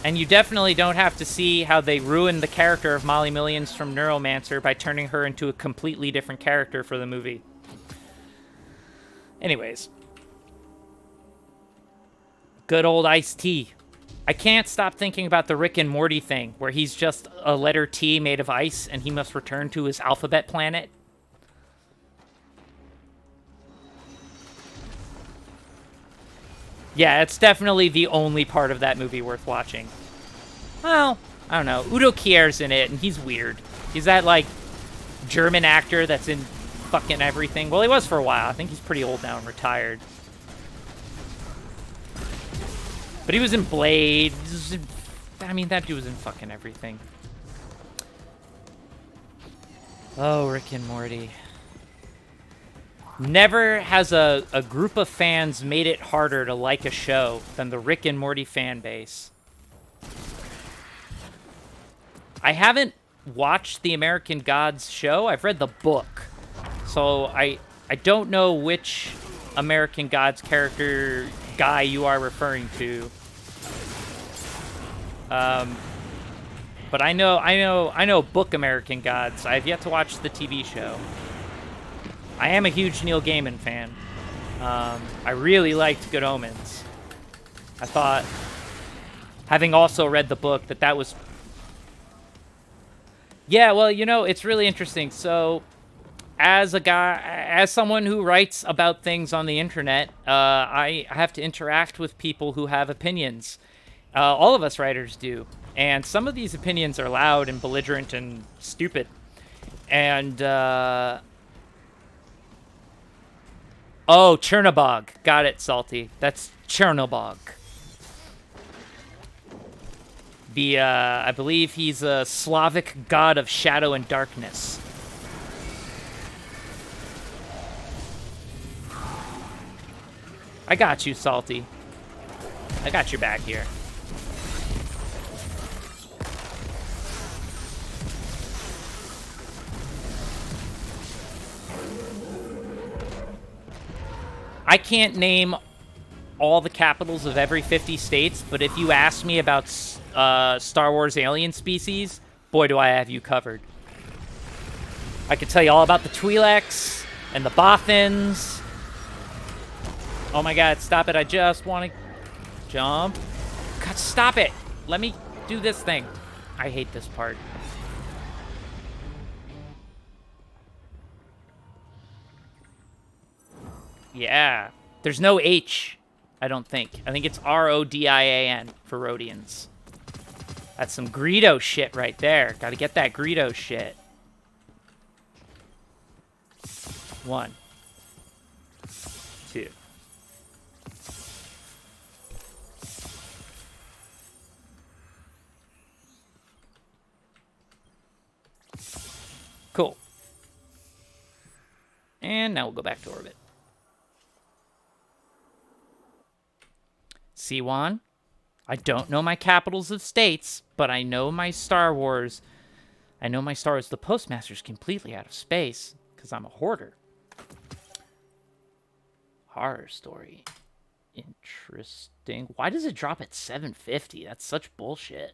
And you definitely don't have to see how they ruined the character of Molly Millions from Neuromancer by turning her into a completely different character for the movie. Anyways. Good old Ice-T. I can't stop thinking about the Rick and Morty thing, where he's just a letter T made of ice, and he must return to his alphabet planet. Yeah, it's definitely the only part of that movie worth watching. Well, I don't know. Udo Kier's in it, and he's weird. He's that, like, German actor that's in fucking everything. Well, he was for a while. I think he's pretty old now and retired. But he was in Blade. I mean, that dude was in fucking everything. Oh, Rick and Morty. Never has a group of fans made it harder to like a show than the Rick and Morty fan base. I haven't watched the American Gods show. I've read the book. So I don't know which American Gods character guy you are referring to. But I know book American Gods. I've yet to watch the TV show. I am a huge Neil Gaiman fan. I really liked Good Omens. I thought, having also read the book, that was... Yeah, well, you know, it's really interesting. So, as someone who writes about things on the internet, I have to interact with people who have opinions. All of us writers do. And some of these opinions are loud and belligerent and stupid. And, oh, Chernobog. Got it, Salty. That's Chernobog. I believe he's a Slavic god of shadow and darkness. I got you, Salty. I got your back here. I can't name all the capitals of every 50 states, but if you ask me about Star Wars alien species, boy, do I have you covered. I could tell you all about the Twi'leks and the Bothans. Oh my god, stop it. I just want to jump. God, stop it. Let me do this thing. I hate this part. Yeah. There's no H, I don't think. I think it's R-O-D-I-A-N for Rhodians. That's some Greedo shit right there. Gotta get that Greedo shit. 1, 2. Cool. And now we'll go back to orbit. Siwan, I don't know my capitals of states, but I know my Star Wars. I know my Star Wars. The Postmaster's completely out of space, because I'm a hoarder. Horror story. Interesting. Why does it drop at 750? That's such bullshit.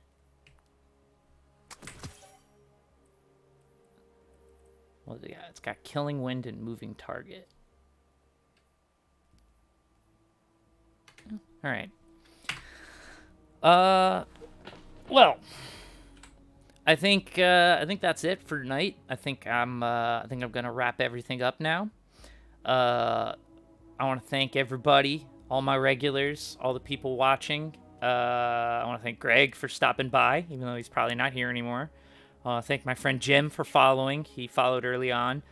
What do it got? It's got Killing Wind and Moving Target. All right. Well, I think that's it for tonight. I think I'm gonna wrap everything up now. I want to thank everybody, all my regulars, all the people watching. I want to thank Greg for stopping by, even though he's probably not here anymore. I want to thank my friend Jim for following. He followed early on.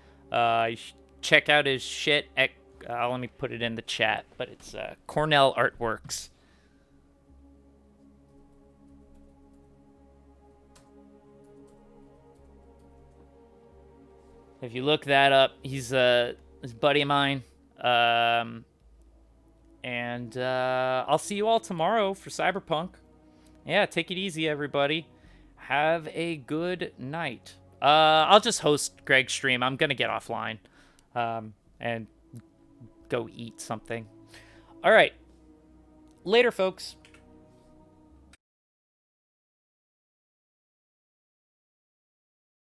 Check out his shit at, let me put it in the chat, but it's Cornell Artworks. If you look that up, he's a buddy of mine. And I'll see you all tomorrow for Cyberpunk. Yeah, take it easy, everybody. Have a good night. I'll just host Greg's stream. I'm going to get offline and go eat something. All right. Later, folks.